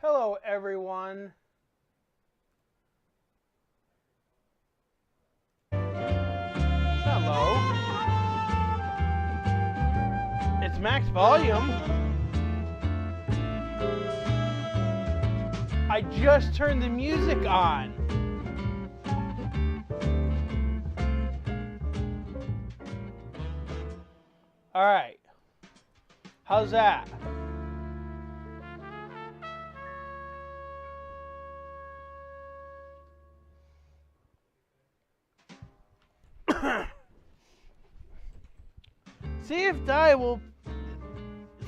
Hello, everyone. Hello. It's max volume. I just turned the music on. All right. How's that? See if Di will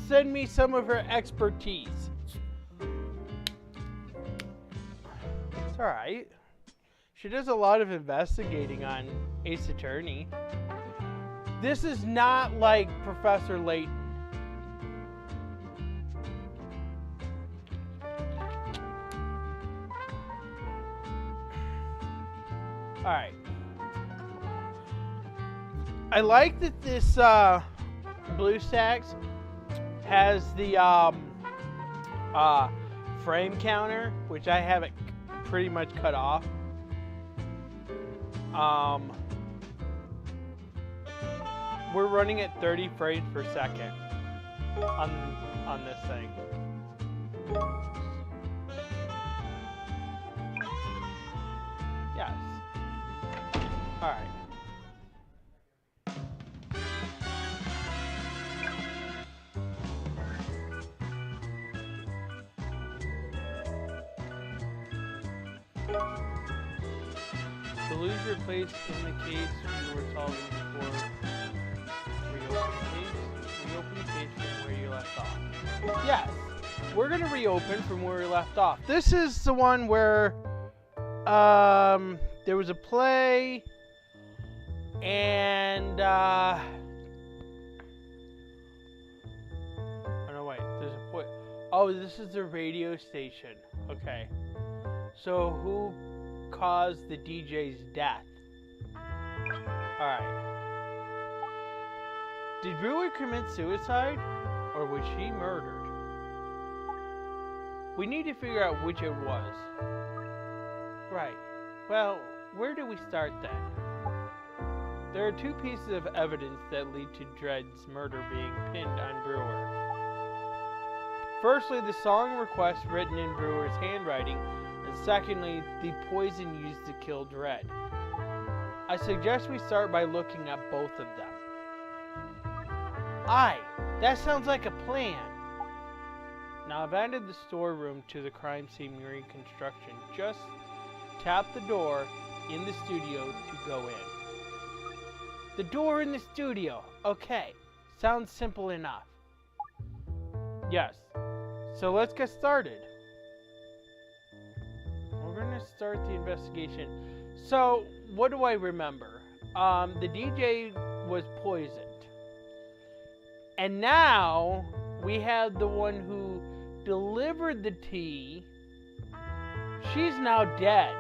send me some of her expertise. It's alright. She does a lot of investigating on Ace Attorney. This is not like Professor Layton. Alright. I like that this BlueStacks has the frame counter, which I have it pretty much cut off. We're running at 30 frames per second on this thing. Yes. All right. To lose your place in the case you were solving before, reopen the case from where you left off. Yes, we're gonna reopen from where we left off. This is the one where there was a play and oh no, wait, there's a point. Oh, this is the radio station. Okay. So who caused the DJ's death? Alright. Did Brewer commit suicide? Or was she murdered? We need to figure out which it was. Right. Well, where do we start then? There are two pieces of evidence that lead to Dredd's murder being pinned on Brewer. Firstly, the song request written in Brewer's handwriting, and secondly, the poison used to kill Dredd. I suggest we start by looking at both of them. Aye, that sounds like a plan. Now I've added the storeroom to the crime scene reconstruction. Just tap the door in the studio to go in. The door in the studio. Okay, sounds simple enough. Yes, so let's get started. We're gonna start the investigation. So, what do I remember? The DJ was poisoned. And now, we have the one who delivered the tea. She's now dead.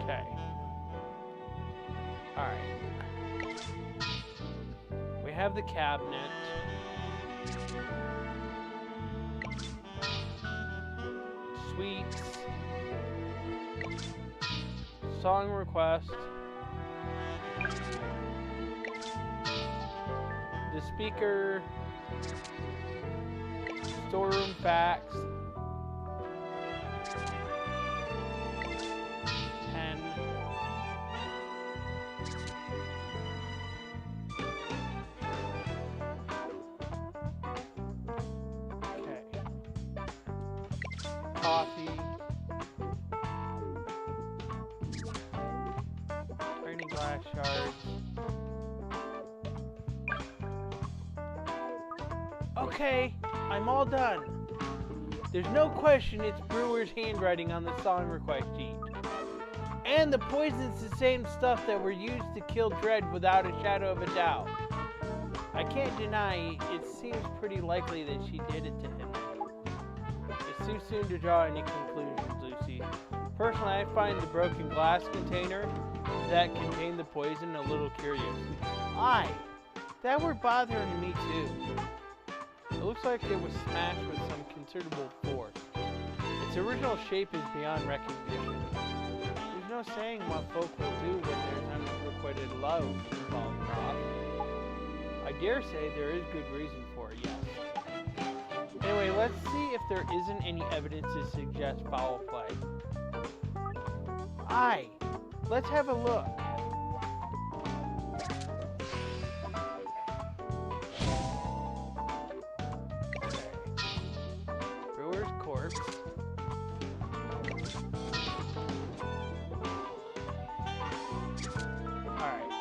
Okay. Alright. We have the cabinet. Sweets. Song request. The speaker. Storeroom facts. Pen. Okay. Coffee. Tiny glass shards. Okay, I'm all done. There's no question it's Brewer's handwriting on the song request sheet. And the poison's the same stuff that were used to kill Dredd without a shadow of a doubt. I can't deny it seems pretty likely that she did it to him. It's too soon to draw any conclusions, Lucy. Personally, I find the broken glass container that contained the poison a little curious. That were bothering me too. It looks like it was smashed with some considerable force. Its original shape is beyond recognition. There's no saying what folk will do when there's unrequited love involved, Prof. I dare say there is good reason for it, yes. Anyway, let's see if there isn't any evidence to suggest foul play. Let's have a look. Brewer's corpse. Alright.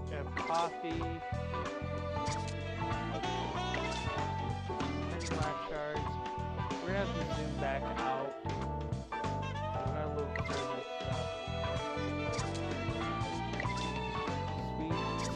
We have coffee. Black shards. We're gonna have to zoom back out. We got a little terrible stuff. Sweets.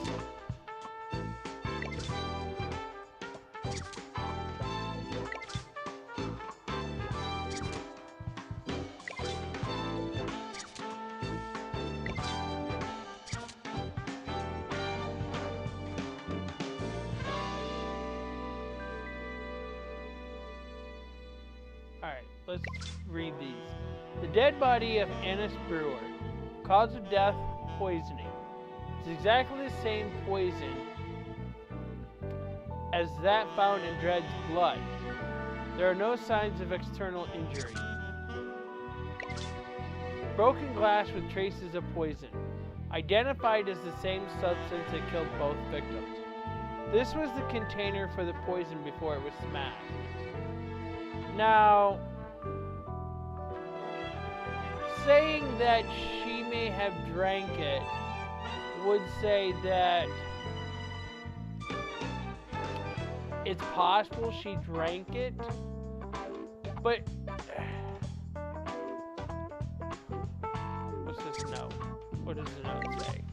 Alright, let's read these. The dead body of Annis Brewer. Cause of death, poisoning. It's exactly the same poison as that found in Dred's blood. There are no signs of external injury. Broken glass with traces of poison. Identified as the same substance that killed both victims. This was the container for the poison before it was smashed. Now, saying that she may have drank it would say that it's possible she drank it, but what's this note? What does the note say?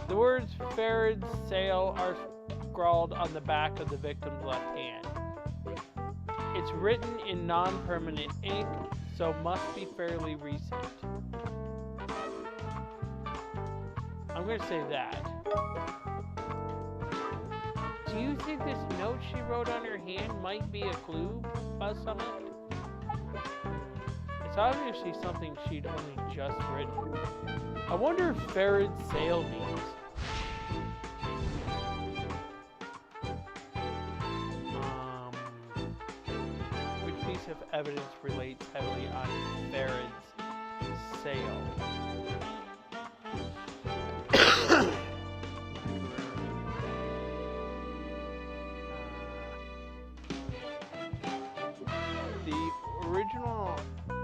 The words Farad's sale are scrawled on the back of the victim's left hand. It's written in non-permanent ink, so must be fairly recent. I'm going to say that. Do you think this note she wrote on her hand might be a clue about something? It's obviously something she'd only just written. I wonder if Farad's sale means. Of evidence relates heavily on Farad's sale.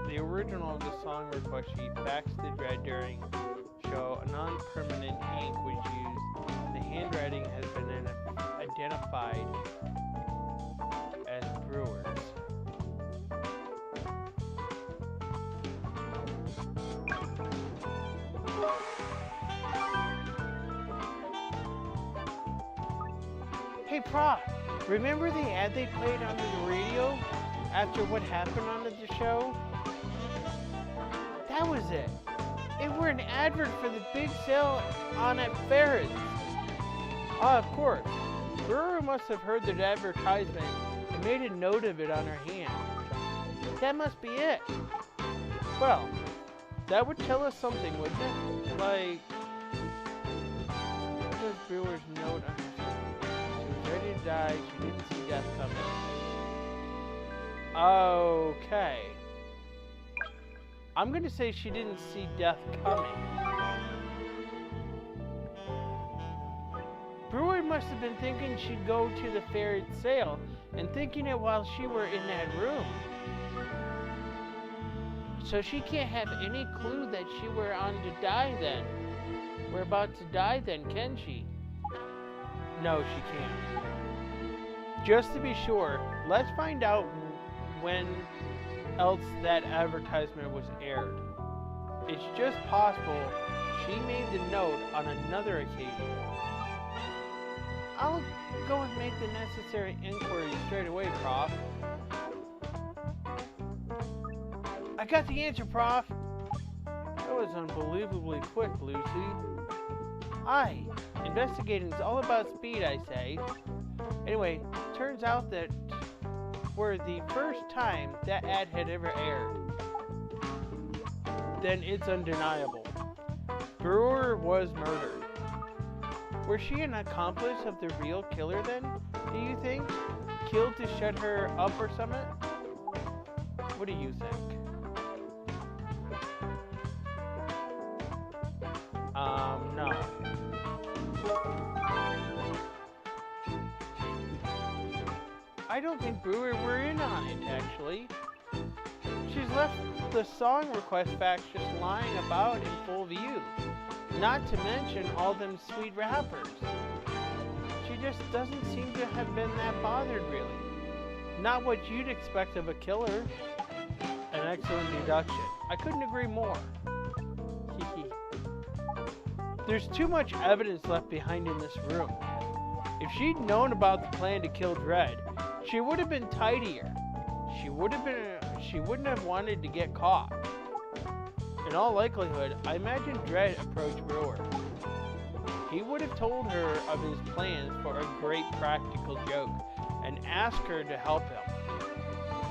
The original of the song request sheet backs the Dread during show. A non-permanent ink was used. The handwriting has been identified as Brewer's. Hey, Prof, remember the ad they played on the radio after what happened on the show? That was it. It were an advert for the big sale on at Farad's. Of course. Brewer must have heard the advertisement and made a note of it on her hand. That must be it. Well, that would tell us something, wouldn't it? Like, what does Brewer's note on her hand? Ready to die, she didn't see death coming. Okay. I'm going to say she didn't see death coming. Brewer must have been thinking she'd go to the Farad sale and thinking it while she were in that room. So she can't have any clue that she were on to die then. We're about to die then, can she? No, she can't. Just to be sure, let's find out when else that advertisement was aired. It's just possible she made the note on another occasion. I'll go and make the necessary inquiry straight away, Prof. I got the answer, Prof. That was unbelievably quick, Lucy. Aye, investigating's all about speed, I say. Anyway, turns out that for the first time that ad had ever aired, then it's undeniable. Brewer was murdered. Was she an accomplice of the real killer then, do you think? Killed to shut her up or something? What do you think? No. I don't think Brewer were in on it, actually. She's left the song request facts just lying about in full view. Not to mention all them sweet rappers. She just doesn't seem to have been that bothered, really. Not what you'd expect of a killer. An excellent deduction. I couldn't agree more. There's too much evidence left behind in this room. If she'd known about the plan to kill Dredd, she would have been tidier. She wouldn't have wanted to get caught. In all likelihood, I imagine Dredd approached Brewer. He would have told her of his plans for a great practical joke and asked her to help him.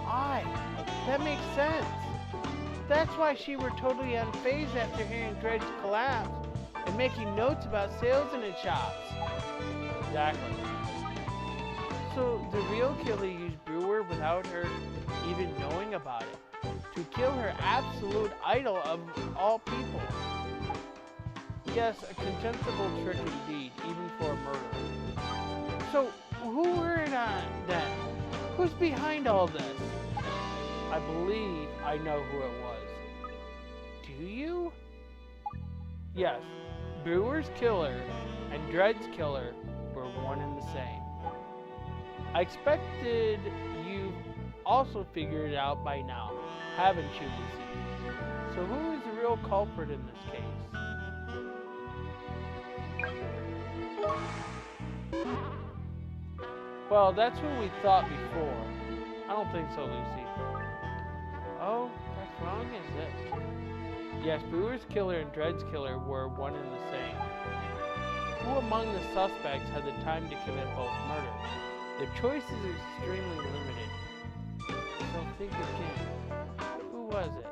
Aye, that makes sense. That's why she were totally unfazed after hearing Dredd's collapse and making notes about sales in his shops. Exactly. So the real killer used Brewer without her even knowing about it to kill her absolute idol of all people. Yes, a contemptible trick indeed, even for a murderer. So who were it then? Who's behind all this? I believe I know who it was. Do you? Yes, Brewer's killer and Dredd's killer were one and the same. I expected you've also figured it out by now, haven't you, Lucy? So who is the real culprit in this case? Well, that's what we thought before. I don't think so, Lucy. Oh, that's wrong, is it? Yes, Brewer's killer and Dredd's killer were one and the same. Who among the suspects had the time to commit both murders? The choice is extremely limited. So think again. Who was it?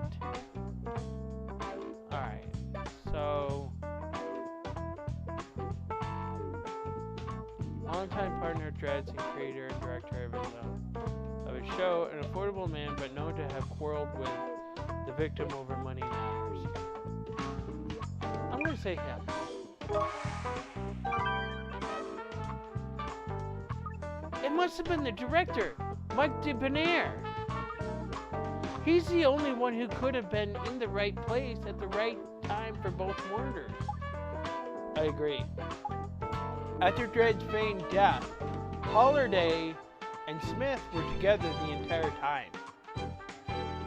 Alright, so... longtime partner Dredd's and creator and director of his show, an affordable man but known to have quarreled with the victim over money matters. I'm gonna say him. It must have been the director, Mike DeBonaire. He's the only one who could have been in the right place at the right time for both murders. I agree. After Dredd's feigned death, Holliday and Smith were together the entire time.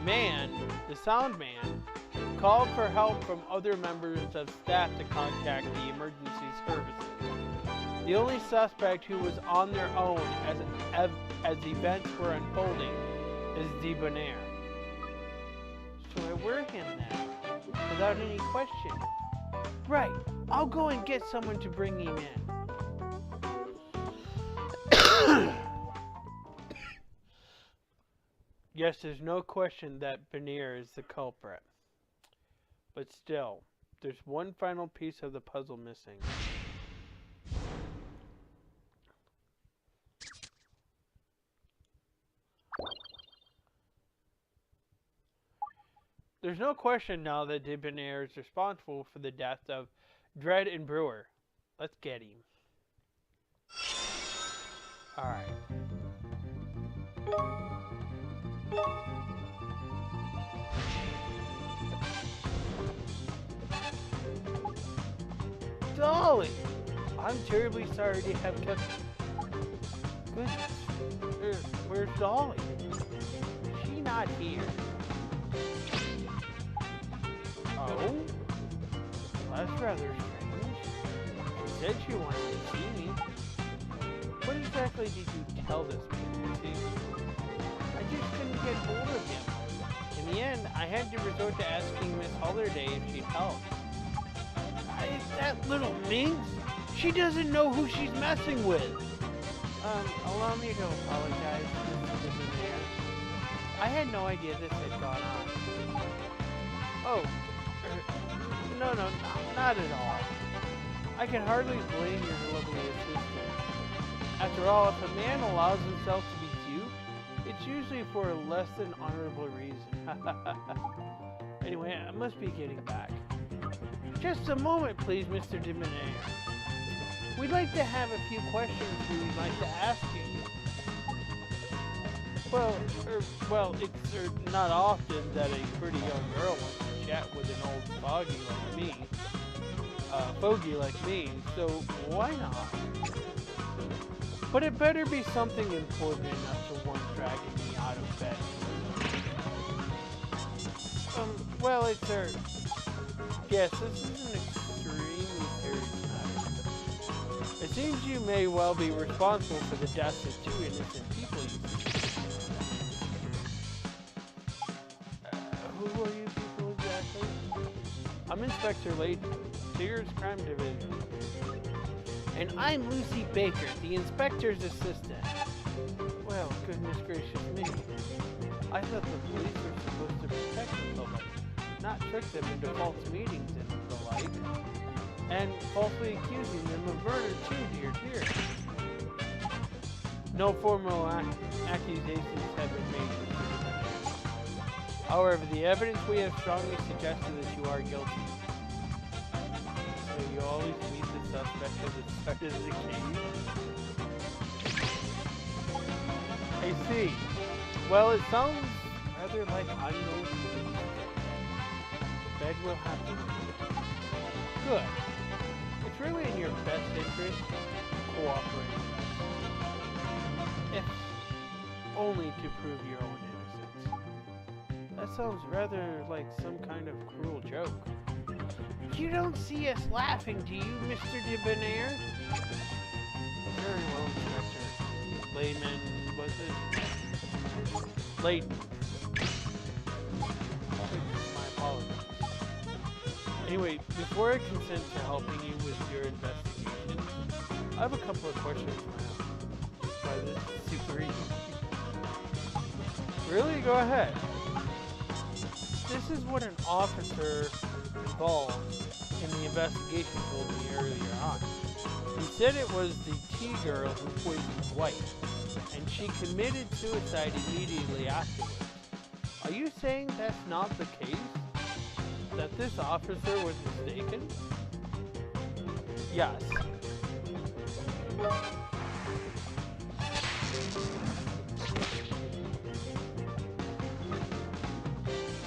Mann, the sound man, called for help from other members of staff to contact the emergency services. The only suspect who was on their own as events were unfolding is DeBonaire. So I were him then, without any question. Right, I'll go and get someone to bring him in. Yes, there's no question that Bonaire is the culprit. But still, there's one final piece of the puzzle missing. There's no question now that DeBonaire is responsible for the death of Dredd and Brewer. Let's get him. Alright. Dolly! I'm terribly sorry to have kept... Goodness. Where's Dolly? Is she not here? Oh? That's rather strange. She said she wanted to see me. What exactly did you tell this man? I just couldn't get hold of him. In the end, I had to resort to asking Miss Holliday if she'd help. That little minx? She doesn't know who she's messing with. Allow me to apologize, Mr. Mayor. I had no idea this had gone on. Oh, no, not at all. I can hardly blame your lovely assistant. After all, if a man allows himself to be duped, it's usually for a less than honorable reason. Anyway, I must be getting back. Just a moment, please, Mr. Debonair. We'd like to have a few questions we'd like to ask you. Well, it's not often that a pretty young girl wants to chat with an old fogey like me, so why not? But it better be something important enough to warrant dragging me out of bed. Well, it's yes, this is an extremely serious matter. It seems you may well be responsible for the deaths of 2 innocent people, you see. Who are you people exactly? I'm Inspector Layton, Sears Crime Division. And I'm Lucy Baker, the inspector's assistant. Well, goodness gracious me. I thought the police were supposed to protect the public, not trick them into false meetings and the like. And falsely accusing them of murder too, dear. No formal accusations have been made. However, the evidence we have strongly suggested that you are guilty. So you always meet the suspect at the start of the case? I see. Well, it sounds rather like I'm going to lose. Bed will have to wait. Good. It's really in your best interest to cooperate with us. If only to prove your own innocence. That sounds rather like some kind of cruel joke. You don't see us laughing, do you, Mr. Debonair? Very well, Inspector. Layman, was it? Layton. My apologies. Anyway, before I consent to helping you with your investigation, I have a couple of questions of my own. Why, this is super easy. Really? Go ahead. This is what an officer involved in the investigation told me earlier on. He said it was the tea girl who poisoned White, and she committed suicide immediately afterwards. Are you saying that's not the case? That this officer was mistaken? Yes.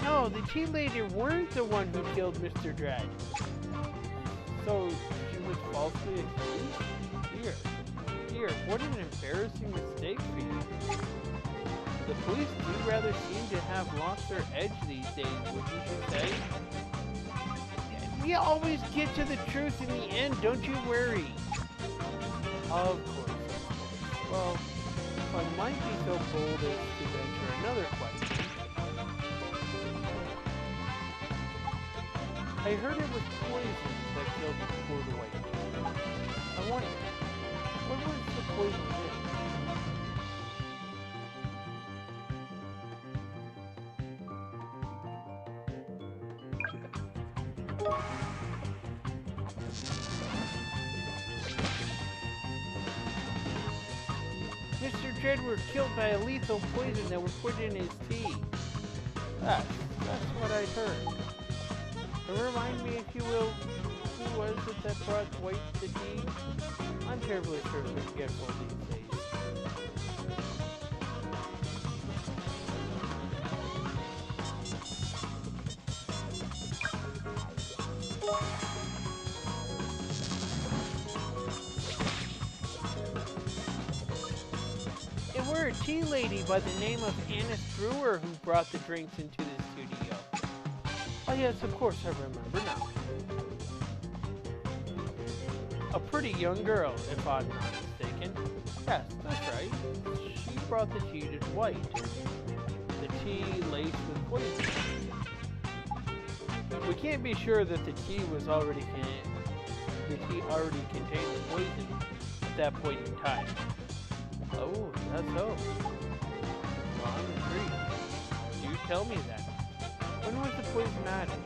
No, the tea lady weren't the one who killed Mr. Dredd. So, she was falsely accused? Dear, what an embarrassing mistake for you. The police do rather seem to have lost their edge these days, wouldn't you say? We always get to the truth in the end, don't you worry. Of course. Well, if I might be so bold as to venture another question. I heard it was poison that killed poor White. I wonder, what was the poison in? Mr. Dredd was killed by a lethal poison that was put in his tea. That's what I heard. And remind me, if you will, who was it that brought White the tea? I'm terribly forgetful these days. It were a tea lady by the name of Annis Brewer who brought the drinks into the studio. Oh yes, of course I remember now. A pretty young girl, if I'm not mistaken. Yes, that's right. She brought the tea to Dwight. the tea laced with poison. We can't be sure that the tea already contained the poison at that point in time. Oh, that's so. Well, I'm intrigued. Do tell me that. When was the poison added?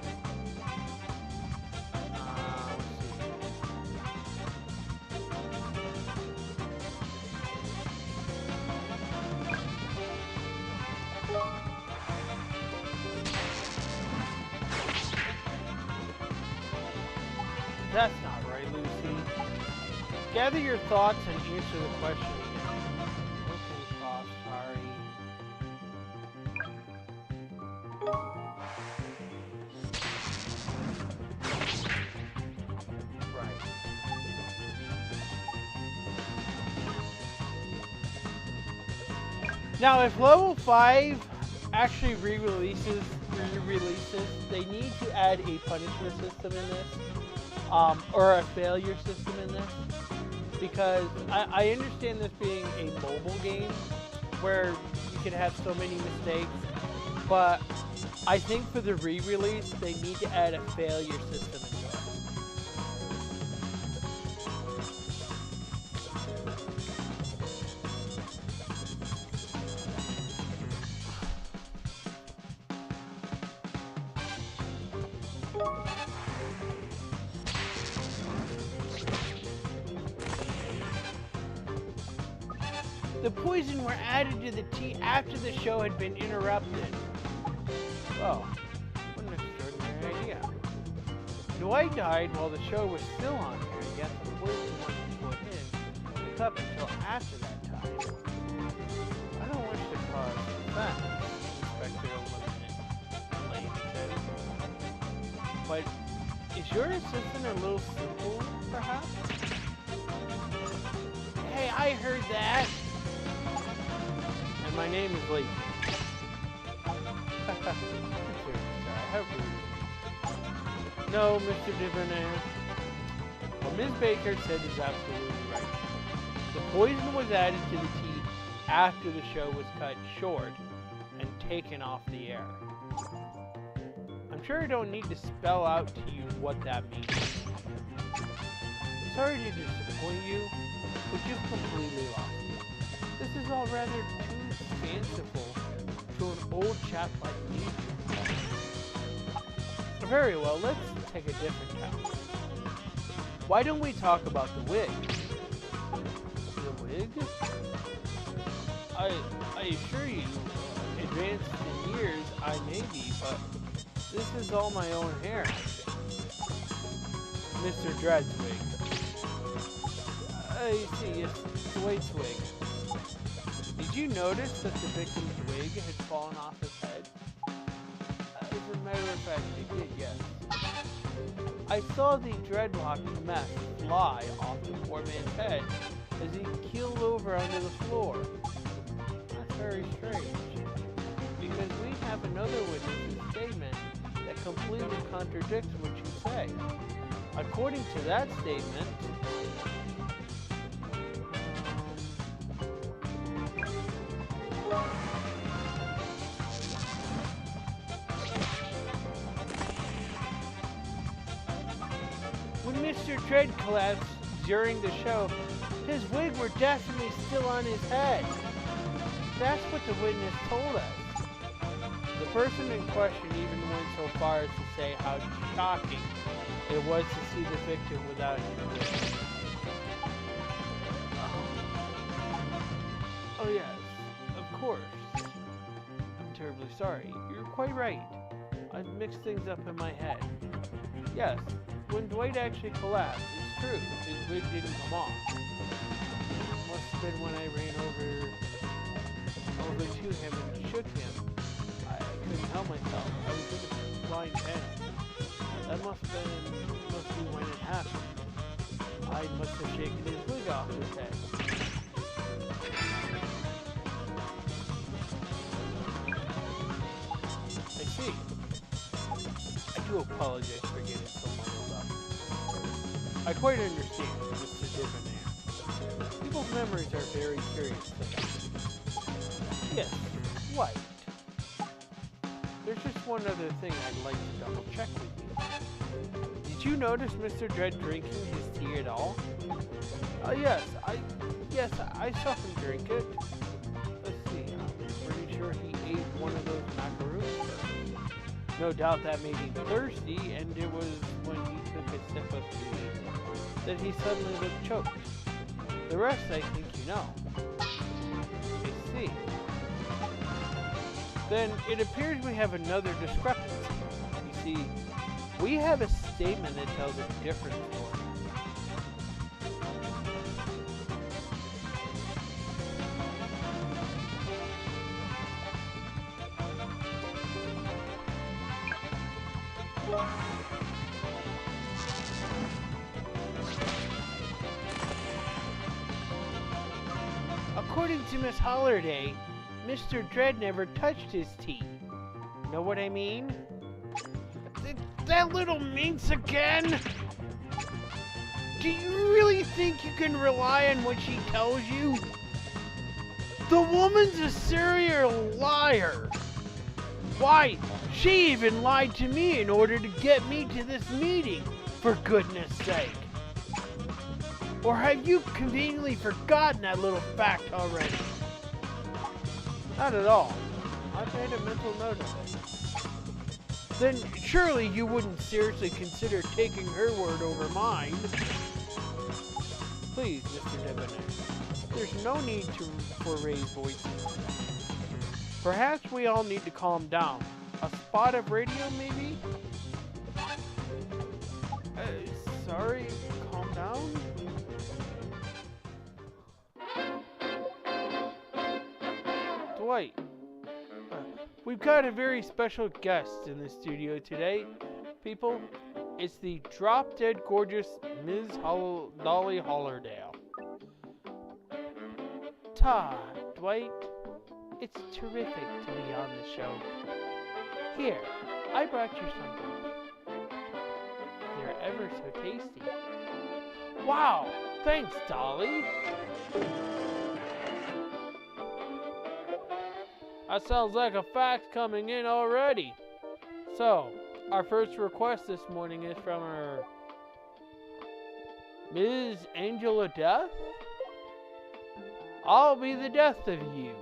That's not right, Lucy. Gather your thoughts and answer the question again. Okay, Bob, sorry. Right. Now, if level 5 actually re-releases, they need to add a punishment system in this. Or a failure system in this, because I understand this being a mobile game where you can have so many mistakes, but I think for the re-release they need to add a failure system into it. The poison were added to the tea after the show had been interrupted. Oh, what an extraordinary idea. Dwight died while the show was still on air, yet the poison wasn't put in the cup until after that time. I don't wish to cause offense, Inspector Layton said. But is your assistant a little simple, perhaps? Hey, I heard that! My name is Layton. How rude. No, Mr. Debonair. What Ms. Baker said is absolutely right. The poison was added to the tea after the show was cut short and taken off the air. I'm sure I don't need to spell out to you what that means. Sorry to disappoint you, but you've completely lost me. This is all rather too fanciful to an old chap like me. Very well, let's take a different tack. Why don't we talk about the wig? The wig? I assure you, advanced in years I may be, but this is all my own hair. Mr. Dread's wig. I see, it's Dwight's wig. Did you notice that the victim's wig had fallen off his head? As a matter of fact, it did, yes. I saw the dreadlocked mess fly off the poor man's head as he keeled over onto the floor. That's very strange, because we have another witness's statement that completely contradicts what you say. According to that statement, when Mr. Dread collapsed during the show, his wig were definitely still on his head. That's what the witness told us. The person in question even went so far as to say how shocking it was to see the victim without his wig. Oh yes, of course. I'm terribly sorry. You're quite right. I've mixed things up in my head. Yes, when Dwight actually collapsed, it's true, his wig didn't come off. Must have been when I ran over to him and shook him. I couldn't help myself. I was in a blind panic. That must be when it happened. I must have shaken his wig off his head. I see. I do apologize for getting so muddled up. I quite understand, Mr. Debonair. People's memories are very curious things. Yes, White. one other thing I'd like to double check with you. Did you notice Mr. Dread drinking his tea at all? Yes, I saw him drink it. Let's see, I'm pretty sure he ate one of those macaroons first. No doubt that made him thirsty, and it was when he took a sip of tea that he suddenly looked choked. The rest I think you know. I see. Then it appears we have another discrepancy. You see, we have a statement that tells a different story. According to Miss Holliday, Mr. Dread never touched his tea. Know what I mean? That little minx again? Do you really think you can rely on what she tells you? The woman's a serial liar. Why, she even lied to me in order to get me to this meeting, for goodness sake. Or have you conveniently forgotten that little fact already? Not at all. I've made a mental note of it. Then surely you wouldn't seriously consider taking her word over mine. Please, Mr. Debonair, there's no need for raised voices. Perhaps we all need to calm down. A spot of radio, maybe? Sorry, calm down? Dwight, we've got a very special guest in the studio today, people. It's the drop-dead gorgeous Ms. Dolly Hollerdale. Dwight, it's terrific to be on the show. Here, I brought you something. They're ever so tasty. Wow, thanks, Dolly. That sounds like a fax coming in already. So, our first request this morning is from her Ms. Angela Death? I'll be the death of you.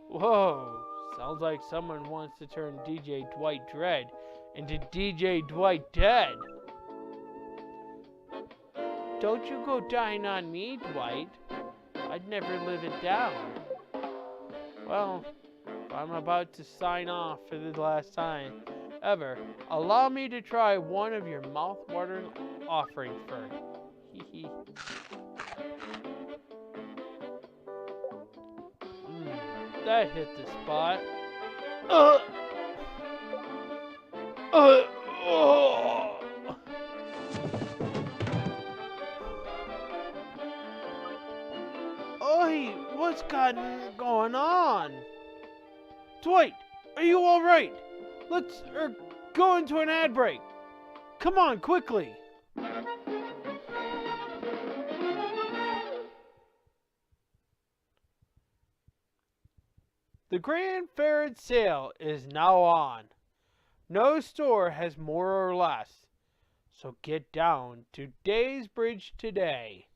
Whoa, sounds like someone wants to turn DJ Dwight Dread into DJ Dwight Dead. Don't you go dying on me, Dwight. I'd never live it down. Well, I'm about to sign off for the last time ever. Allow me to try one of your mouth-watering offerings first. Hee hee. That hit the spot. Oh. Oi, what's going on? Dwight, are you all right? Let's go into an ad break. Come on, quickly. The Grand Fair sale is now on. No store has more or less. So get down to Daysbridge today.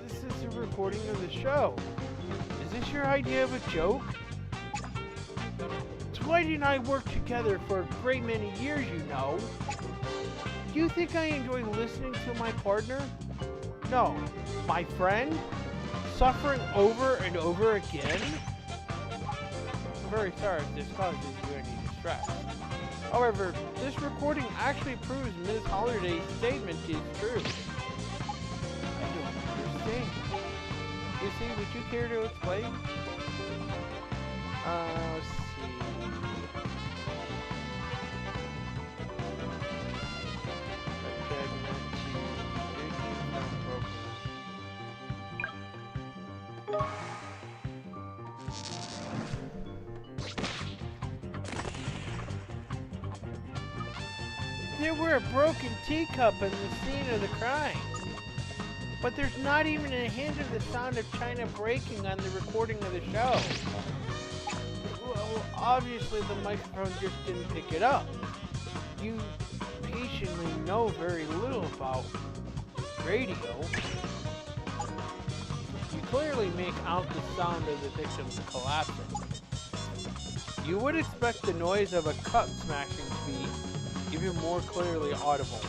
This is a recording of the show. Is this your idea of a joke? Dwight and I worked together for a great many years, you know. Do you think I enjoy listening to my partner? No. My friend? Suffering over and over again? I'm very sorry if this causes you any distress. However, this recording actually proves Ms. Holliday's statement is true. I don't understand. You see, would you care to explain? Let's see. There were a broken teacup in the scene of the crime. But there's not even a hint of the sound of china breaking on the recording of the show. So obviously the microphone just didn't pick it up. You patiently know very little about radio. You clearly make out the sound of the victims collapsing. You would expect the noise of a cup smashing to be even more clearly audible.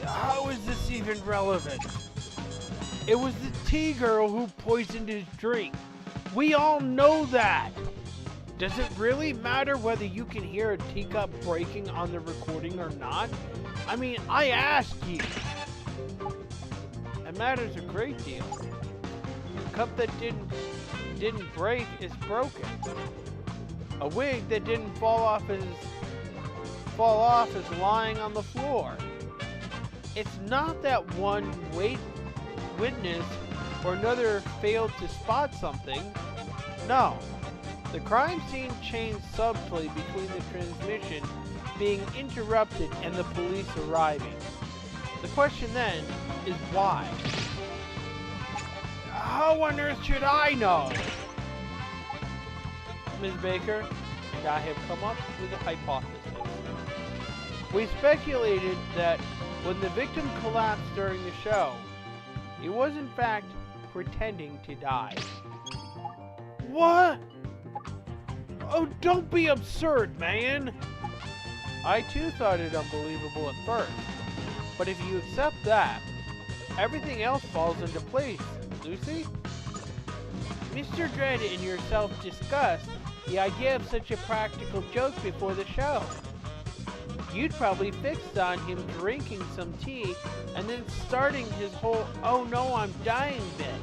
How is this even relevant? It was the tea girl who poisoned his drink. We all know that. Does it really matter whether you can hear a teacup breaking on the recording or not? I mean, I asked you. It matters a great deal. A cup that didn't break is broken. A wig that didn't fall off is lying on the floor. It's not that one witness or another failed to spot something. No. The crime scene changed subtly between the transmission being interrupted and the police arriving. The question then is why? How on earth should I know? Ms. Baker and I have come up with a hypothesis. We speculated that when the victim collapsed during the show, he was in fact pretending to die. What? Oh, don't be absurd, man! I too thought it unbelievable at first, but if you accept that, everything else falls into place, Lucy. Mr. Dredd and yourself discussed the idea of such a practical joke before the show. You'd probably fixed on him drinking some tea and then starting his whole "oh no, I'm dying" bit.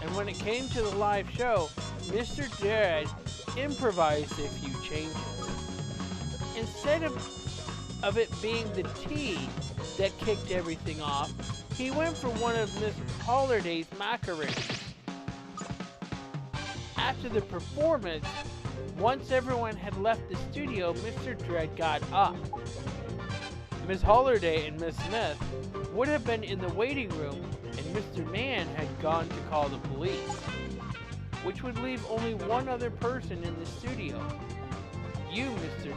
And when it came to the live show, Mr. Dredd improvised a few changes. Instead of it being the tea that kicked everything off, he went for one of Miss Holliday's macaroons. After the performance, once everyone had left the studio, Mr. Dredd got up. Miss Holliday and Miss Smith would have been in the waiting room, and Mr. Mann had gone to call the police, which would leave only one other person in the studio. You, Mr.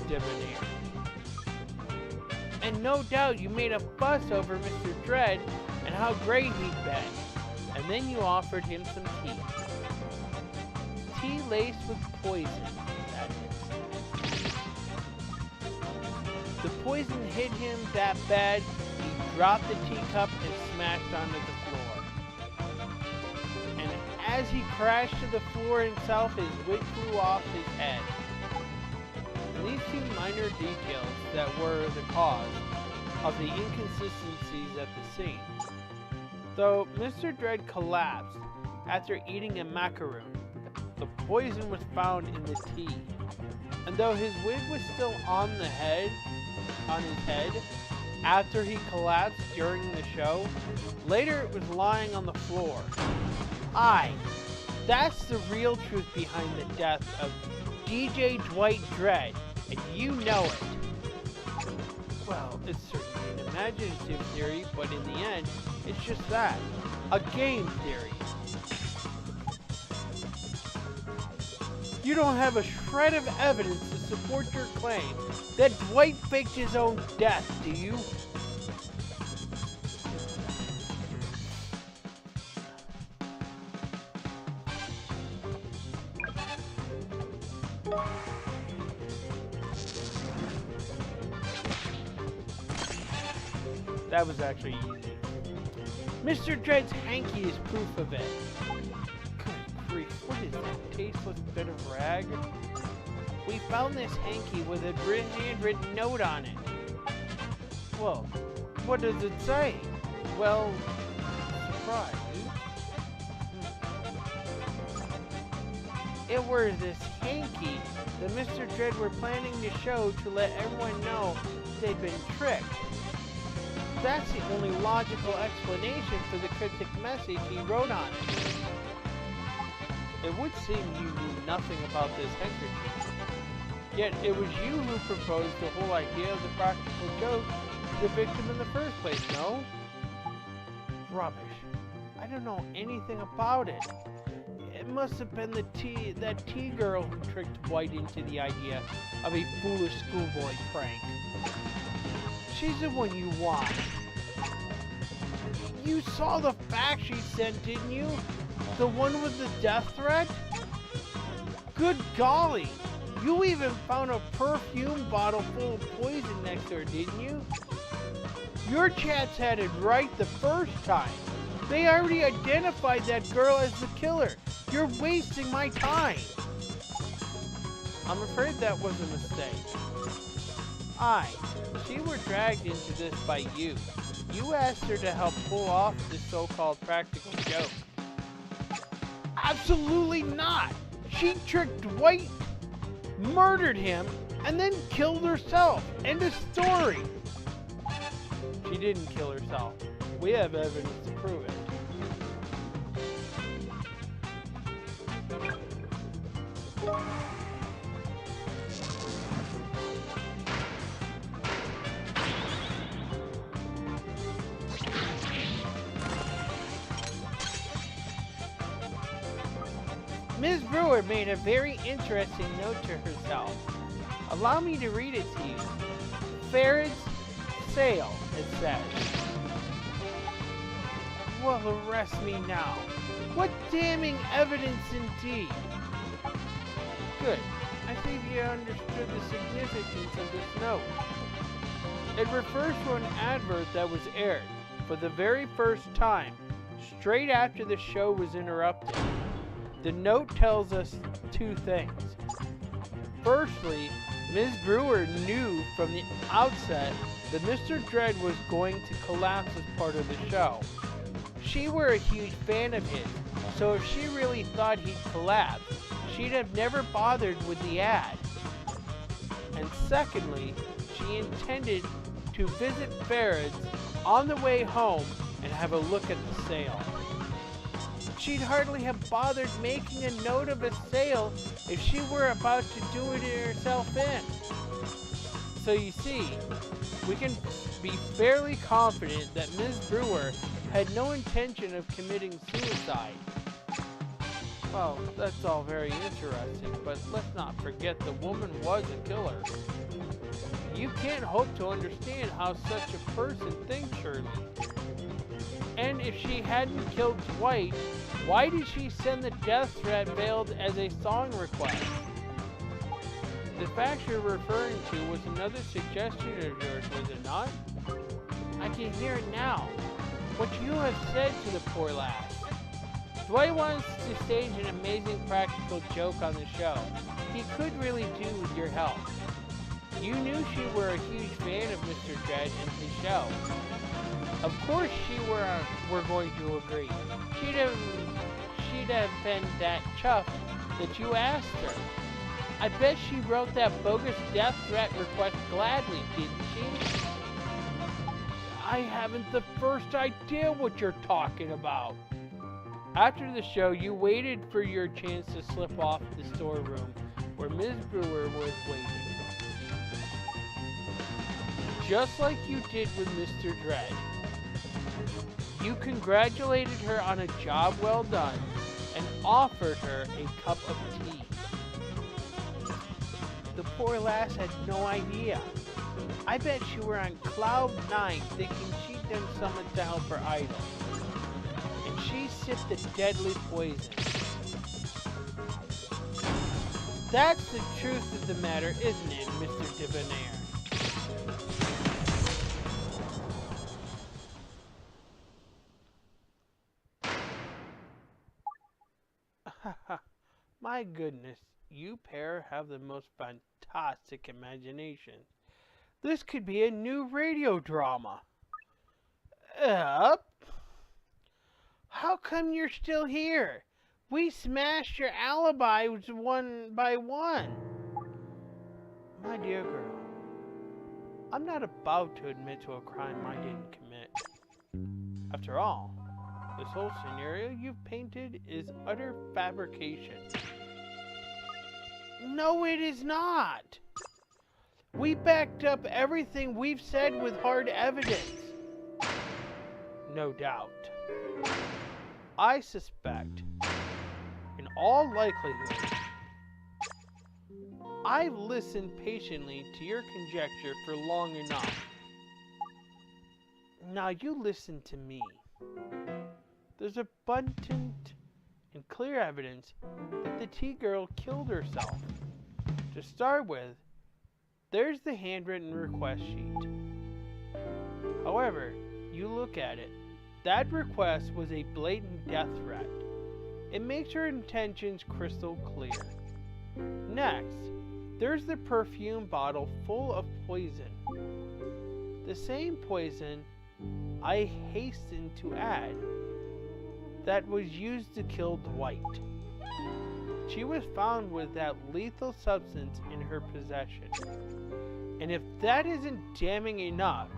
Debonair. And no doubt you made a fuss over Mr. Dredd and how great he'd been, and then you offered him some tea. Tea laced with poison, that is. The poison hit him that bad, he dropped the teacup and smashed onto the floor. And as he crashed to the floor himself, his wig flew off his head. And these two minor details that were the cause of the inconsistencies at the scene. Though Mr. Dredd collapsed after eating a macaroon, the poison was found in the tea. And though his wig was still on his head, after he collapsed during the show, later it was lying on the floor. That's the real truth behind the death of DJ Dwight Dredd, and you know it. Well, it's certainly an imaginative theory, but in the end, it's just that, a game theory. You don't have a shred of evidence to support your claim that Dwight faked his own death, do you? That was actually easy. Mr. Dredd's hanky is proof of it. Good grief, what is that tasteless bit of rag? We found this hanky with a handwritten note on it. Well, what does it say? Well, surprise. It were this hanky that Mr. Dredd were planning to show to let everyone know they'd been tricked. That's the only logical explanation for the cryptic message he wrote on it. It would seem you knew nothing about this handkerchief. Yet it was you who proposed the whole idea of the practical joke to the victim in the first place, no? Rubbish. I don't know anything about it. It must have been that T girl who tricked White into the idea of a foolish schoolboy prank. She's the one you want. You saw the fax she sent, didn't you? The one with the death threat? Good golly! You even found a perfume bottle full of poison next to her, didn't you? Your chats had it right the first time. They already identified that girl as the killer. You're wasting my time. I'm afraid that was a mistake. She were dragged into this by you. You asked her to help pull off this so-called practical joke. Absolutely not! She tricked Dwight, murdered him, and then killed herself. End of story. She didn't kill herself. We have evidence to prove it. Ms. Brewer made a very interesting note to herself. Allow me to read it to you. Farad's sale, it says. Well, arrest me now. What damning evidence indeed. Good. I think you understood the significance of this note. It refers to an advert that was aired for the very first time, straight after the show was interrupted. The note tells us two things. Firstly, Ms. Brewer knew from the outset that Mr. Dread was going to collapse as part of the show. She were a huge fan of his, so if she really thought he'd collapse, she'd have never bothered with the ad. And secondly, she intended to visit Farad's on the way home and have a look at the sale. She'd hardly have bothered making a note of a sale if she were about to do it herself in. So you see, we can be fairly confident that Ms. Brewer had no intention of committing suicide. Well, that's all very interesting, but let's not forget the woman was a killer. You can't hope to understand how such a person thinks, surely. And if she hadn't killed Dwight, why did she send the death threat veiled as a song request? The fact you're referring to was another suggestion of yours, was it not? I can hear it now. What you have said to the poor lass. Dwight wants to stage an amazing practical joke on the show. He could really do with your help. You knew she were a huge fan of Mr. Dread and his show. Of course she were going to agree. She'd have been that chuffed that you asked her. I bet she wrote that bogus death threat request gladly, didn't she? I haven't the first idea what you're talking about. After the show, you waited for your chance to slip off the storeroom where Ms. Brewer was waiting. Just like you did with Mr. Dread. You congratulated her on a job well done and offered her a cup of tea. The poor lass had no idea. I bet she were on cloud 9 thinking she'd done something to help her idol. And she sipped the deadly poison. That's the truth of the matter, isn't it, Mr. Debonair? My goodness, you pair have the most fantastic imagination. This could be a new radio drama. How come you're still here? We smashed your alibis one by one. My dear girl, I'm not about to admit to a crime I didn't commit. After all, this whole scenario you've painted is utter fabrication. No, it is not. We backed up everything we've said with hard evidence. No doubt. I suspect, in all likelihood, I've listened patiently to your conjecture for long enough. Now you listen to me. There's abundant and clear evidence that the T-girl killed herself. To start with, there's the handwritten request sheet. However, you look at it, that request was a blatant death threat. It makes her intentions crystal clear. Next, there's the perfume bottle full of poison. The same poison, I hasten to add, that was used to kill Dwight. She was found with that lethal substance in her possession. And if that isn't damning enough,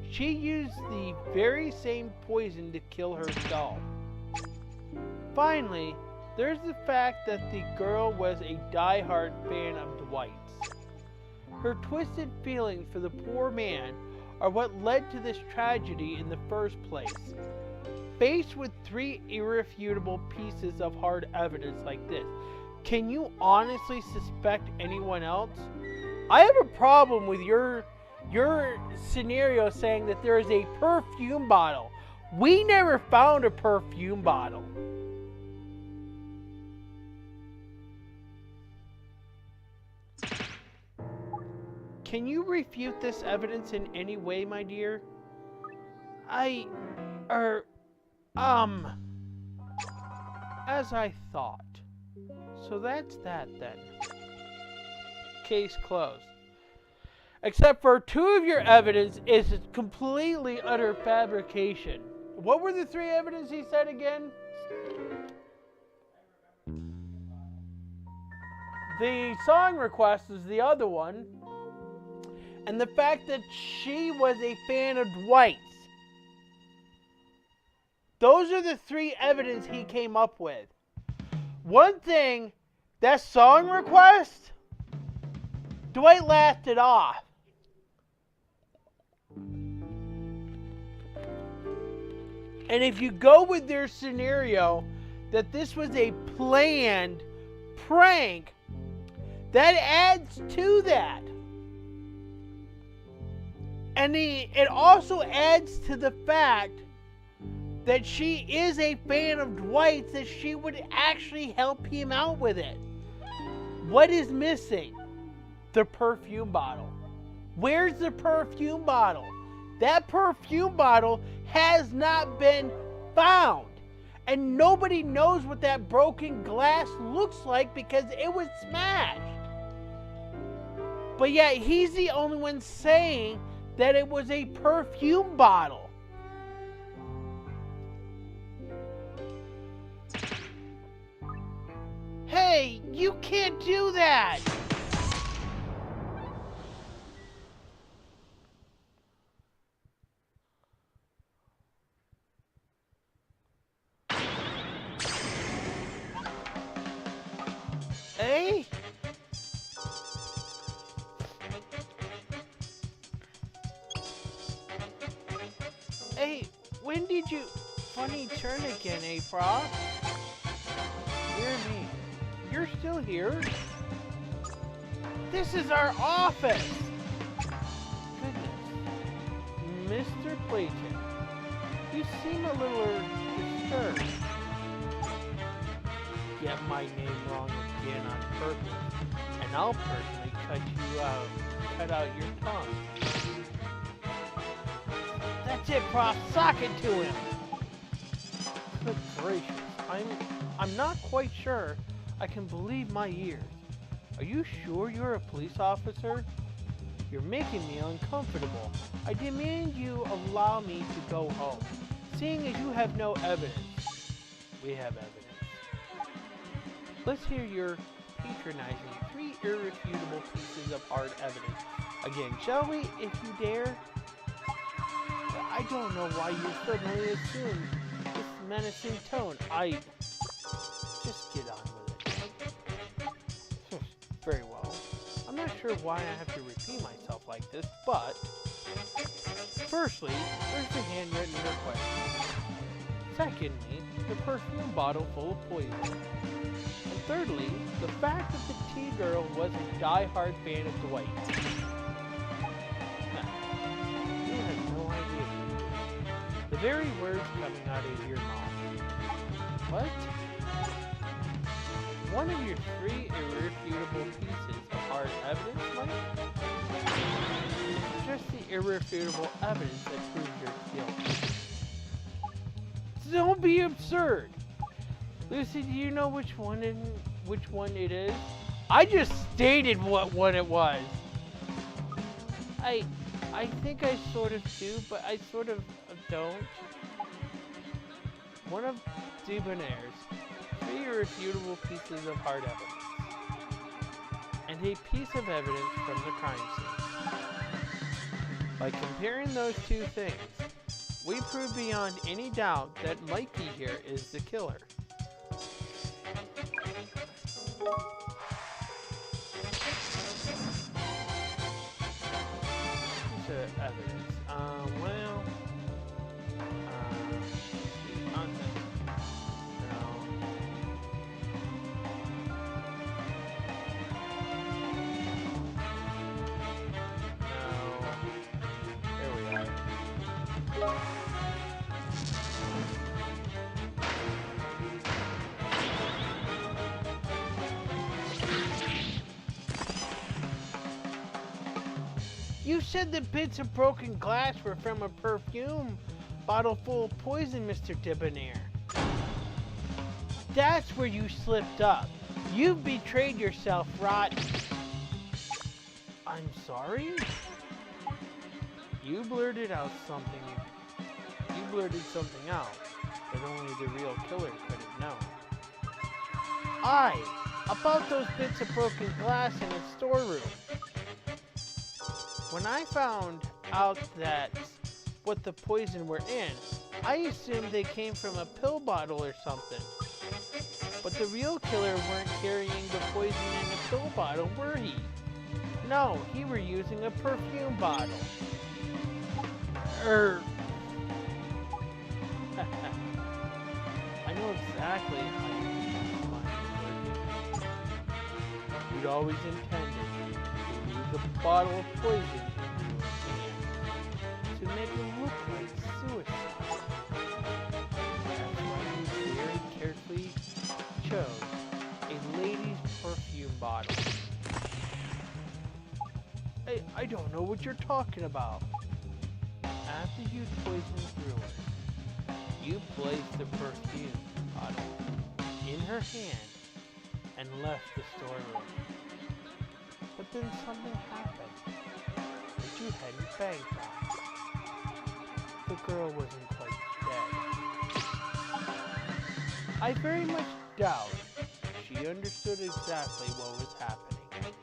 she used the very same poison to kill herself. Finally, there's the fact that the girl was a die-hard fan of Dwight's. Her twisted feelings for the poor man are what led to this tragedy in the first place. Faced with 3 irrefutable pieces of hard evidence like this, can you honestly suspect anyone else? I have a problem with your scenario saying that there is a perfume bottle. We never found a perfume bottle. Can you refute this evidence in any way, my dear? As I thought. So that's that then. Case closed. Except for 2 of your evidence is completely utter fabrication. What were the 3 evidence he said again? The song request is the other one. And the fact that she was a fan of Dwight's. Those are the 3 evidence he came up with. One thing, that song request, Dwight laughed it off. And if you go with their scenario that this was a planned prank, that adds to that. And it also adds to the fact that she is a fan of Dwight's, that she would actually help him out with it. What is missing? The perfume bottle. Where's the perfume bottle? That perfume bottle has not been found. And nobody knows what that broken glass looks like because it was smashed. But yet he's the only one saying that it was a perfume bottle. Hey, you can't do that! Hey? Hey, when did you... Funny turn again, eh, Frost? Dear me. You're still here? This is our office! Goodness. Mr. Clayton, you seem a little disturbed. Get my name wrong again on purpose, and I'll personally cut out your tongue. That's it, Prof. Sock it to him! Good gracious, I'm not quite sure I can believe my ears. Are you sure you're a police officer? You're making me uncomfortable. I demand you allow me to go home, seeing as you have no evidence. We have evidence. Let's hear your patronizing 3 irrefutable pieces of hard evidence again, shall we, if you dare? I don't know why you suddenly assume this menacing tone. Just get on with it. Very well. I'm not sure why I have to repeat myself like this, but firstly, there's the handwritten request. Secondly, the perfume bottle full of poison. And thirdly, the fact that the tea girl was a die-hard fan of Dwight. You have no idea. The very words coming out of your mouth. What? One of your 3 irrefutable pieces of hard evidence, Mike? It's just the irrefutable evidence that proves your guilt. Don't be absurd! Lucy, do you know which one it is? I just stated what one it was. I think I sort of do, but I sort of don't. One of Debonair's 3 irrefutable pieces of hard evidence, and a piece of evidence from the crime scene. By comparing those 2 things, we prove beyond any doubt that Mikey here is the killer. Piece of evidence. You said the bits of broken glass were from a perfume bottle full of poison, Mr. Debonair. That's where you slipped up. You've betrayed yourself, rotten. I'm sorry? You blurted something out that only the real killer could have known. About those bits of broken glass in the storeroom. When I found out that what the poison were in, I assumed they came from a pill bottle or something. But the real killer weren't carrying the poison in a pill bottle, were he? No, he were using a perfume bottle. I know exactly how you mind. You'd always intended to use a bottle of poison into your hand to make it look like suicide. That's why you very carefully chose a lady's perfume bottle. I don't know what you're talking about. After you poisoned Brewer, you placed the perfume bottle in her hand and left the storeroom. But then something happened that you hadn't banked on. The girl wasn't quite dead. I very much doubt she understood exactly what was happening,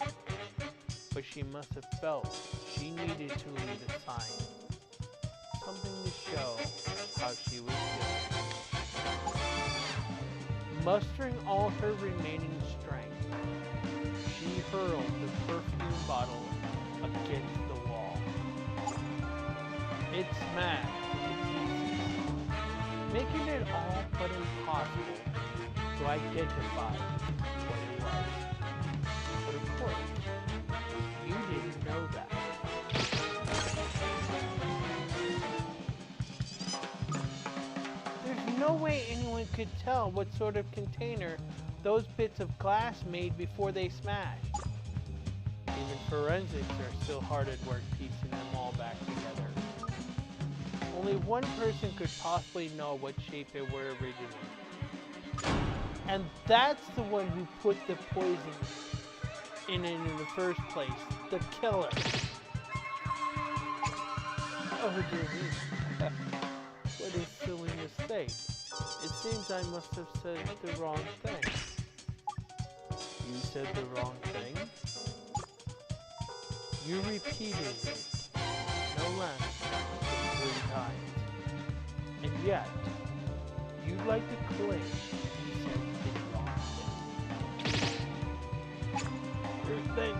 but she must have felt she needed to leave a sign. Something to show how she was feeling. Mustering all her remaining strength, she hurled the perfume bottle against the wall. It smashed into pieces, making it all but impossible to identify what it was. But of course, you didn't know that. No way anyone could tell what sort of container those bits of glass made before they smashed. Even forensics are still hard at work piecing them all back together. Only one person could possibly know what shape they were originally. And that's the one who put the poison in it in the first place, the killer. Oh dear me. What a silly mistake. It seems I must have said the wrong thing. You said the wrong thing? You repeated it no less than 3 times. And yet, you'd like to claim you said the wrong thing. Then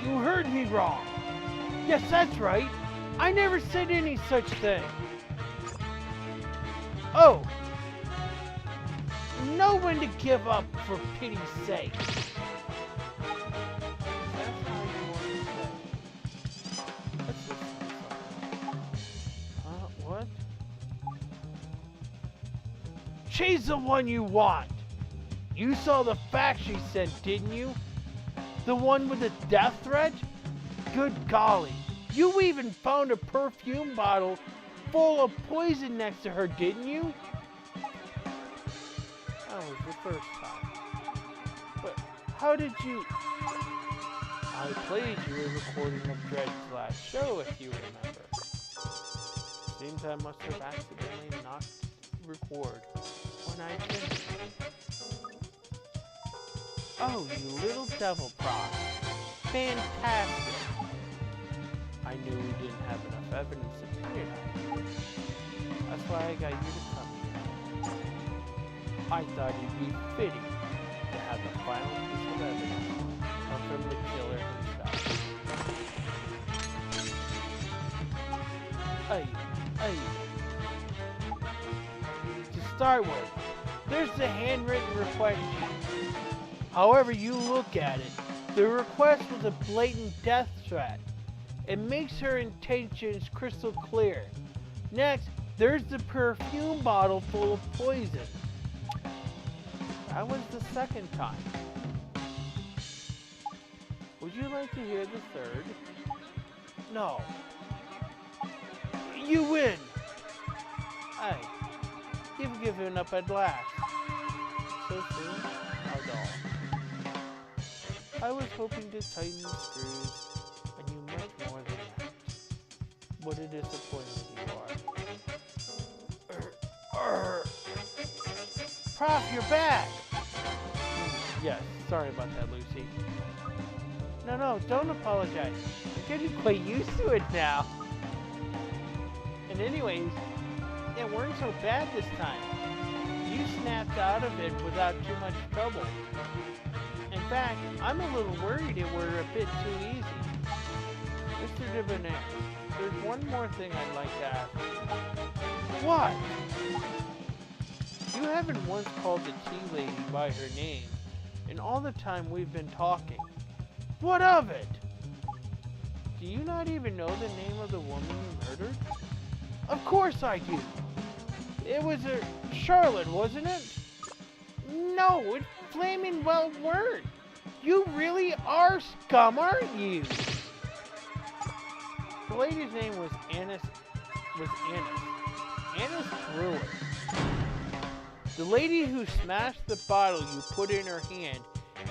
you heard me wrong. Yes, that's right. I never said any such thing. Oh, know when to give up, for pity's sake. That's how you want to play. Let's listen to something. What? She's the one you want. You saw the fax she sent, didn't you? The one with the death threat? Good golly. You even found a perfume bottle full of poison next to her, didn't you? That was the first time. But how did you... I played you a recording of Dread's last show, if you remember. Seems I must have accidentally knocked record when I didn't. Oh, you little devil prop. Fantastic. I knew we didn't have enough evidence to pin it on. That's why I got you to come here. I thought it'd be fitting to have the final piece of evidence come from the killer himself. To start with, there's the handwritten request sheet. However you look at it, the request was a blatant death threat. It makes her intentions crystal clear. Next, there's the perfume bottle full of poison. That was the second time. Would you like to hear the third? No. You win! Hey, you've given up at last. So soon? How dull. I was hoping to tighten the screws, and you much more than that. What a disappointment you are. Prof, you're back! Yes, sorry about that, Lucy. No, don't apologize. I'm getting quite used to it now. And anyways, it weren't so bad this time. You snapped out of it without too much trouble. In fact, I'm a little worried it were a bit too easy. Mr. Debonair, there's one more thing I'd like to ask you. What? You haven't once called the tea lady by her name in all the time we've been talking. What of it? Do you not even know the name of the woman you murdered? Of course I do. It was Charlotte, wasn't it? No, it's flaming well word. You really are scum, aren't you? The lady's name was Annis Brewer. The lady who smashed the bottle you put in her hand,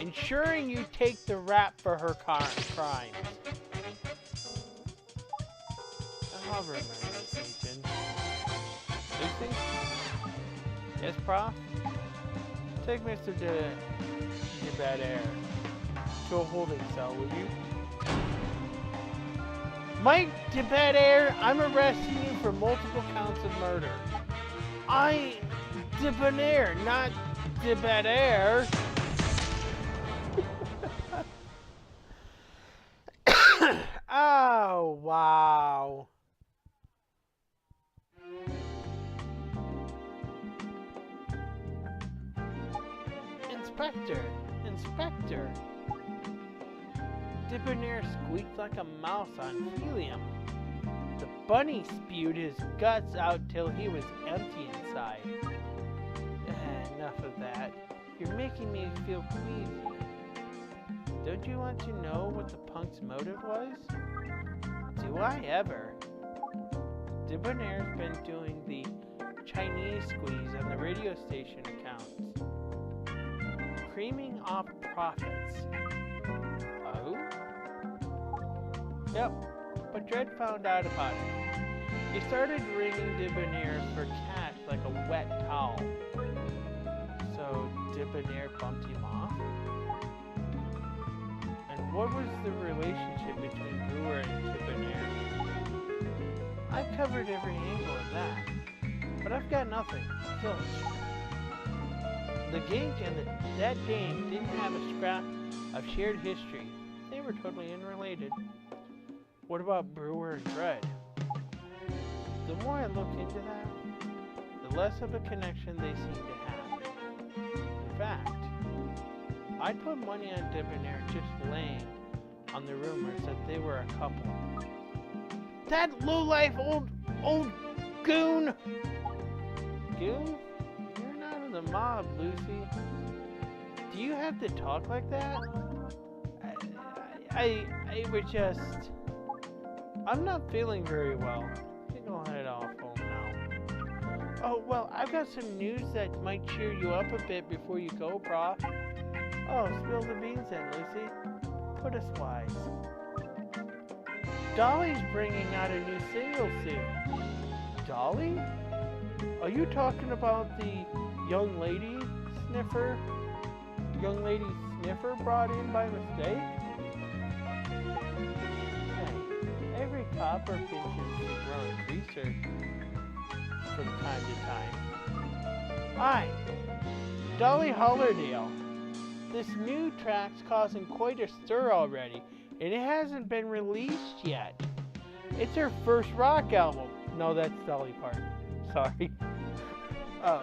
ensuring you take the rap for her crimes. I'll remember this, Layton. Lucy? Yes, Prof? Take Mr. Debonair to a holding cell, will you? Mike Debonair, I'm arresting you for multiple counts of murder. Debonair, not Debonair. Oh, wow. Inspector. Debonair squeaked like a mouse on helium. The bunny spewed his guts out till he was empty inside. Enough of that. You're making me feel queasy. Don't you want to know what the punk's motive was? Do I ever? Debonair's been doing the Chinese squeeze on the radio station accounts. Creaming off profits. Oh? Yep, but Dredd found out about it. He started ringing Debonair for cash like a wet towel. So Debonair bumped him off? And what was the relationship between Brewer and Debonair? I've covered every angle of that, but I've got nothing. Zilch. The Gink and that dame didn't have a scrap of shared history. They were totally unrelated. What about Brewer and Dredd? The more I looked into that, the less of a connection they seemed to have. In fact, I'd put money on Debonair just laying on the rumors that they were a couple. That lowlife old goon! Goon? You're not in the mob, Lucy. Do you have to talk like that? I would just... I'm not feeling very well. I think I'll head off home now. Oh, well, I've got some news that might cheer you up a bit before you go, Prof. Oh, spill the beans then, Lucy. Put us wise. Dolly's bringing out a new single soon. Dolly? Are you talking about the young lady sniffer? Young lady sniffer brought in by mistake? Hey, every copper pinches the grown creature from time to time. Hi, Dolly Hollerdale. This new track's causing quite a stir already, and it hasn't been released yet. It's her first rock album. No, that's Dolly Parton. Sorry. Oh.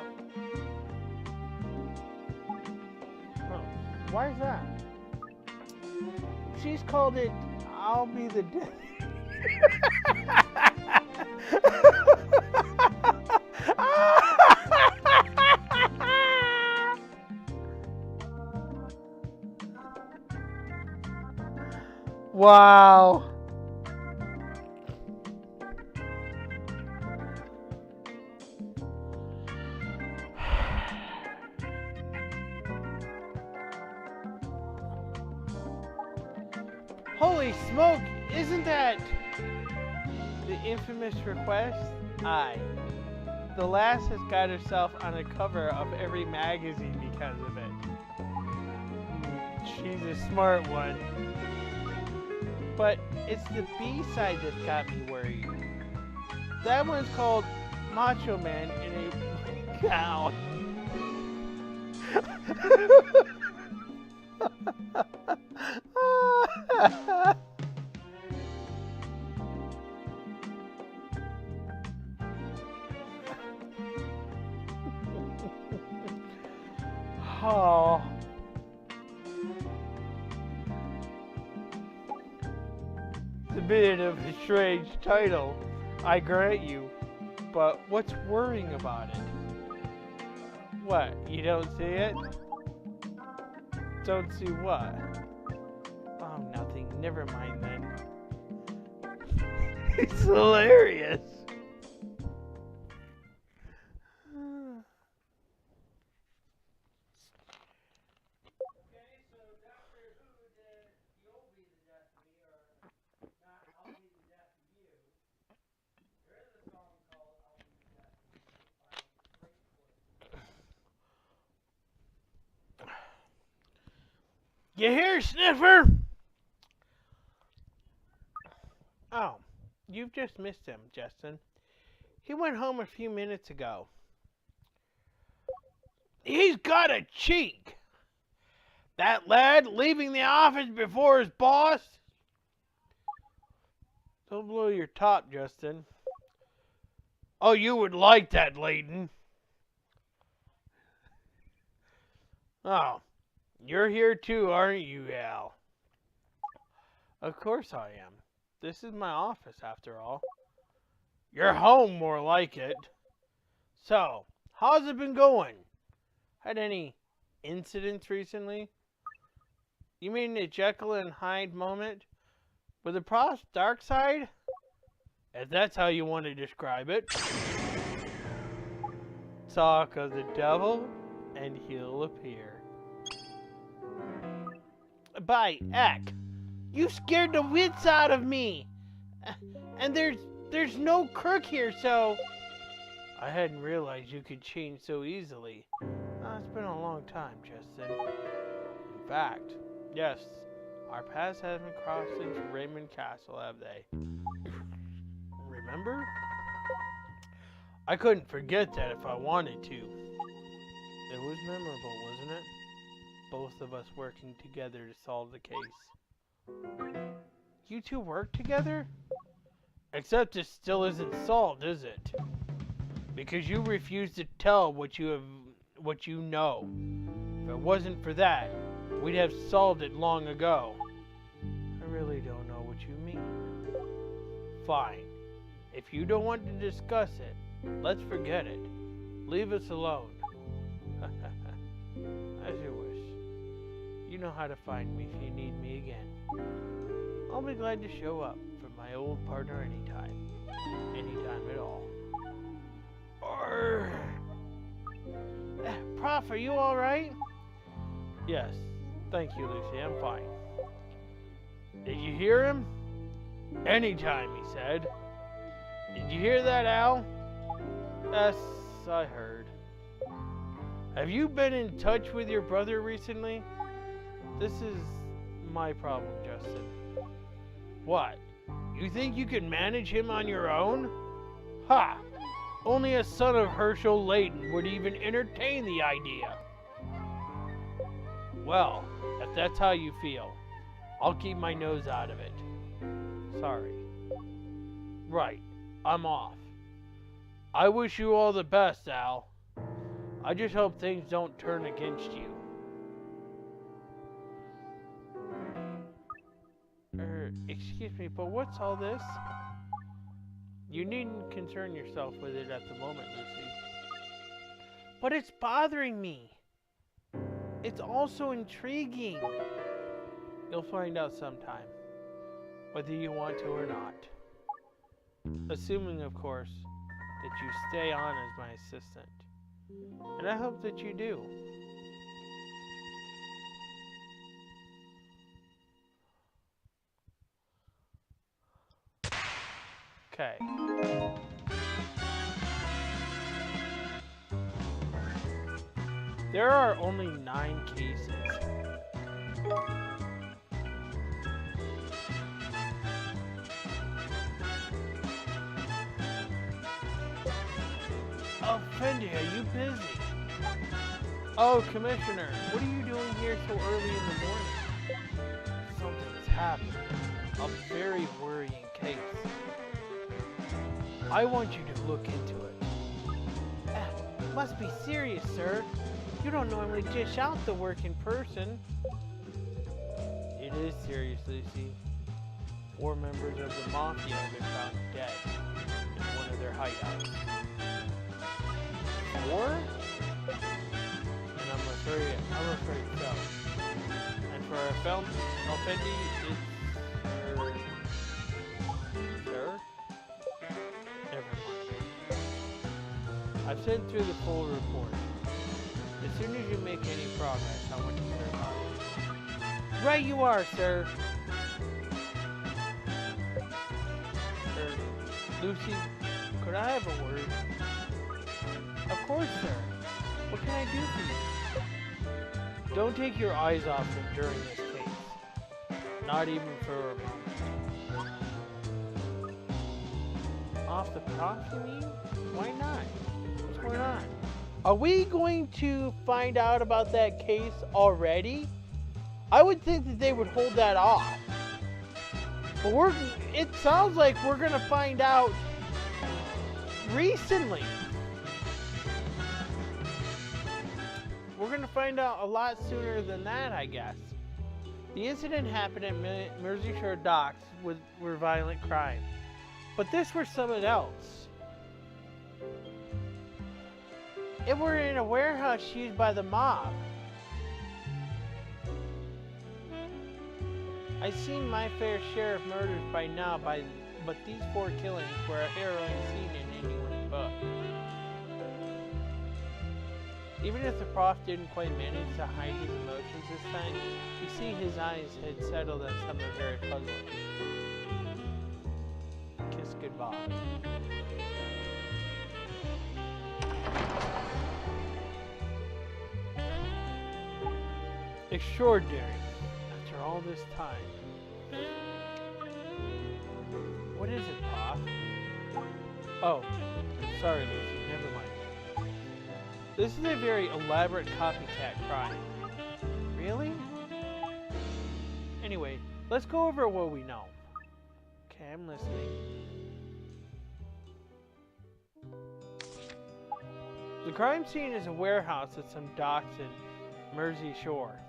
Why is that? She's called it I'll Be the Death. Wow. Holy smoke, isn't that the infamous request? Aye. The lass has got herself on the cover of every magazine because of it. She's a smart one. But it's the B-side that's got me worried. That one's called Macho Man in a Gown. Oh. It's a bit of a strange title, I grant you, but what's worrying about it? What, you don't see it? Don't see what? Oh, nothing. Never mind then. It's hilarious. You hear, Sniffer? Oh, you've just missed him, Justin. He went home a few minutes ago. He's got a cheek! That lad leaving the office before his boss? Don't blow your top, Justin. Oh, you would like that, Layton. Oh. You're here too, aren't you, Al? Of course I am. This is my office, after all. You're home, more like it. So, how's it been going? Had any incidents recently? You mean the Jekyll and Hyde moment? With the Prof's dark side? If that's how you want to describe it. Talk of the devil, and he'll appear. By heck, you scared the wits out of me. And there's no crook here, so... I hadn't realized you could change so easily. It's been a long time, Justin. In fact, yes, our paths haven't crossed since Raymond Castle, have they? Remember? I couldn't forget that if I wanted to. It was memorable, wasn't it? Both of us working together to solve the case. You two work together? Except it still isn't solved, is it? Because you refuse to tell what what you know. If it wasn't for that, we'd have solved it long ago. I really don't know what you mean. Fine. If you don't want to discuss it, let's forget it. Leave us alone. As you wish. You know how to find me if you need me again. I'll be glad to show up for my old partner anytime. Anytime at all. Prof, are you alright? Yes. Thank you, Lucy. I'm fine. Did you hear him? Anytime, he said. Did you hear that, Al? Yes, I heard. Have you been in touch with your brother recently? This is my problem, Justin. What? You think you can manage him on your own? Ha! Only a son of Herschel Layton would even entertain the idea. Well, if that's how you feel, I'll keep my nose out of it. Sorry. Right, I'm off. I wish you all the best, Al. I just hope things don't turn against you. Excuse me, but what's all this? You needn't concern yourself with it at the moment, Lucy. But it's bothering me. It's also intriguing. You'll find out sometime, whether you want to or not. Assuming, of course, that you stay on as my assistant. And I hope that you do. Okay. There are only 9 cases. Oh, Fendi, are you busy? Oh, Commissioner, what are you doing here so early in the morning? Something's happened. A very worrying case. I want you to look into it. Must be serious, sir. You don't normally dish out the work in person. It is serious, Lucy. 4 members of the Mafia have been found dead in one of their hideouts. 4? And I'm afraid so. And for a film, Fendi, it's... Sir? Never mind. I've sent through the full report. As soon as you make any progress, I want to hear about it. Right you are, sir. Lucy, could I have a word? Of course, sir. What can I do for you? Don't take your eyes off him during this case. Not even for a moment. Off the prof, you mean? Why not? What's going on? Are we going to find out about that case already? I would think that they would hold that off. But it sounds like we're going to find out recently. We're going to find out a lot sooner than that, I guess. The incident happened at Merseyshire docks were violent crime. But this was something else. It were in a warehouse used by the mob. I've seen my fair share of murders by now, but these 4 killings were a harrowing scene in anyone's book. Even if the prof didn't quite manage to hide his emotions this time, you see his eyes had settled on something very puzzling. Kiss goodbye. Extraordinary. After all this time. What is it, Prof? Oh, sorry, Lucy. Never mind. This is a very elaborate copycat crime. Really? Anyway, let's go over what we know. Okay, I'm listening. The crime scene is a warehouse at some docks in Mersey Shore.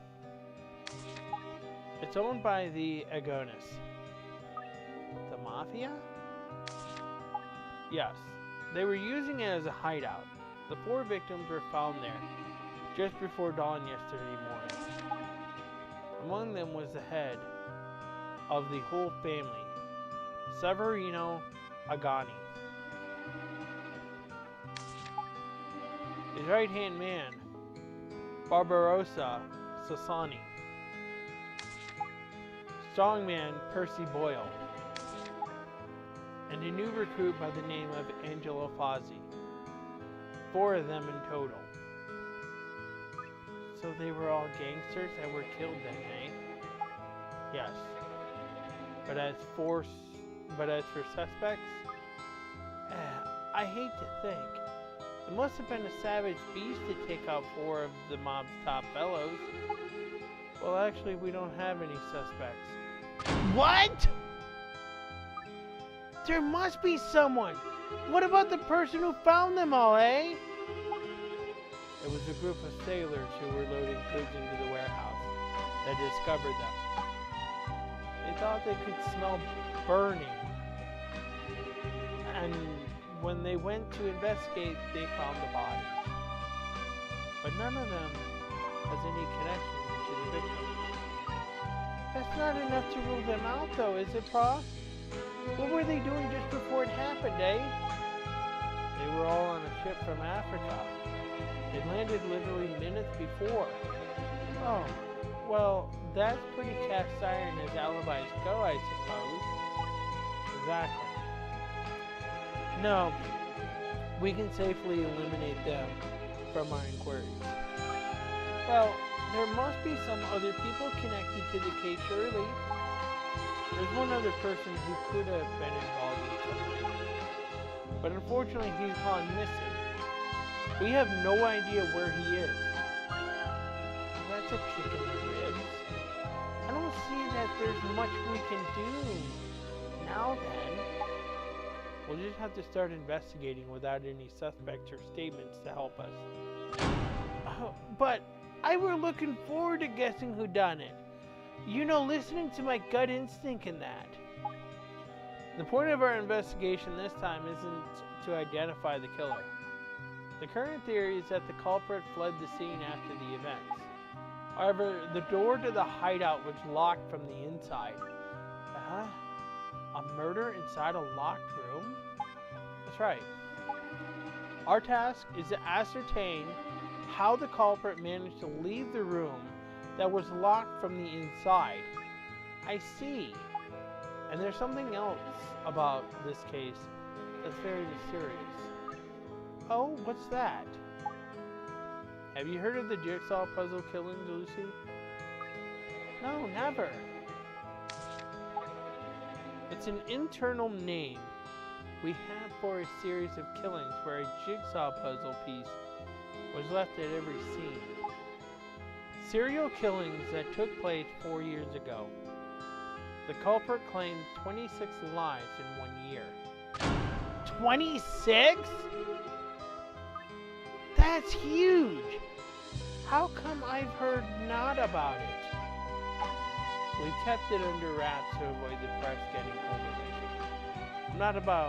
It's owned by the Agonis. The Mafia? Yes. They were using it as a hideout. The 4 victims were found there just before dawn yesterday morning. Among them was the head of the whole family, Severino Agani. His right-hand man, Barbarossa Sassani. Strongman Percy Boyle. And a new recruit by the name of Angelo Fozzi. 4 of them in total. So they were all gangsters that were killed then, eh? Yes. But as for suspects, I hate to think. It must have been a savage beast to take out 4 of the mob's top fellows. Well, actually, we don't have any suspects. What? There must be someone. What about the person who found them all, eh? It was a group of sailors who were loading goods into the warehouse that discovered them. They thought they could smell burning. And when they went to investigate, they found the bodies. But none of them has any connection to the victims. That's not enough to rule them out, though, is it, Pa? What were they doing just before it happened, eh? They were all on a ship from Africa. It landed literally minutes before. Oh, well, that's pretty cast iron as alibis go, I suppose. Exactly. No, we can safely eliminate them from our inquiries. Well, there must be some other people connected to the case, surely. There's one other person who could have been involved in something. But unfortunately, he's gone missing. We have no idea where he is. That's a kick in the ribs. I don't see that there's much we can do. Now then, we'll just have to start investigating without any suspects or statements to help us. But I were looking forward to guessing who done it. You know, listening to my gut instinct in that. The point of our investigation this time isn't to identify the killer. The current theory is that the culprit fled the scene after the events. However, the door to the hideout was locked from the inside. A murder inside a locked room? That's right. Our task is to ascertain how the culprit managed to leave the room that was locked from the inside. I see. And there's something else about this case that's very mysterious. Oh, what's that? Have you heard of the jigsaw puzzle killings, Lucy? No, never. It's an internal name we have for a series of killings where a jigsaw puzzle piece was left at every scene. Serial killings that took place 4 years ago. The culprit claimed 26 lives in 1 year. 26? That's huge! How come I've heard not about it? We kept it under wraps to avoid the press getting hold of it.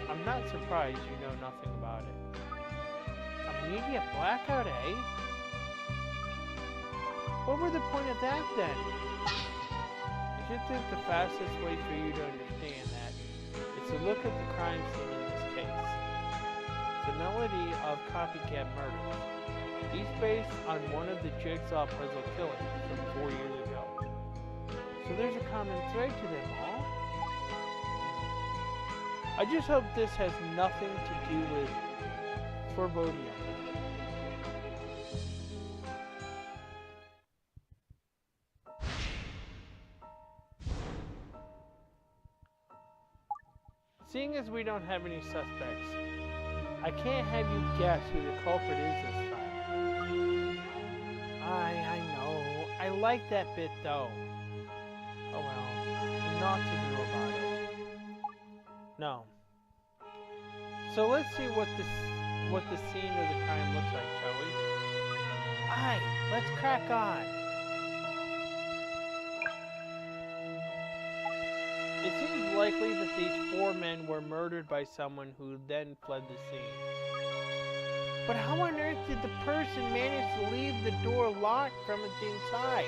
I'm not surprised you know nothing about it. A media blackout, eh? What were the point of that then? I should think the fastest way for you to understand that is to look at the crime scene in this case. It's a melody of copycat murders, each based on one of the jigsaw puzzle killings from 4 years ago. So there's a common thread to them all. I just hope this has nothing to do with forebodium. Seeing as we don't have any suspects, I can't have you guess who the culprit is this time. I know. I like that bit though. Oh well, not to do about it. No. So let's see what what the scene of the crime looks like, shall we? Aye, let's crack on. It seems likely that these 4 men were murdered by someone who then fled the scene. But how on earth did the person manage to leave the door locked from its inside?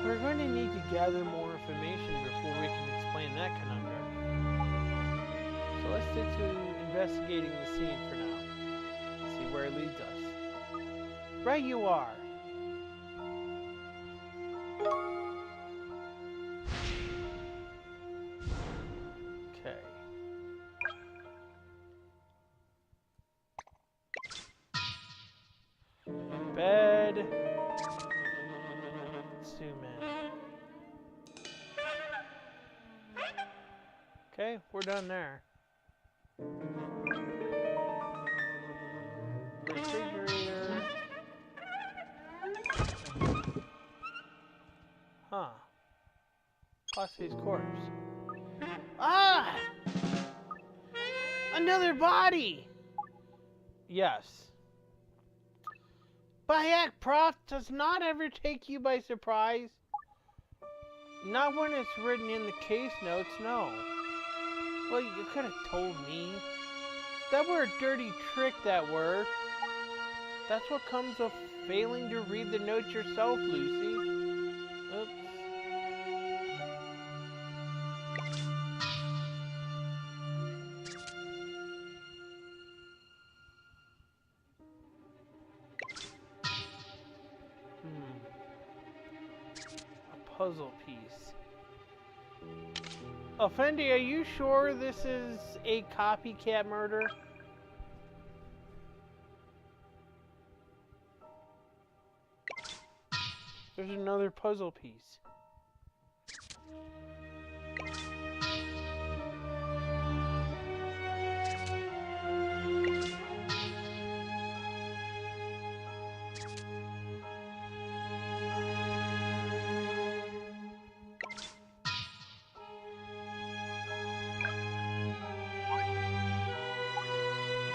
We're going to need to gather more information before we can explain that conundrum. So let's stick to investigating the scene for now. See where it leads us. Right you are. Okay. Bed. Let's zoom in. Okay, we're done there. Refrigerator. Huh. Posse's corpse. Ah! Another body! Yes. Bayak Prof does not ever take you by surprise. Not when it's written in the case notes, no. Well, you could have told me. That were a dirty trick, that were. That's what comes of failing to read the notes yourself, Lucy. Oops. A puzzle piece. Effendi, are you sure this is a copycat murder? There's another puzzle piece.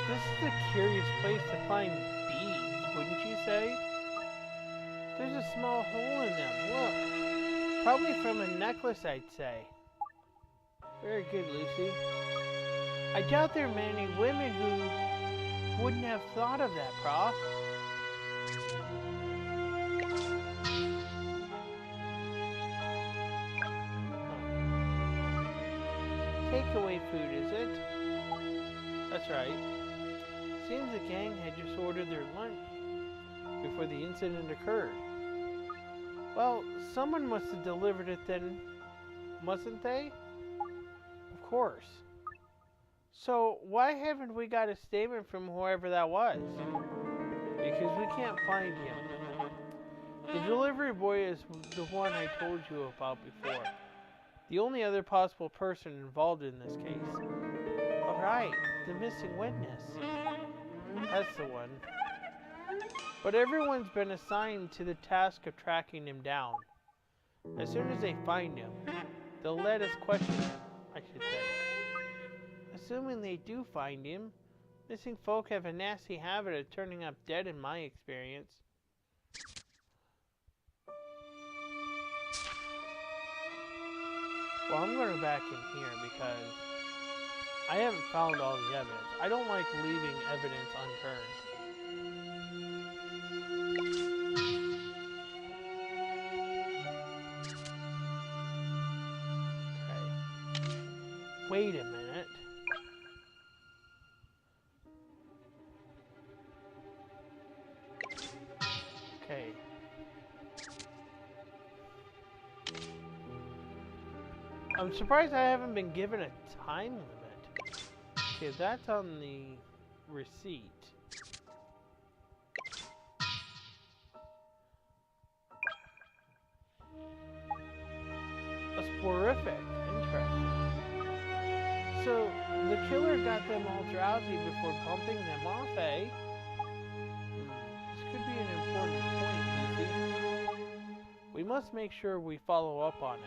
This is a curious place to find beads, wouldn't you say? There's a small hole in them, look. Probably from a necklace, I'd say. Very good, Lucy. I doubt there are many women who wouldn't have thought of that, Prof. Takeaway food, is it? That's right. Seems the gang had just ordered their lunch before the incident occurred. Well, someone must have delivered it then, mustn't they? Of course. So, why haven't we got a statement from whoever that was? Because we can't find him. The delivery boy is the one I told you about before. The only other possible person involved in this case. Alright, the missing witness. That's the one. But everyone's been assigned to the task of tracking him down. As soon as they find him, they'll let us question him, I should think. Assuming they do find him, missing folk have a nasty habit of turning up dead in my experience. Well, I'm going to go back in here because I haven't found all the evidence. I don't like leaving evidence unturned. Okay. Wait a minute. Okay. I'm surprised I haven't been given a time limit. Okay, that's on the receipt. A sporific. Interesting. So, the killer got them all drowsy before pumping them off, eh? This could be an important point, Lucy. We must make sure we follow up on it.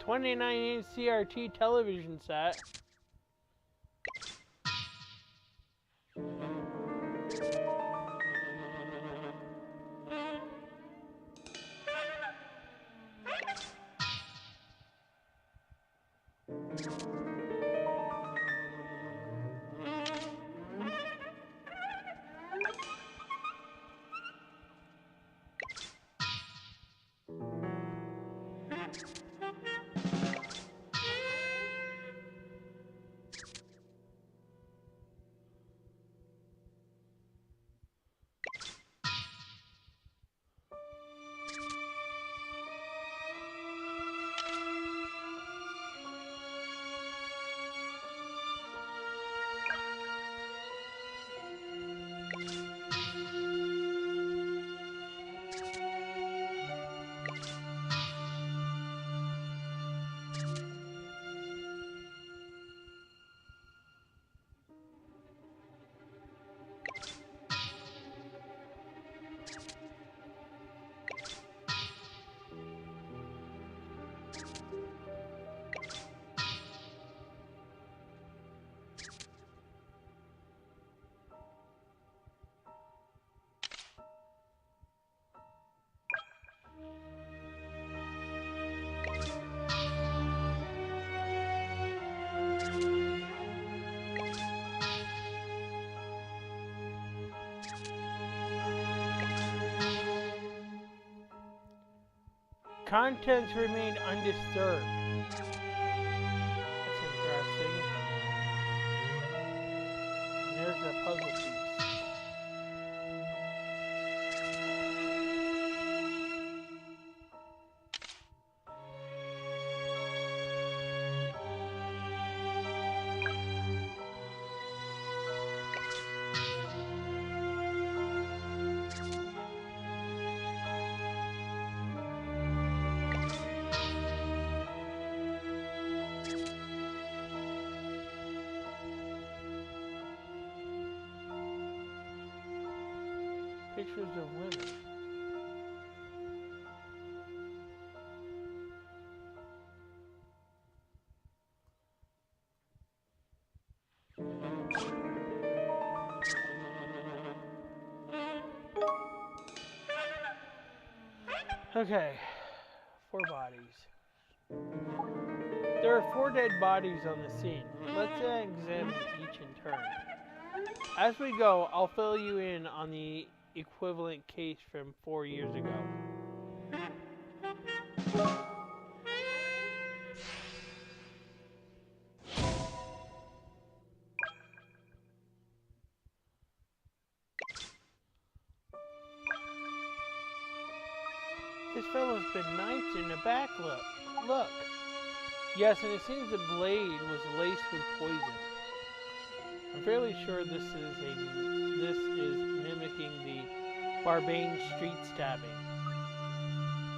$29 CRT television set. Contents remain undisturbed. That's interesting. And there's a puzzle piece. Pictures of women. Okay, 4 bodies. There are 4 dead bodies on the scene. Let's examine each in turn. As we go, I'll fill you in on the equivalent case from 4 years ago. This fellow's been knifed in the back. Look. Yes, and it seems the blade was laced with poison. I'm fairly sure this is mimicking the Barbane street stabbing.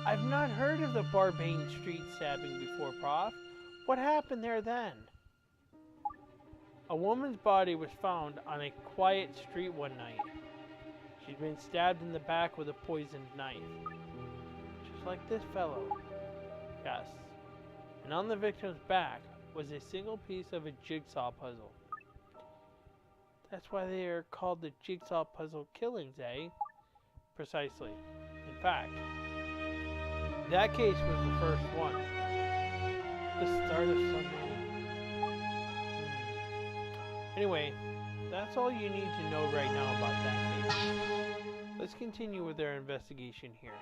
I've not heard of the Barbane street stabbing before, Prof. What happened there then? A woman's body was found on a quiet street one night. She'd been stabbed in the back with a poisoned knife. Just like this fellow. Yes. And on the victim's back was a single piece of a jigsaw puzzle. That's why they are called the jigsaw puzzle killings, eh? Precisely. In fact, that case was the first one. The start of so many. Anyway, that's all you need to know right now about that case. Let's continue with our investigation here.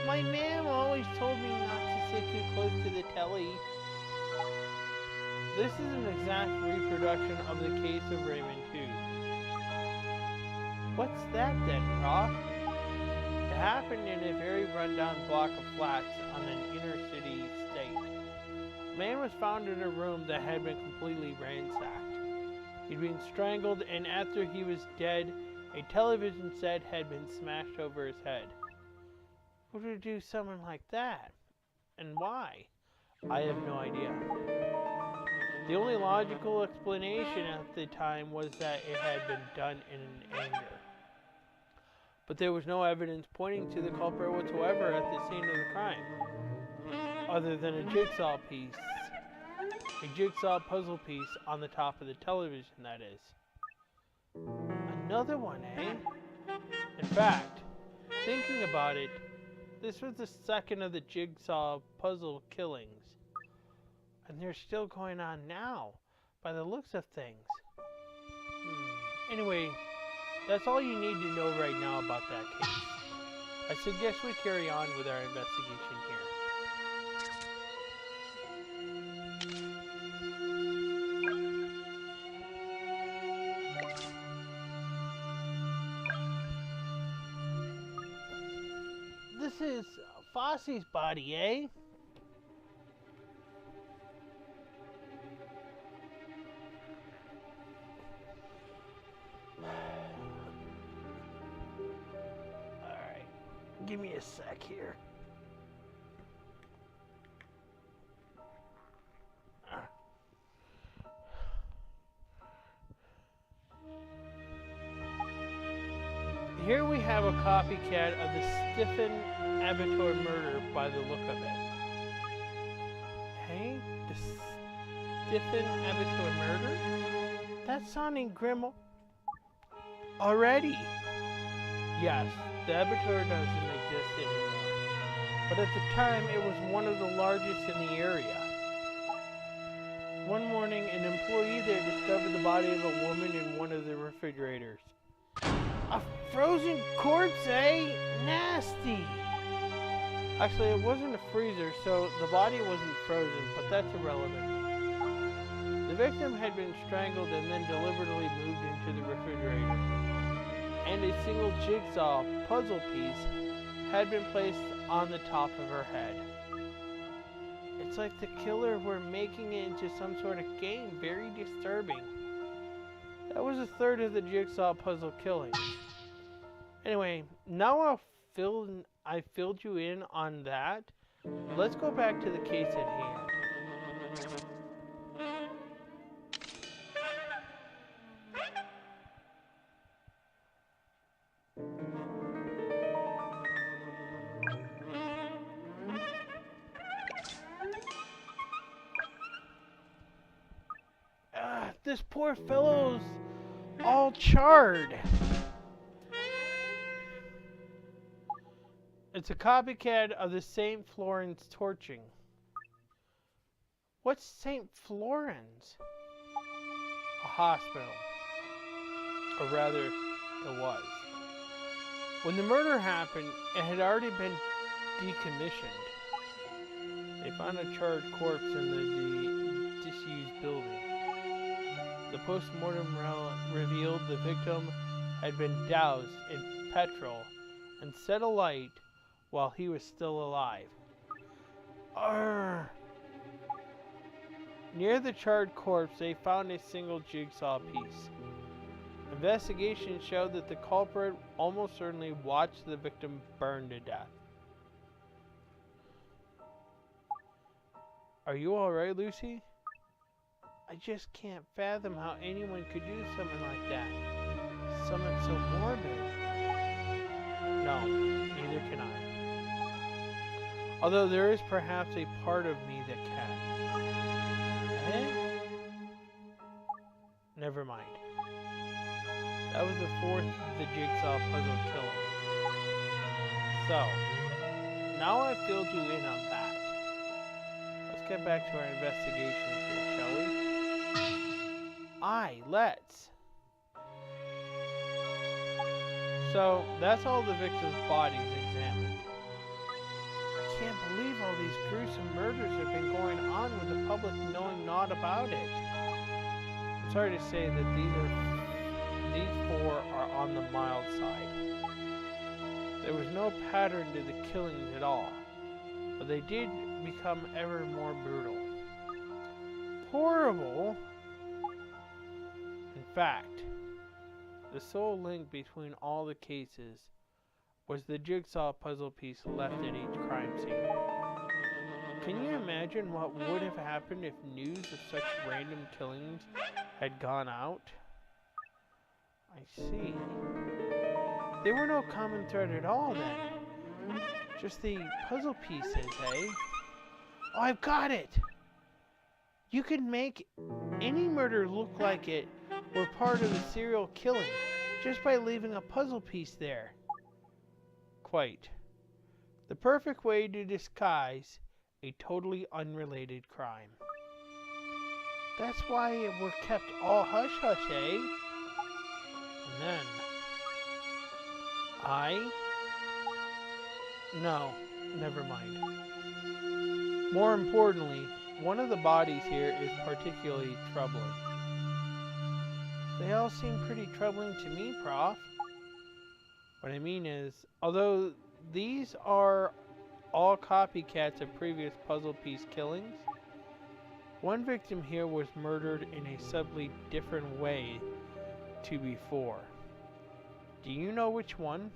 My mom always told me not to sit too close to the telly. This is an exact reproduction of the case of Raymond 2. What's that then, Prof? It happened in a very rundown block of flats on an inner city estate. A man was found in a room that had been completely ransacked. He'd been strangled, and after he was dead, a television set had been smashed over his head. Who would do something like that? And why? I have no idea. The only logical explanation at the time was that it had been done in anger. But there was no evidence pointing to the culprit whatsoever at the scene of the crime, other than a jigsaw piece. A jigsaw puzzle piece on the top of the television, that is. Another one, eh? In fact, thinking about it, this was the second of the jigsaw puzzle killings. And they're still going on now, by the looks of things. Anyway, that's all you need to know right now about that case. I suggest we carry on with our investigation here. This is Fosse's body, eh? Give me a sec here. Here we have a copycat of the Stephen Abitur murder by the look of it. Hey, the Stephen Abitur murder? That's sounding grim already. Yes, the Abitur doesn't exist anymore, but at the time it was one of the largest in the area. One morning, an employee there discovered the body of a woman in one of the refrigerators. A frozen corpse, eh? Nasty! Actually, it wasn't a freezer, so the body wasn't frozen, but that's irrelevant. The victim had been strangled and then deliberately moved into the refrigerator, and a single jigsaw puzzle piece had been placed on the top of her head. It's like the killer were making it into some sort of game. Very disturbing. That was a third of the jigsaw puzzle killing. Anyway, now I filled you in on that. Let's go back to the case at hand. This poor fellow's all charred. It's a copycat of the St. Florence torching. What's St. Florence? A hospital. Or rather, it was. When the murder happened, it had already been decommissioned. They found a charred corpse in the disused building. The post-mortem revealed the victim had been doused in petrol and set alight while he was still alive. Arrgh. Near the charred corpse, they found a single jigsaw piece. Investigation showed that the culprit almost certainly watched the victim burn to death. Are you alright, Lucy? I just can't fathom how anyone could do something like that. Something so morbid. No, neither can I. Although there is perhaps a part of me that can. Eh? Never mind. That was the fourth of the jigsaw puzzle killing. So, now I've filled you in on that. Let's get back to our investigations here, shall we? Aye, let's. So, that's all the victims' bodies examined. I can't believe all these gruesome murders have been going on with the public knowing naught about it. I'm sorry to say that these four are on the mild side. There was no pattern to the killings at all, but they did become ever more brutal. Horrible! In fact, the sole link between all the cases was the jigsaw puzzle piece left at each crime scene. Can you imagine what would have happened if news of such random killings had gone out? I see. There were no common thread at all then. Just the puzzle pieces, eh? Oh, I've got it! You can make any murder look like it were part of a serial killing just by leaving a puzzle piece there. Quite. The perfect way to disguise a totally unrelated crime. That's why it were kept all hush-hush, eh? And then... No, never mind. More importantly, one of the bodies here is particularly troubling. They all seem pretty troubling to me, Prof. What I mean is, although these are all copycats of previous puzzle piece killings, one victim here was murdered in a subtly different way to before. Do you know which one?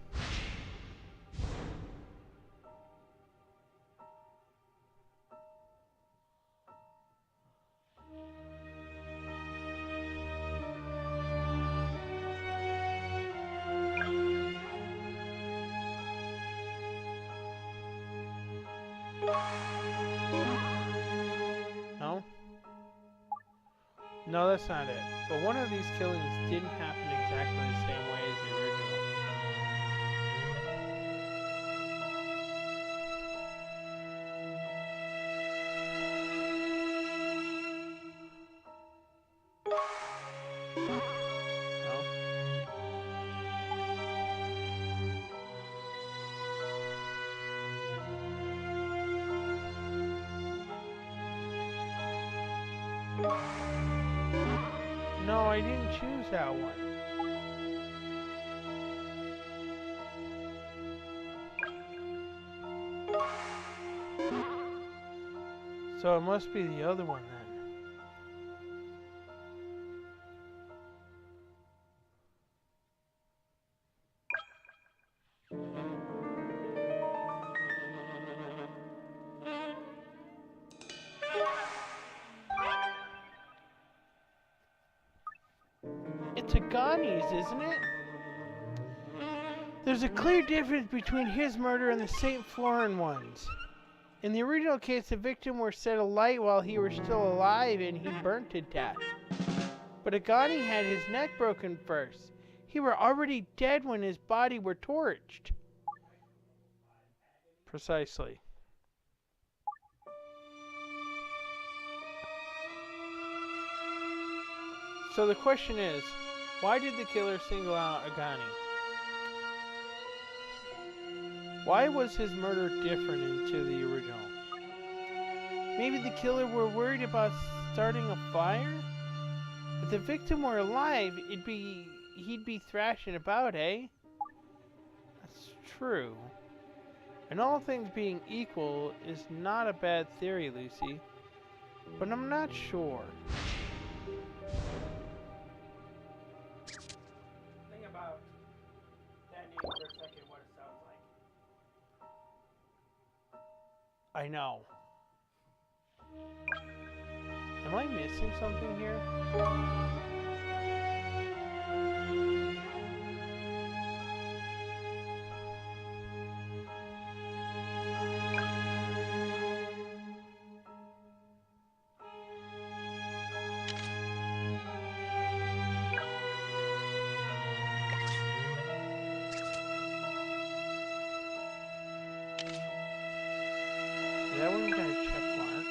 No? No, that's not it. But one of these killings didn't happen exactly the same way as the original. No, I didn't choose that one. So it must be the other one then. It's Agani's, isn't it? There's a clear difference between his murder and the St. Florent ones. In the original case, the victim was set alight while he was still alive and he burnt to death. But Agani had his neck broken first. He were already dead when his body were torched. Precisely. So the question is, why did the killer single out Agani? Why was his murder different into the original? Maybe the killer were worried about starting a fire? If the victim were alive, he'd be thrashing about, eh? That's true. And all things being equal is not a bad theory, Lucy. But I'm not sure. Think about that name for a second, what it sounds like. I know. Am I missing something here? That one got a check mark.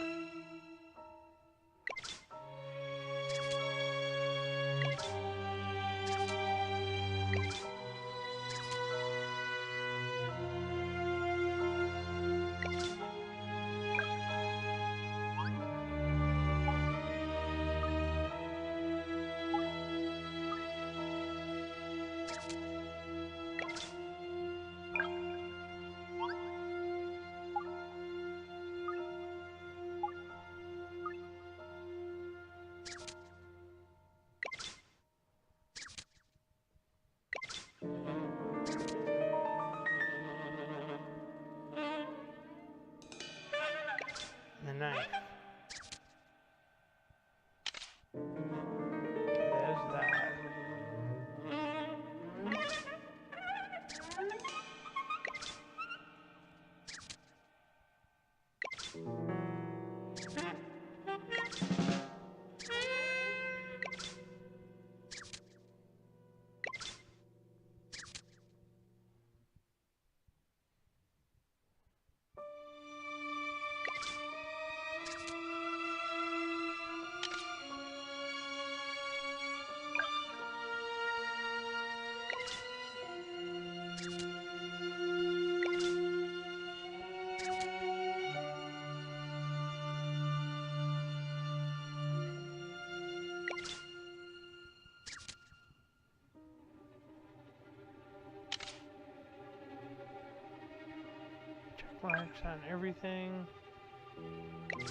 marks on everything.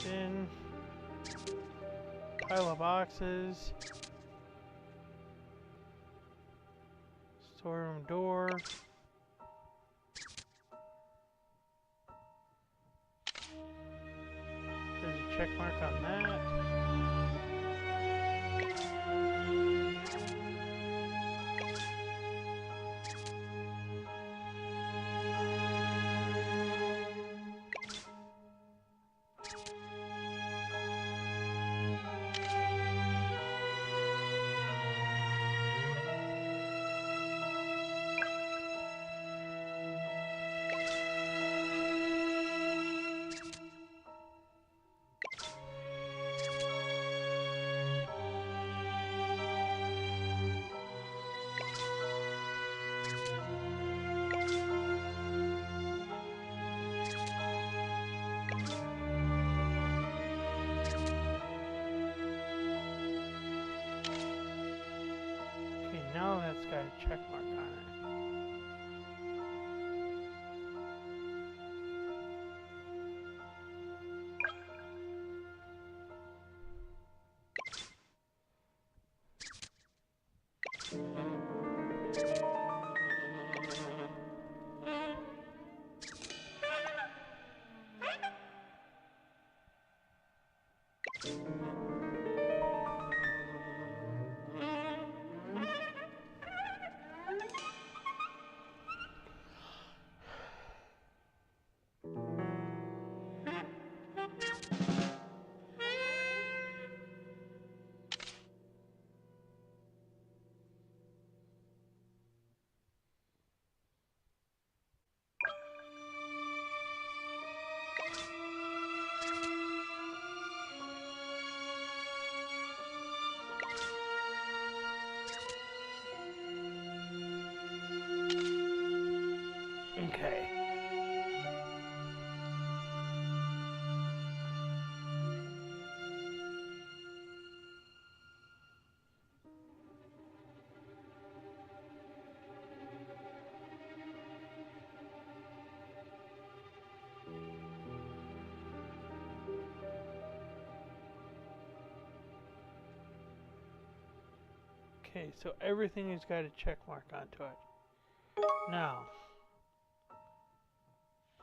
Bin. Pile of boxes. Storeroom door. There's a check mark on that. Now that's got a check mark on it. Okay. Okay, so everything has got a check mark onto it. Now,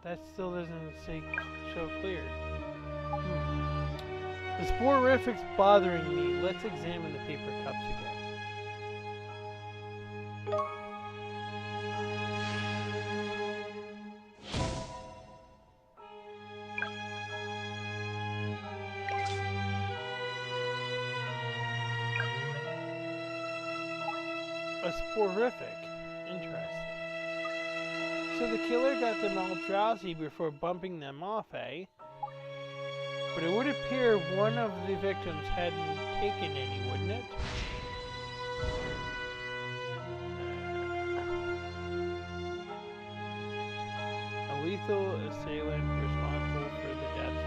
that still doesn't show clear. The sporific's bothering me. Let's examine the paper cups again. A sporific. Interesting. So the killer got them all drowsy before bumping them off, eh? But it would appear one of the victims hadn't taken any, wouldn't it? A lethal assailant responsible for the death.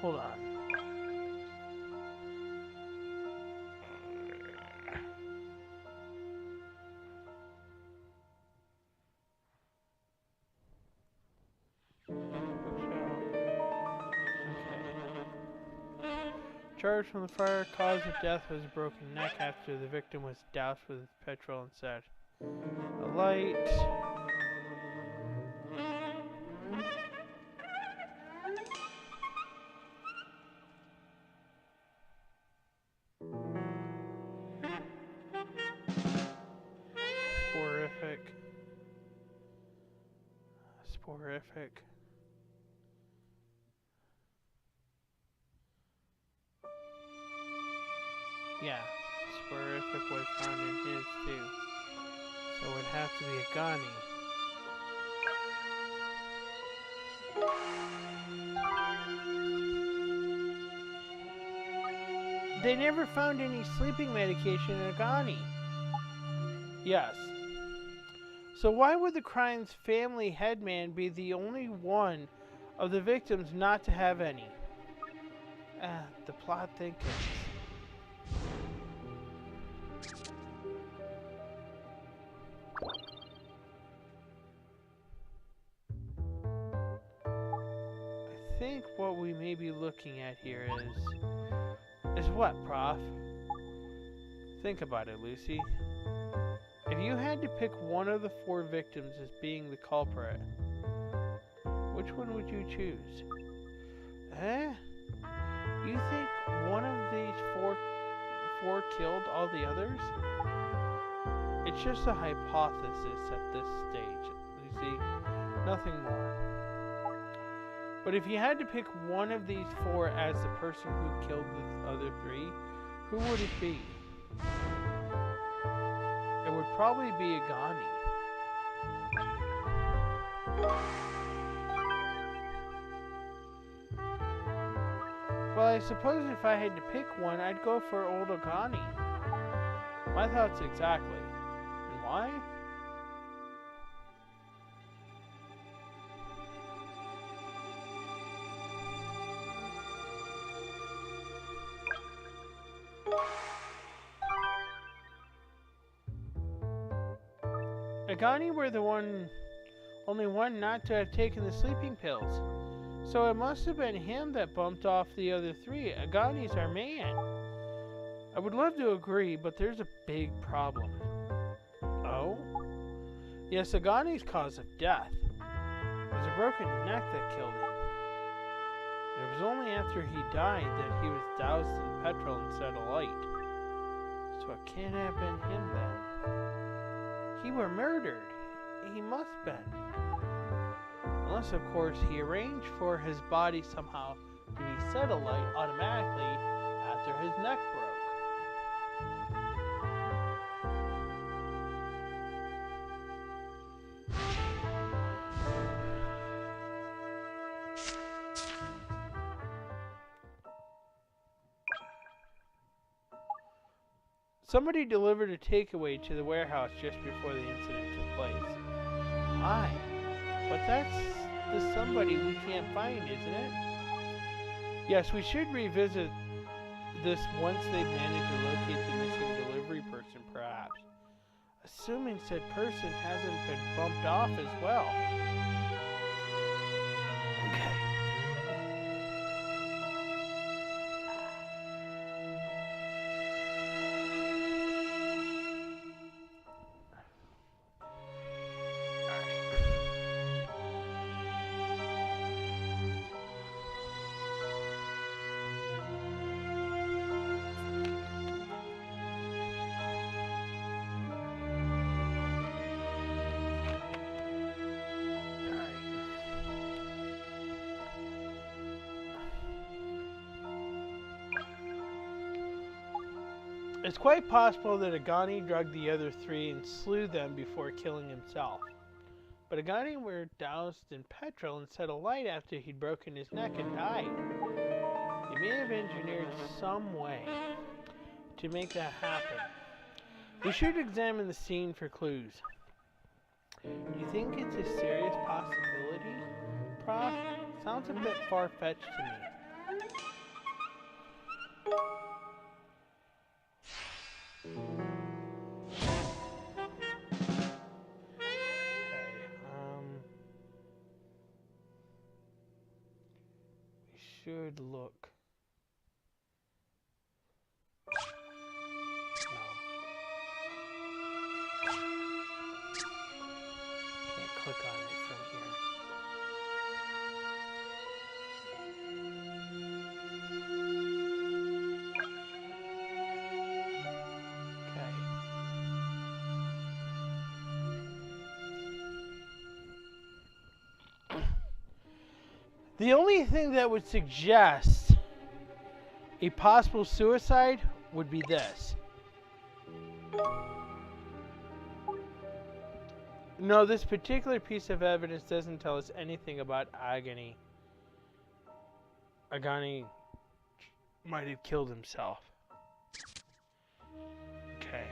Hold on. Charged from the fire, cause of death was a broken neck after the victim was doused with petrol and set alight. Sporific. Yeah, sporific was found in his too. So it would have to be a Ghani. They never found any sleeping medication in a Ghani. Yes. So why would the crime's family headman be the only one of the victims not to have any? The plot thickens. I think what we may be looking at here is what, Prof? Think about it, Lucy. If you had to pick one of the 4 victims as being the culprit, which one would you choose? You think one of these four killed all the others? It's just a hypothesis at this stage, Lucy. Nothing more. But if you had to pick one of these 4 as the person who killed the other 3, who would it be? It would probably be Agani. Well, I suppose if I had to pick one, I'd go for old Agani. My thoughts exactly. And why? Agani were the only one not to have taken the sleeping pills. So it must have been him that bumped off the other 3. Agani's our man. I would love to agree, but there's a big problem. Oh? Yes, Agani's cause of death was a broken neck that killed him. It was only after he died that he was doused in petrol and set alight. So it can't have been him then. He were murdered. He must been. Unless, of course, he arranged for his body somehow to be set alight automatically after his neck broke. Somebody delivered a takeaway to the warehouse just before the incident took place. Aye, but that's the somebody we can't find, isn't it? Yes, we should revisit this once they've managed to locate the missing delivery person, perhaps. Assuming said person hasn't been bumped off as well. Okay. It's quite possible that Agani drugged the other 3 and slew them before killing himself. But Agani were doused in petrol and set alight after he'd broken his neck and died. He may have engineered some way to make that happen. We should examine the scene for clues. Do you think it's a serious possibility, Prof? Sounds a bit far-fetched to me. Should look. No. Can't click on it from here. Okay. The only thing that would suggest a possible suicide would be this. No, this particular piece of evidence doesn't tell us anything about Agani. Agani might have killed himself. Okay.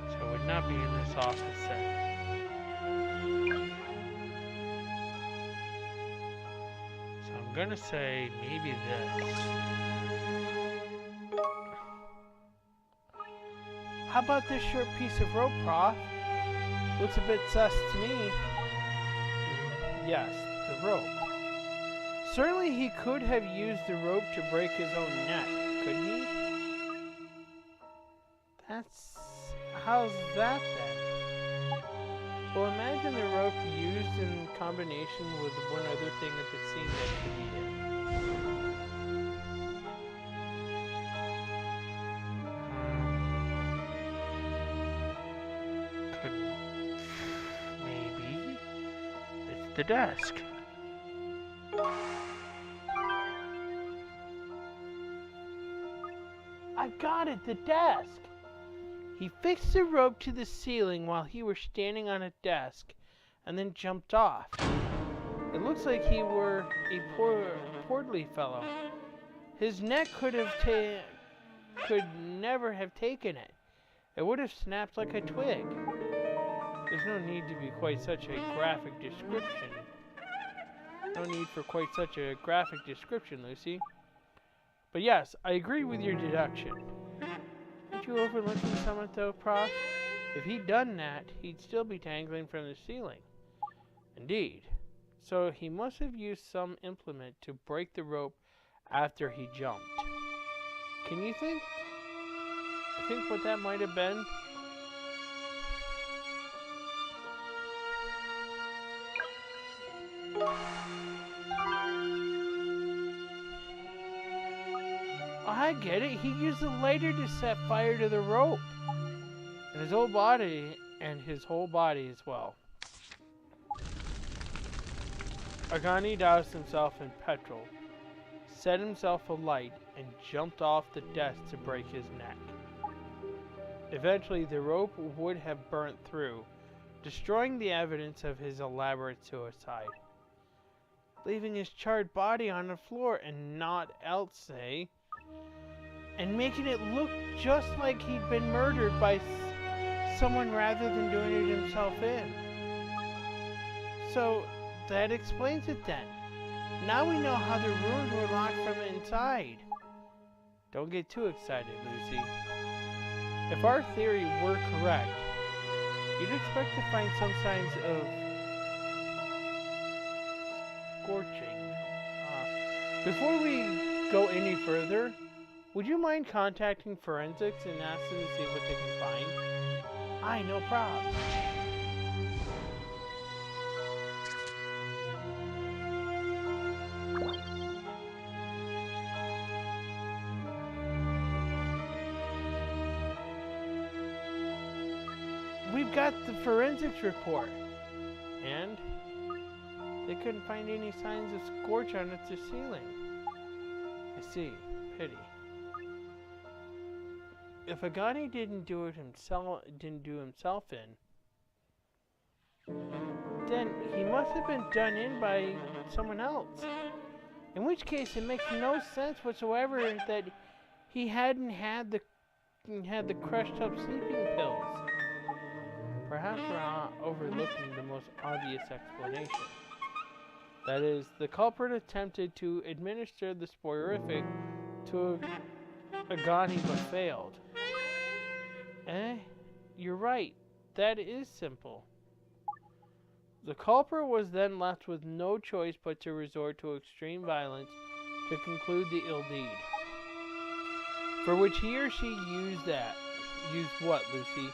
So it would not be in this office setting. I'm gonna say maybe this. How about this short piece of rope, Prof? Looks a bit sus to me. Yes, the rope. Certainly he could have used the rope to break his own neck, couldn't he? How's that then? Well, imagine the rope used in combination with one other thing at the scene that could be it. Maybe it's the desk. I got it, the desk! He fixed the rope to the ceiling while he was standing on a desk and then jumped off. It looks like he were a portly fellow. His neck could never have taken it. It would have snapped like a twig. There's no need to be quite such a graphic description. No need for quite such a graphic description, Lucy. But yes, I agree with your deduction. Aren't you overlooking something though, Prof? If he'd done that, he'd still be dangling from the ceiling. Indeed. So he must have used some implement to break the rope after he jumped. Can you think what that might have been? I get it. He used a lighter to set fire to the rope. And his whole body as well. Agani doused himself in petrol, set himself alight, and jumped off the desk to break his neck. Eventually, the rope would have burnt through, destroying the evidence of his elaborate suicide, leaving his charred body on the floor and not Elsie, and making it look just like he'd been murdered by someone rather than doing it himself in. So that explains it then. Now we know how the ruins were locked from the inside. Don't get too excited, Lucy. If our theory were correct, you'd expect to find some signs of scorching. Before we go any further, would you mind contacting forensics and ask them to see what they can find? No problem. We've got the forensics report, and they couldn't find any signs of scorch on its ceiling. I see. Pity. If Agani didn't do himself in, then he must have been done in by someone else. In which case, it makes no sense whatsoever that he hadn't had the crushed up sleeping pills. Perhaps we're overlooking the most obvious explanation. That is, the culprit attempted to administer the soporific to Agani but failed. You're right. That is simple. The culprit was then left with no choice but to resort to extreme violence to conclude the ill deed. For which he or she used what, Lucy?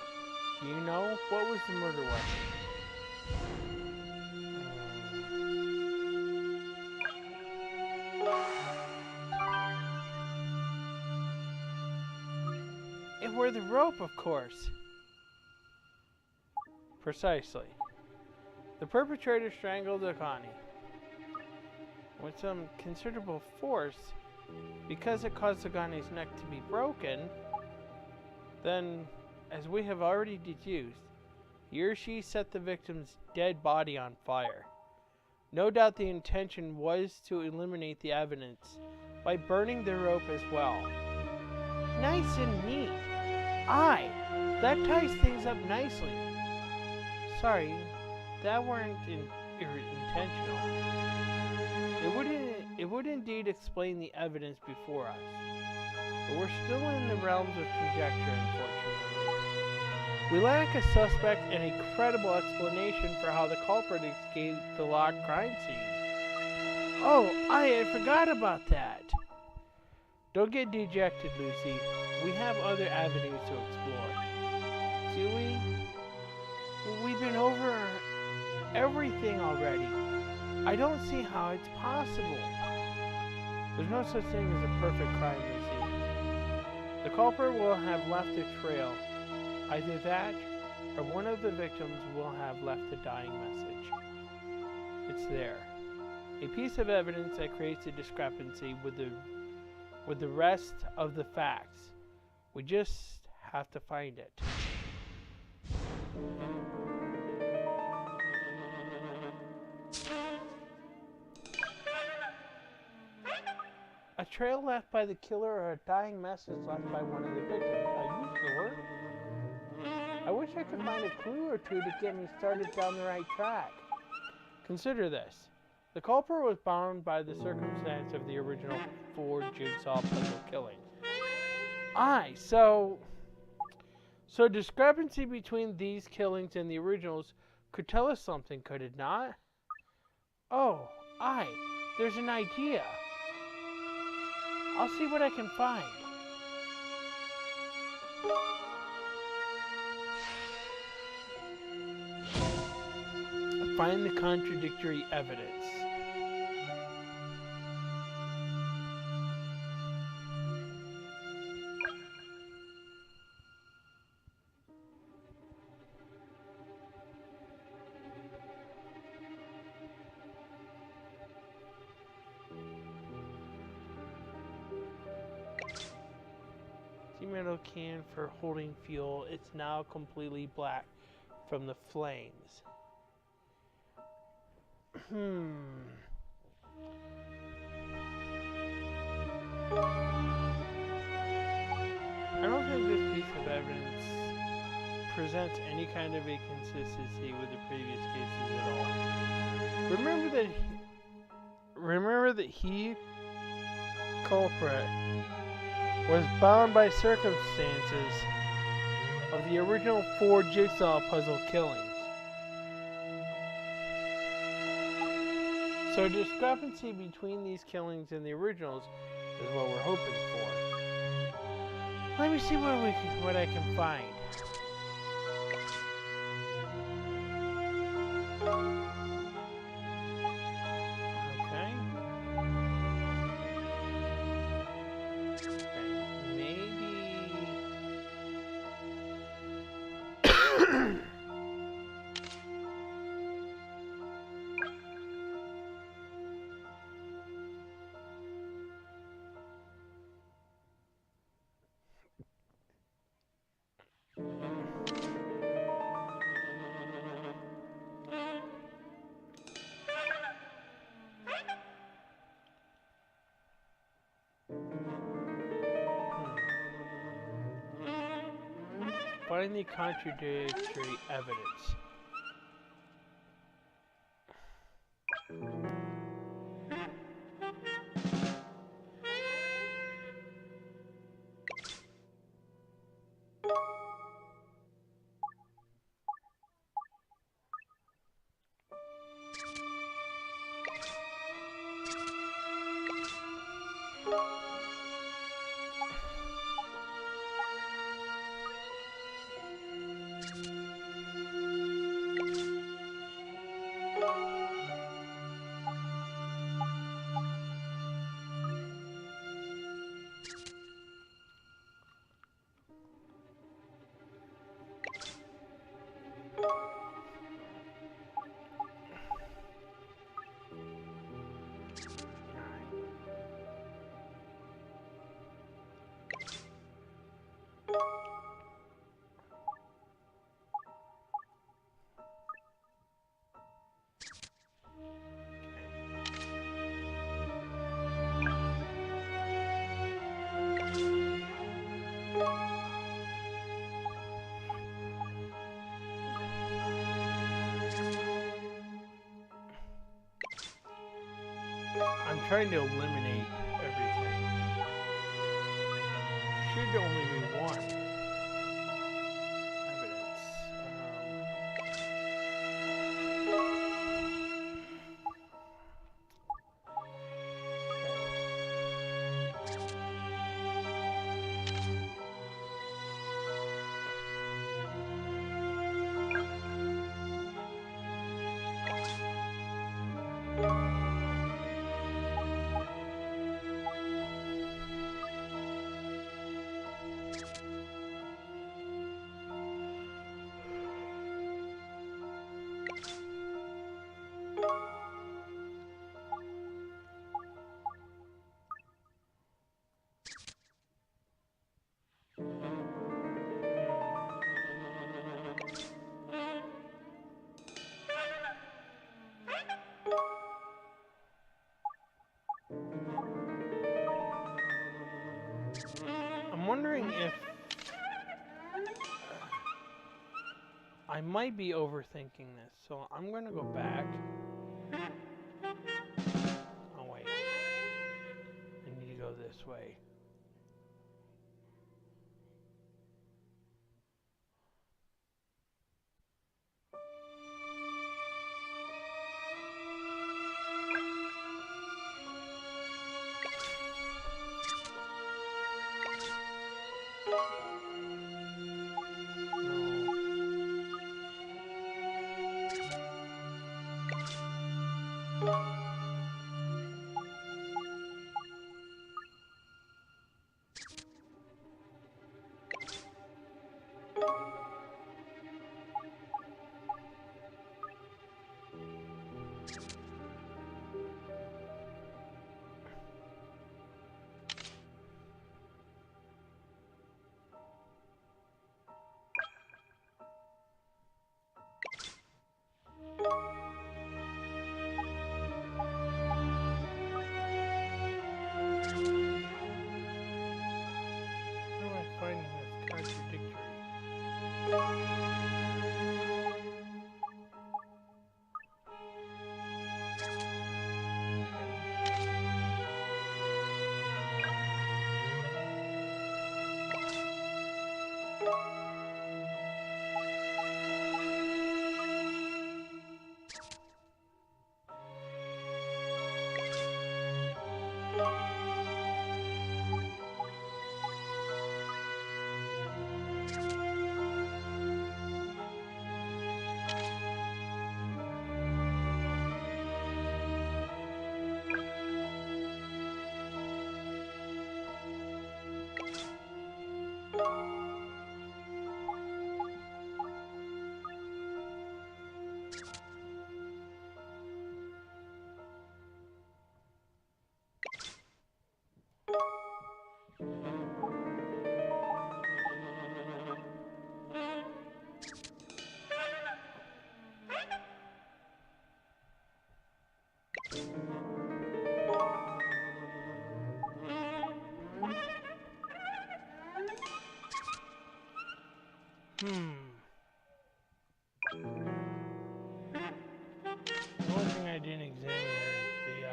Do you know? What was the murder weapon? It were the rope, of course. Precisely. The perpetrator strangled Agani with some considerable force because it caused Agani's neck to be broken. Then, as we have already deduced, he or she set the victim's dead body on fire. No doubt the intention was to eliminate the evidence by burning the rope as well. Nice and neat. Aye, that ties things up nicely. Sorry, that weren't intentional. It would indeed explain the evidence before us. But we're still in the realms of conjecture, unfortunately. We lack a suspect and a credible explanation for how the culprit escaped the locked crime scene. Oh, I forgot about that. Don't get dejected, Lucy. We have other avenues to explore. Do we? We've been over everything already. I don't see how it's possible. There's no such thing as a perfect crime, Lucy. The culprit will have left a trail. Either that, or one of the victims will have left a dying message. It's there. A piece of evidence that creates a discrepancy with the rest of the facts. We just have to find it. A trail left by the killer or a dying message left by one of the victims. Are you sure? I wish I could find a clue or two to get me started down the right track. Consider this. The culprit was bound by the circumstance of the original 4 jigsaw puzzle killing. So discrepancy between these killings and the originals could tell us something, could it not? Oh, there's an idea. I'll see what I can find. Find the contradictory evidence. Metal can for holding fuel. It's now completely black from the flames. I don't think this piece of evidence presents any kind of inconsistency with the previous cases at all. Remember that he, culprit, was bound by circumstances of the original 4 jigsaw puzzle killings. So a discrepancy between these killings and the originals is what we're hoping for. Let me see what I can find. Find the contradictory evidence. trying to eliminate everything. Should only be one evidence. I'm wondering if I might be overthinking this, so I'm going to go back. Oh wait, I need to go this way. The only thing I didn't examine there is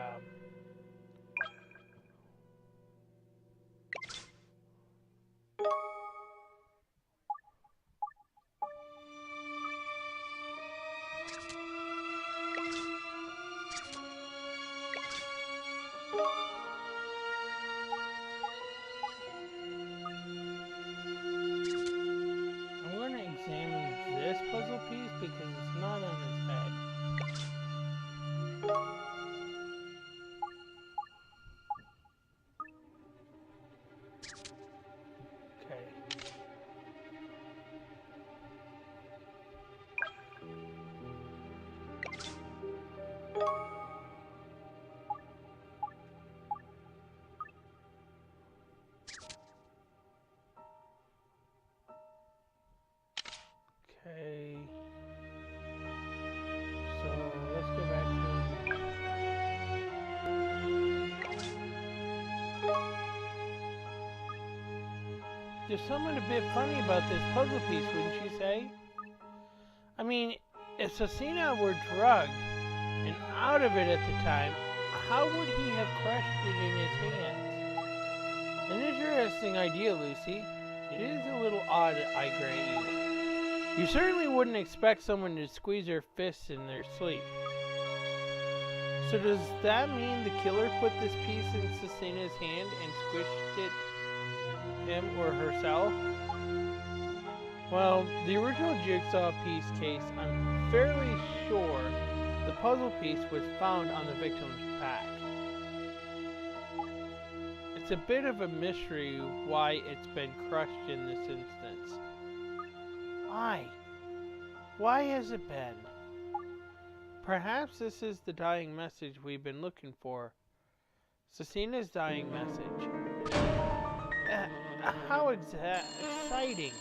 I'm going to examine this puzzle piece because it's not on his head. Okay, so let's go back to... There's something a bit funny about this puzzle piece, wouldn't you say? I mean, if Cecina were drugged and out of it at the time, how would he have crushed it in his hands? An interesting idea, Lucy. It is a little odd, I grant you. You certainly wouldn't expect someone to squeeze their fists in their sleep. So does that mean the killer put this piece in Cecina's hand and squished it him or herself? Well, the original jigsaw piece case, I'm fairly sure the puzzle piece was found on the victim's back. It's a bit of a mystery why it's been crushed in this instance. Why has it been? Perhaps this is the dying message we've been looking for. Cecina's dying message. How exciting.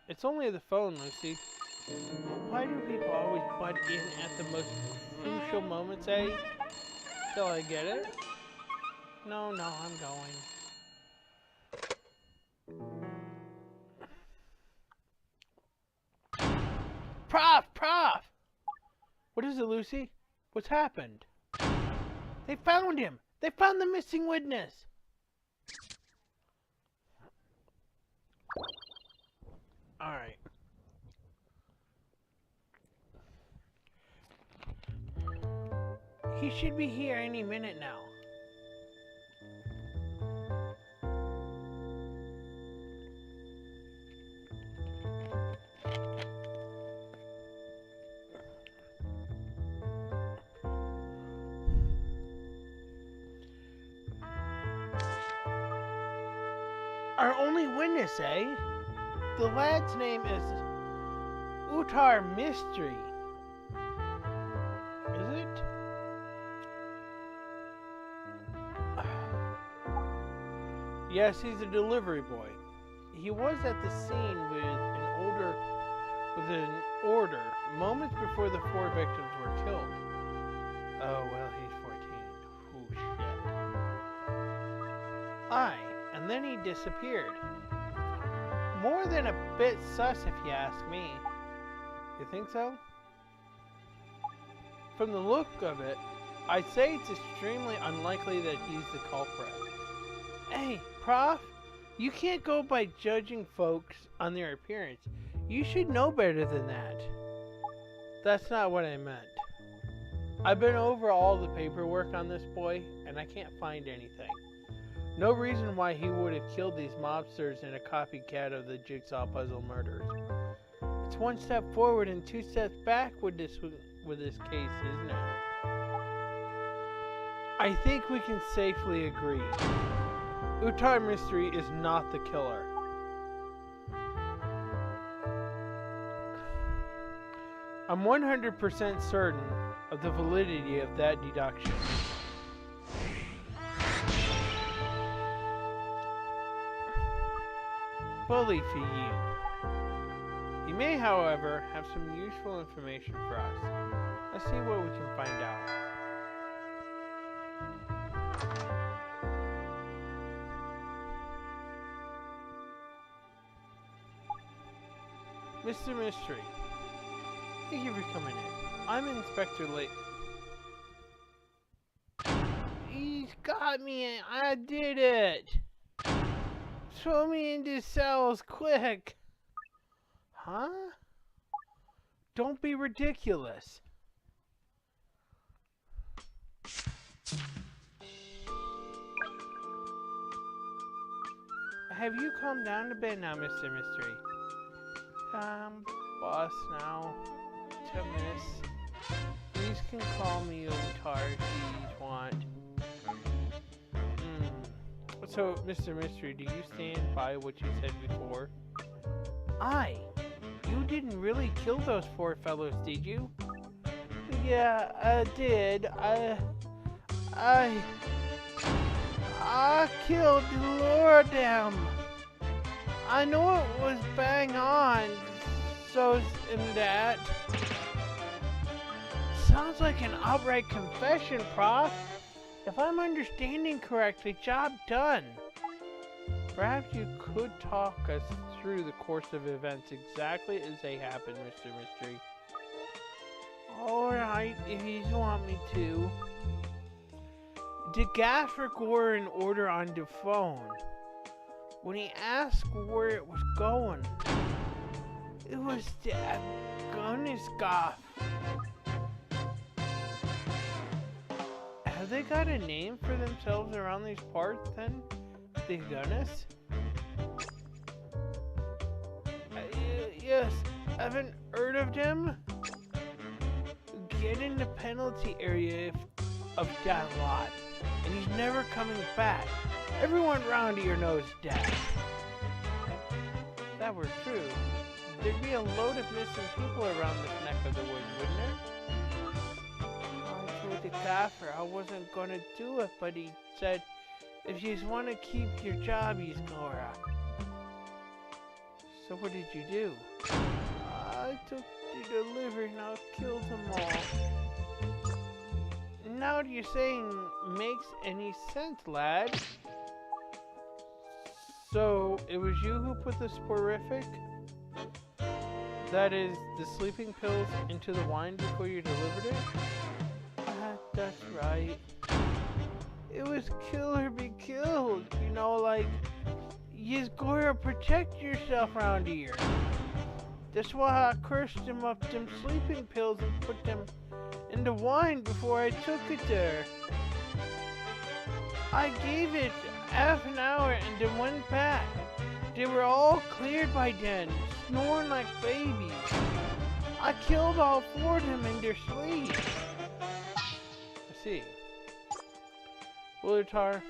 It's only the phone, Lucy. Why do people always butt in at the most crucial moments, eh? Till I get it? No, I'm going. Prof! What is it, Lucy? What's happened? They found him! They found the missing witness! Alright. He should be here any minute now. Our only witness, eh? The lad's name is Utar Mystery. Is it? Yes, he's a delivery boy. He was at the scene with an order moments before the 4 victims were killed. Oh, well, he's 14. Ooh, shit. And then he disappeared. More than a bit sus, if you ask me. You think so? From the look of it, I'd say it's extremely unlikely that he's the culprit. Hey, Prof, you can't go by judging folks on their appearance. You should know better than that. That's not what I meant. I've been over all the paperwork on this boy, and I can't find anything. No reason why he would have killed these mobsters in a copycat of the Jigsaw Puzzle murders. It's 1 step forward and 2 steps back with this case, isn't it? I think we can safely agree. Utar Mystery is not the killer. I'm 100% certain of the validity of that deduction. Bully for you. He may, however, have some useful information for us. Let's see what we can find out. Mr. Mystery, thank you for coming in. I'm Inspector Layton. He's got me. I did it. Throw me into cells, quick! Huh? Don't be ridiculous. Have you calmed down a bit now, Mr. Mystery? Boss now. To miss. Please can call me Utar if you want. So, Mr. Mystery, do you stand by what you said before? You didn't really kill those 4 fellows, did you? Yeah, I did. I killed them. I know it was bang on, so's in that. Sounds like an outright confession, Prof. If I'm understanding correctly, job done. Perhaps you could talk us through the course of events exactly as they happened, Mr. Mystery. Alright, if you want me to. Did Gaffer Gore an order on the phone? When he asked where it was going, it was the Afghanistan. Have they got a name for themselves around these parts then? The Gunners? Yes, haven't heard of them? Get in the penalty area of that lot, and he's never coming back. Everyone around here knows that. If that were true, there'd be a load of missing people around this neck of the woods, wouldn't there? I told the gaffer I wasn't gonna do it, but he said, if you want to keep your job, he's gonna. So what did you do? I took the delivery and I killed them all. Now what you're saying makes any sense, lad. So, it was you who put the sporific, that is, the sleeping pills, into the wine before you delivered it? That's right. It was kill or be killed, you know, like, you's gotta protect yourself around here. That's why I cursed him up them sleeping pills and put them in the wine before I took it there. I gave it half an hour and then went back. They were all cleared by then, snoring like babies. I killed all four of them in their sleep. I see. Bulutar,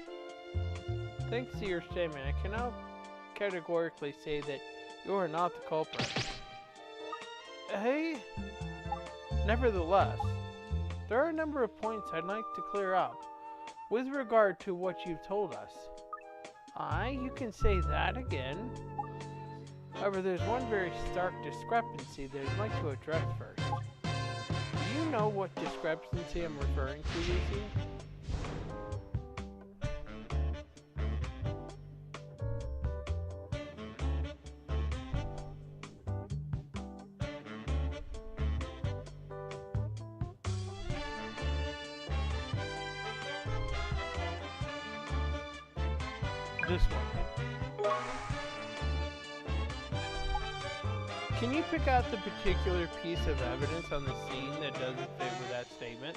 thanks to your statement, I can now categorically say that you are not the culprit. Hey? Nevertheless, there are a number of points I'd like to clear up with regard to what you've told us. Aye, you can say that again. However, there's one very stark discrepancy that I'd like to address first. Do you know what discrepancy I'm referring to, Lucy? This one. Can you pick out the particular piece of evidence on the scene that doesn't fit with that statement?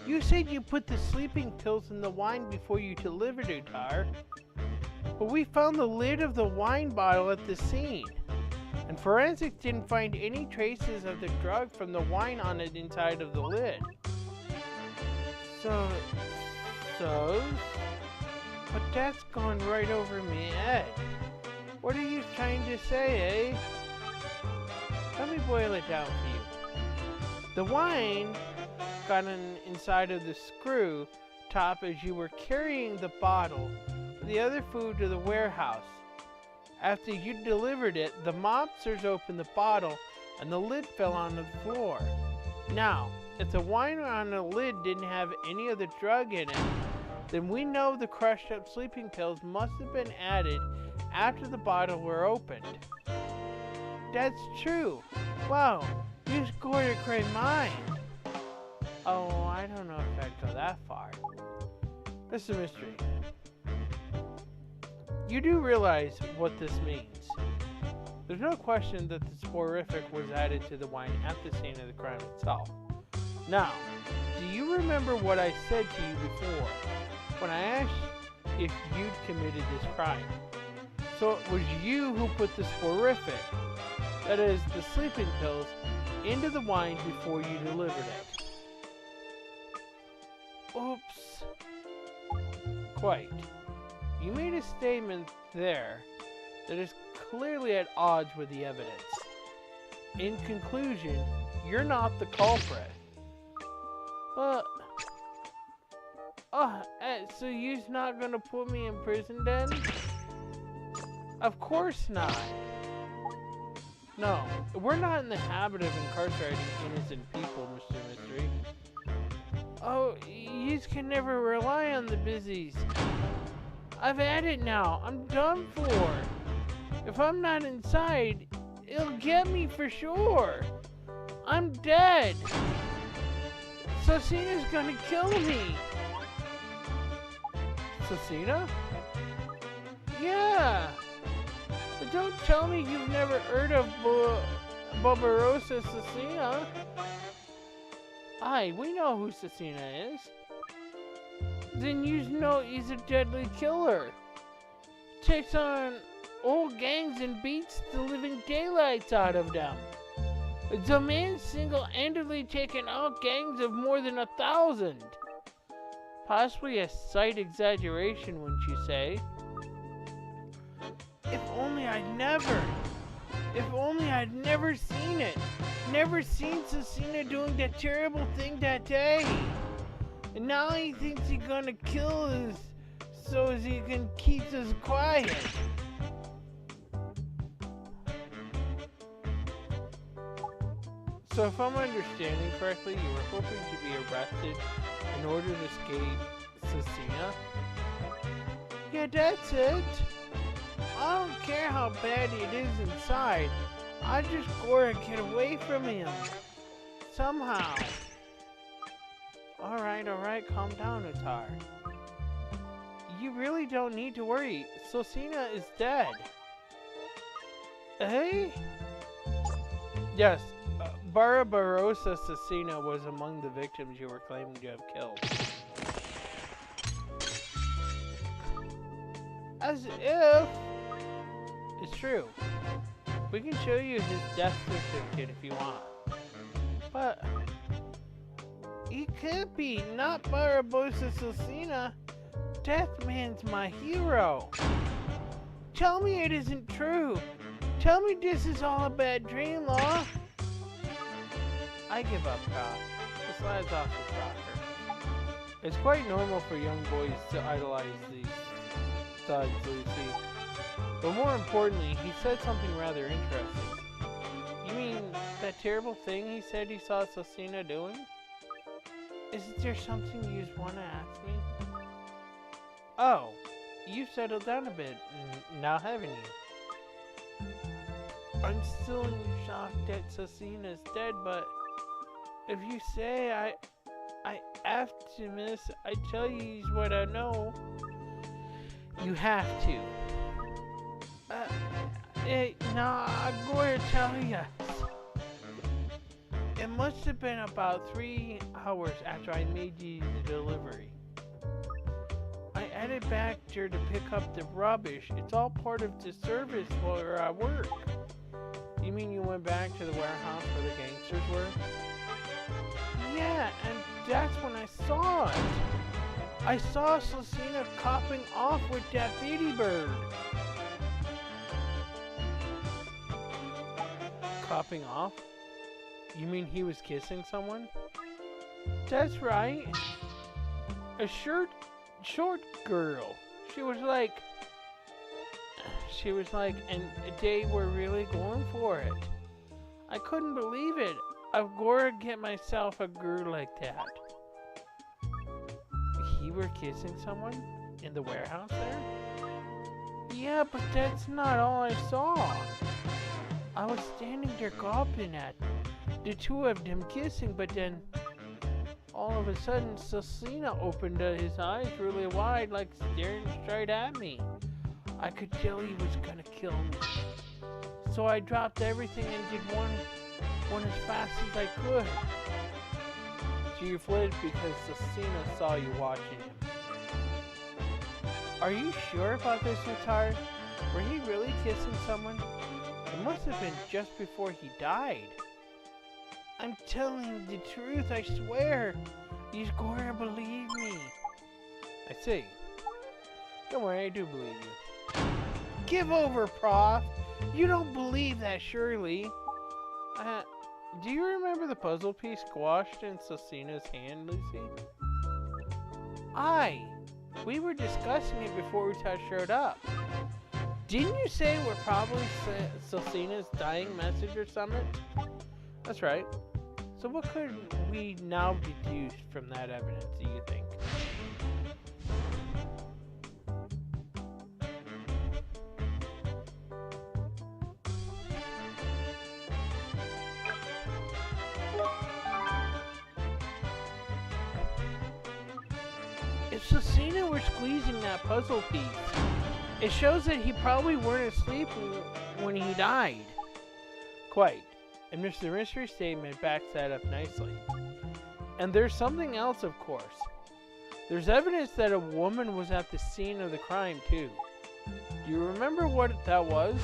You said you put the sleeping pills in the wine before you delivered it, Tar. But we found the lid of the wine bottle at the scene. And forensics didn't find any traces of the drug from the wine on the inside of the lid. So? But that's going right over me head. What are you trying to say, eh? Let me boil it down for you. The wine got inside of the screw top as you were carrying the bottle with the other food to the warehouse. After you delivered it, the mobsters opened the bottle and the lid fell on the floor. Now, if the wine on the lid didn't have any of the drug in it, then we know the crushed up sleeping pills must have been added after the bottle were opened. That's true. Wow, you scored a great mind. Oh, I don't know if I'd go that far. This is a mystery. You do realize what this means. There's no question that the sporific was added to the wine at the scene of the crime itself. Now, do you remember what I said to you before when I asked if you'd committed this crime? So it was you who put the sporific, that is, the sleeping pills, into the wine before you delivered it. Oops. Quite. You made a statement there that is clearly at odds with the evidence. In conclusion, you're not the culprit. But, so you's not gonna put me in prison then? Of course not. No, we're not in the habit of incarcerating innocent people, Mr. Mystery. Oh, yous can never rely on the busies. I've had it now. I'm done for. If I'm not inside, it'll get me for sure. I'm dead. Sosina's gonna kill me. Sosina? Yeah. But don't tell me you've never heard of Barbarossa Sosina. Aye, we know who Sosina is. Then you know he's a deadly killer. Takes on whole gangs and beats the living daylights out of them. The man single-handedly taken out gangs of more than 1,000. Possibly a slight exaggeration, wouldn't you say? If only I'd never seen it. Never seen Sosina doing that terrible thing that day. And now he thinks he's gonna kill us so as he can keep us quiet. So if I'm understanding correctly, you were hoping to be arrested in order to escape Sosina? Yeah, that's it. I don't care how bad it is inside. I just gotta get away from him. Somehow. Alright, calm down, Utar. You really don't need to worry. Sosina is dead. Eh? Yes, Barbarossa Sosina was among the victims you were claiming to have killed. As if... It's true. We can show you his death certificate if you want. But... He can't be, not Barbarossa Sosina. Deathman's my hero. Tell me it isn't true. Tell me this is all a bad dream, Law. I give up, Prof. This lad's off the rocker. It's quite normal for young boys to idolize these studs, Lucy. But more importantly, he said something rather interesting. You mean that terrible thing he said he saw Sosina doing? Isn't there something you want to ask me? Oh, you've settled down a bit, now haven't you? I'm still in shock that Sosina's dead, but if you say I have to, miss, I tell you what I know. You have to. No, I'm going to tell you. It must have been about 3 hours after I made you the delivery. I headed back there to pick up the rubbish. It's all part of the service where I work. You mean you went back to the warehouse where the gangsters were? Yeah, and that's when I saw it. I saw Sosina copping off with that bitty bird. Copping off? You mean he was kissing someone? That's right. A short girl. She was like, and they were really going for it. I couldn't believe it. I've gotta get myself a girl like that. He were kissing someone? In the warehouse there? Yeah, but that's not all I saw. I was standing there gawping at the two of them kissing, but then all of a sudden Sosina opened his eyes really wide, like staring straight at me. I could tell he was gonna kill me. So I dropped everything and did one as fast as I could. So you fled because Sosina saw you watching him. Are you sure about this, Utar? Were he really kissing someone? It must have been just before he died. I'm telling the truth, I swear. You're going to believe me. I see. Don't worry, I do believe you. Give over, Prof. You don't believe that, surely. Do you remember the puzzle piece squashed in Cecina's hand, Lucy? We were discussing it before Uta showed up. Didn't you say we're probably Cecina's dying message or something? That's right. So what could we now deduce from that evidence, do you think? If Cecina were squeezing that puzzle piece, it shows that he probably weren't asleep when he died. Quite. And Mr. Mystery's statement backs that up nicely. And there's something else, of course. There's evidence that a woman was at the scene of the crime, too. Do you remember what that was?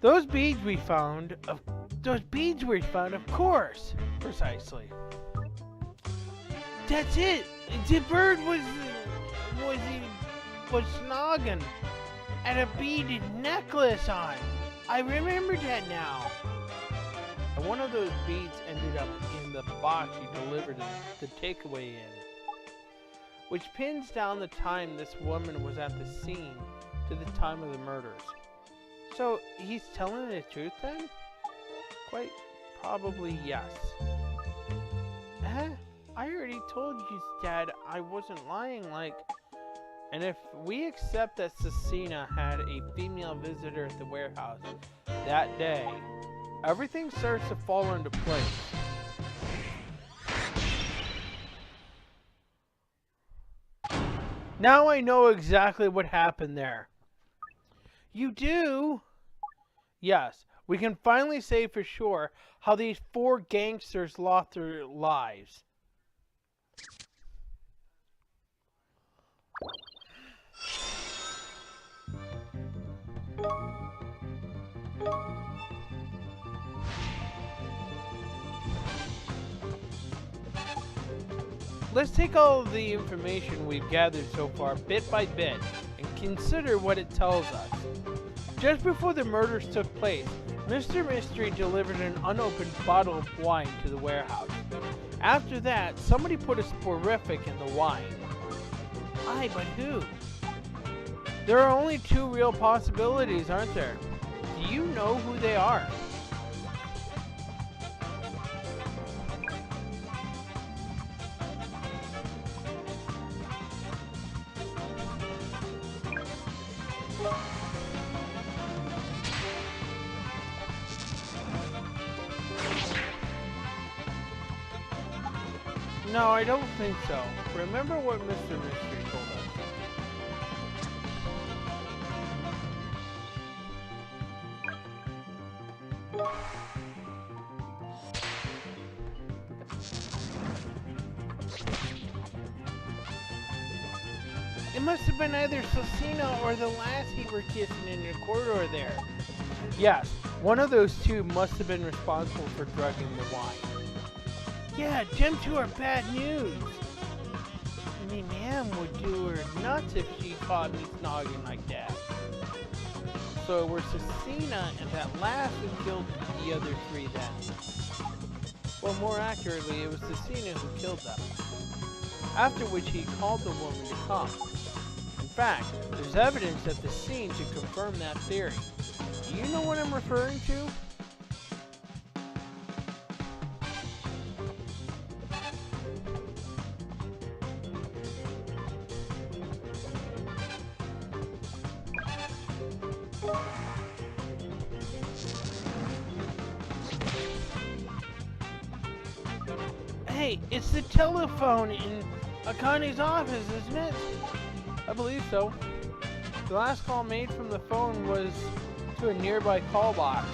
Those beads we found, of course. Precisely. That's it. The bird was snogging and a beaded necklace on. I remember that now. And one of those beads ended up in the box you delivered the takeaway in, which pins down the time this woman was at the scene to the time of the murders. So, he's telling the truth then? Quite probably yes. I already told you, Dad, I wasn't lying, And if we accept that Cecina had a female visitor at the warehouse that day, everything starts to fall into place. Now I know exactly what happened there. You do? Yes, we can finally say for sure how these 4 gangsters lost their lives. Let's take all of the information we've gathered so far bit by bit and consider what it tells us. Just before the murders took place, Mr. Mystery delivered an unopened bottle of wine to the warehouse. After that, somebody put a soporific in the wine. But who? There are only 2 real possibilities, aren't there? Do you know who they are? No, I don't think so. Remember what Mr. Mystery told us. It must have been either Cecina or the lassie were kissing in the corridor there. Yes, one of those 2 must have been responsible for drugging the wine. Yeah, them 2 are bad news. Me ma'am would do her nuts if she caught me snogging like that. So it was Cecina and that lass who killed the other 3 then. Well, more accurately, it was Cecina who killed them. After which he called the woman to come. In fact, there's evidence at the scene to confirm that theory. Do you know what I'm referring to? Hey, it's the telephone in Akane's office, isn't it? I believe so. The last call made from the phone was to a nearby call box.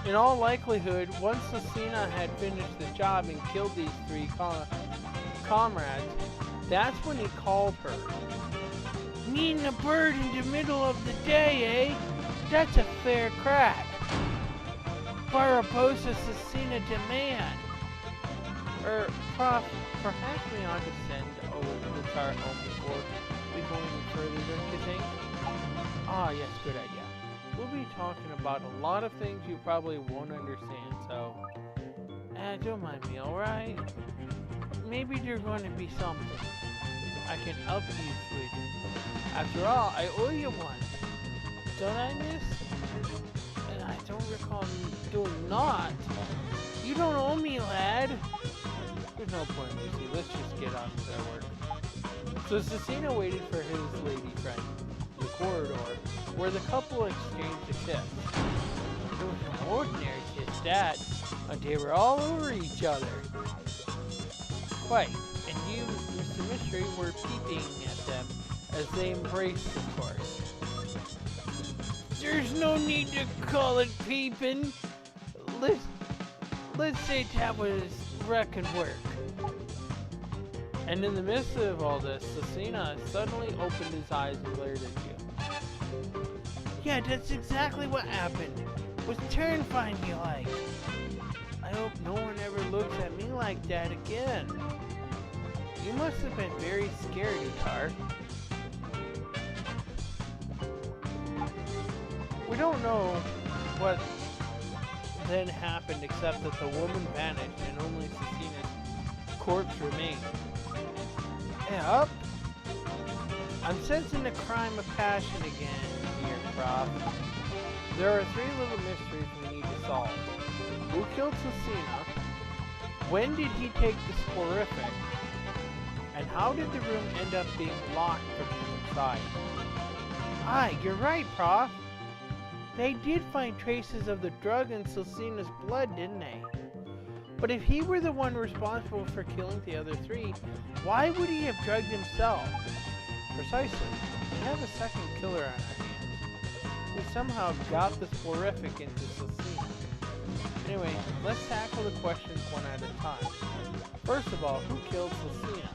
In all likelihood, once Cecina had finished the job and killed these 3 comrades, That's when he called her. Meeting a bird in the middle of the day, eh? That's a fair crack. Barbosa Cecina demand. Prof, perhaps we ought to send the car home before we go any further, don't you think? Ah, yes, good idea. We'll be talking about a lot of things you probably won't understand, so... don't mind me, alright? Maybe there's going to be something I can help you with. After all, I owe you one. Don't I, miss? And I don't recall doing not. You don't owe me, lad. There's no point, Lucy. Let's just get on with our work. So Cecina waited for his lady friend in the corridor, where the couple exchanged a kiss. It was an ordinary kiss, that, but they were all over each other. Quite, and you, Mr. Mystery, were peeping at them as they embraced, of course. There's no need to call it peeping. Let's say that was reckon work. And in the midst of all this, Cecina suddenly opened his eyes and glared at you. Yeah, that's exactly what happened. It was terrifying, you like. I hope no one ever looks at me like that again. You must have been very scared, Utar. We don't know what then happened except that the woman vanished and only Cecina's corpse remained. Yep. I'm sensing the crime of passion again here, Prof. There are 3 little mysteries we need to solve. Who killed Cecina? When did he take the sporific? And how did the room end up being locked from the inside? Aye, you're right, Prof. They did find traces of the drug in Cecina's blood, didn't they? But if he were the one responsible for killing the other 3, why would he have drugged himself? Precisely. We have a second killer on our hands, who somehow got the sporific into Cecina. Anyway, let's tackle the questions one at a time. First of all, who killed Cecina?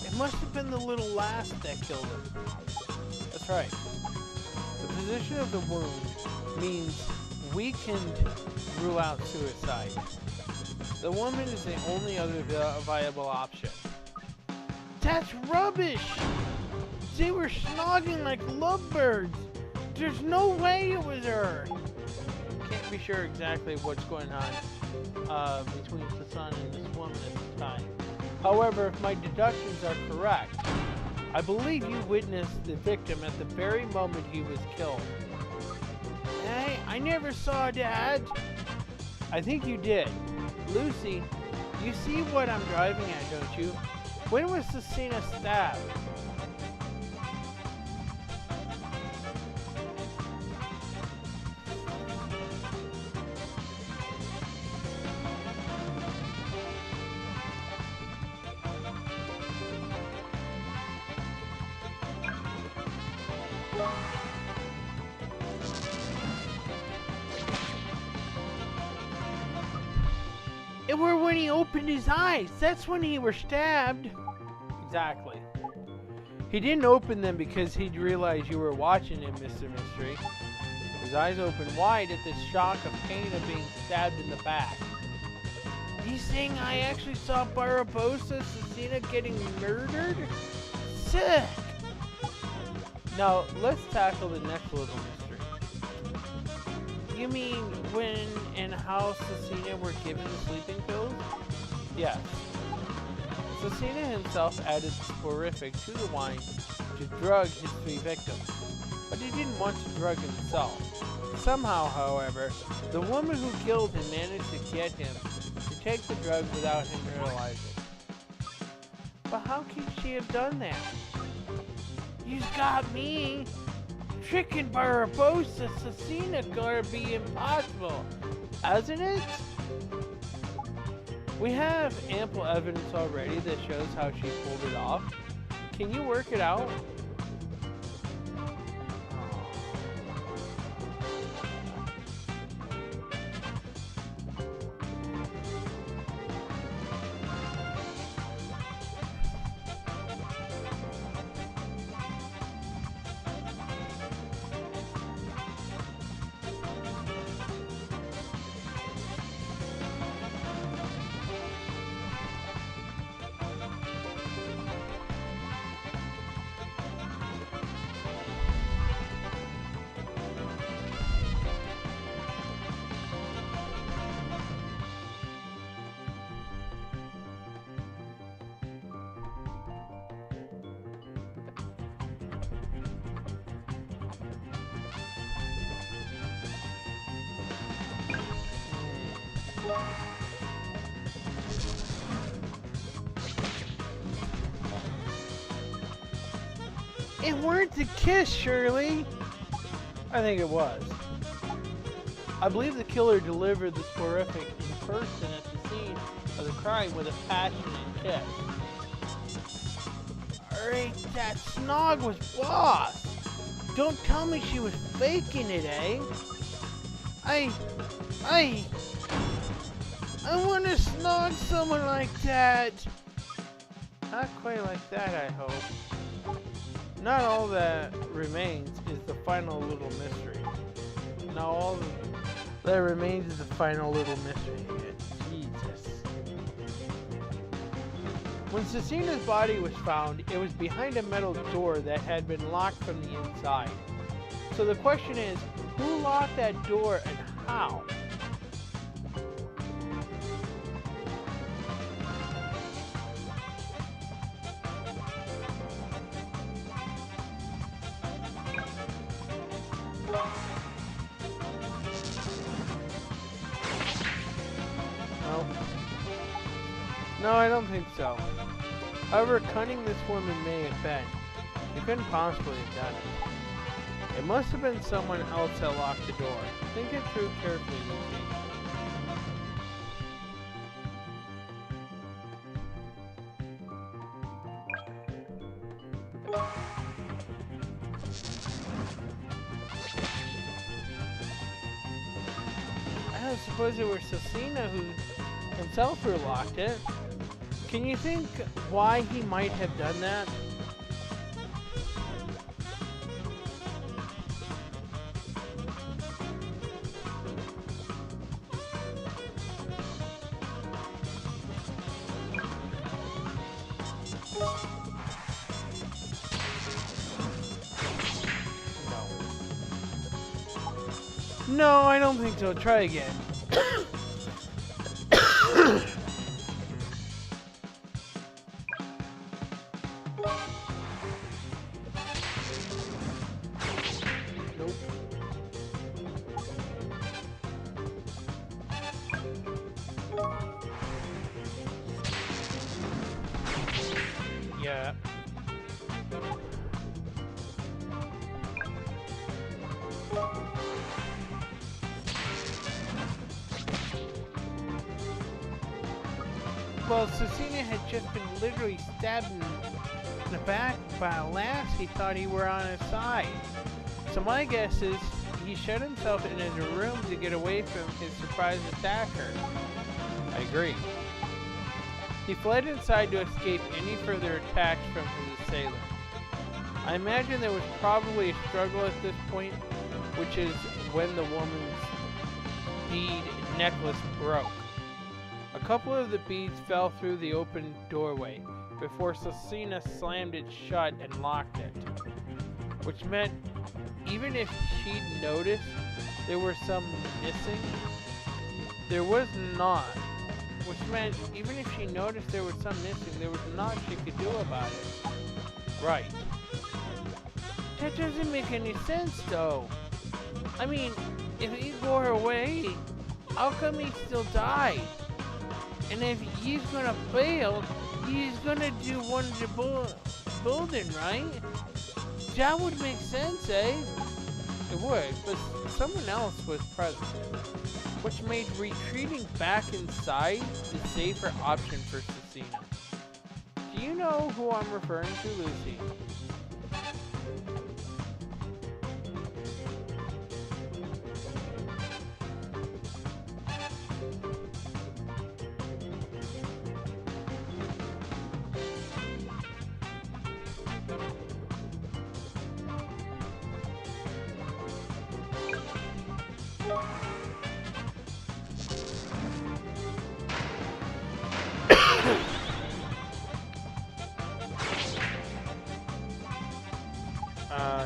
It must have been the little lass that killed him. That's right. The position of the wound means we can rule out suicide. The woman is the only other viable option. That's rubbish! They were snogging like lovebirds. There's no way it was her. Can't be sure exactly what's going on between Cecina and this woman at the time. However, if my deductions are correct, I believe you witnessed the victim at the very moment he was killed. Hey, I never saw that. I think you did. Lucy, you see what I'm driving at, don't you? When was Cecina stabbed? It were when he opened his eyes. That's when he were stabbed. Exactly. He didn't open them because he'd realized you were watching him, Mr. Mystery. His eyes opened wide at the shock of pain of being stabbed in the back. You saying I actually saw Barbosa Cecina getting murdered? Sick! Now, let's tackle the next little mystery. You mean when and how Cecina were given the sleeping pills? Yes. Cecina himself added sporific to the wine to drug his 3 victims, but he didn't want to drug himself. Somehow, however, the woman who killed him managed to get him to take the drug without him realizing. But how could she have done that? You've got me! Tricking Barbosa Cecina gonna be impossible, hasn't it? We have ample evidence already that shows how she pulled it off. Can you work it out? It weren't a kiss, Shirley. I think it was. I believe the killer delivered the soporific in person at the scene of the crime with a passionate kiss. Alright, that snog was boss. Don't tell me she was faking it, eh? I want to snog someone like that. Not quite like that, I hope. Not all that remains is the final little mystery. Now all that remains is the final little mystery. Jesus. When Cecina's body was found, it was behind a metal door that had been locked from the inside. So the question is, who locked that door and how? No, I don't think so. However cunning this woman may have been, she couldn't possibly have done it. It must have been someone else that locked the door. Think it through carefully, Lucy. I suppose it was Cecina who himself who locked it. Can you think why he might have done that? No, I don't think so. Try again. Yeah. Well, Cecina had just been literally stabbed in the back by a lass he thought he were on his side. So my guess is he shut himself in his room to get away from his surprise attacker. I agree. He fled inside to escape any further attacks from his assailant. I imagine there was probably a struggle at this point, which is when the woman's bead necklace broke. A couple of the beads fell through the open doorway before Cecina slammed it shut and locked it. Which meant even if she'd noticed there were some missing, there was not. Which meant even if she noticed there was some missing, there was not she could do about it. Right. That doesn't make any sense though. I mean, if he bore away, how come he still died? And if he's gonna fail, he's gonna do one of the building, right? That would make sense, eh? It would, but someone else was present, which made retreating back inside the safer option for Cecina. Do you know who I'm referring to, Lucy?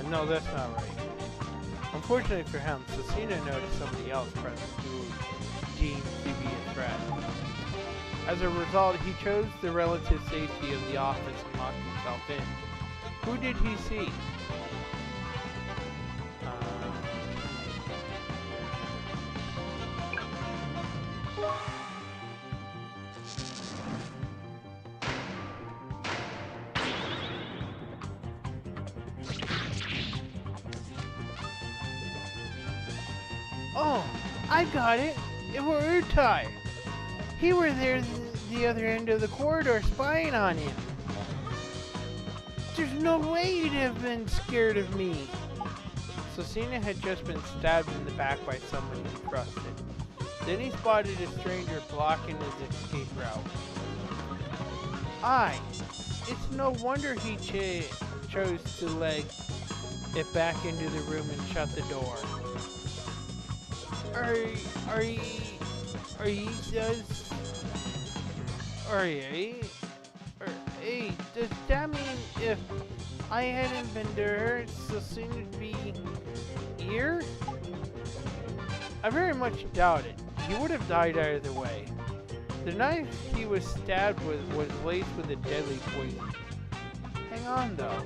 No, that's not right. Unfortunately for him, Cecina noticed somebody else present who deemed to be a threat. As a result, he chose the relative safety of the office and locked himself in. Who did he see? Oh, I got it. It were Utai. He were there the other end of the corridor spying on him. There's no way you'd have been scared of me. Cecina had just been stabbed in the back by someone he trusted. Then he spotted a stranger blocking his escape route. It's no wonder he chose to leg it back into the room and shut the door. Does that mean if I hadn't been to her, Cecina be here? I very much doubt it. He would have died either way. The knife he was stabbed with was laced with a deadly poison. Hang on though.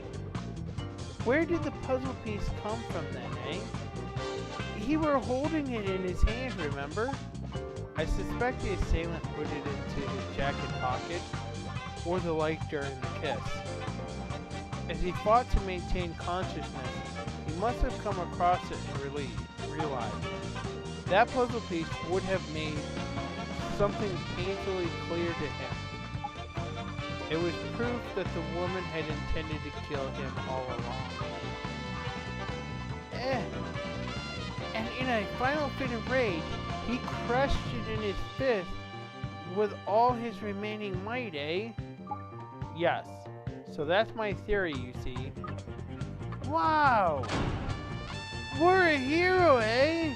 Where did the puzzle piece come from then, eh? He were holding it in his hand, remember? I suspect the assailant put it into his jacket pocket, or the like during the kiss. As he fought to maintain consciousness, he must have come across it and realized that puzzle piece would have made something painfully clear to him. It was proof that the woman had intended to kill him all along. And in a final fit of rage, he crushed it in his fist with all his remaining might, eh? Yes. So that's my theory, you see. Wow! We're a hero, eh?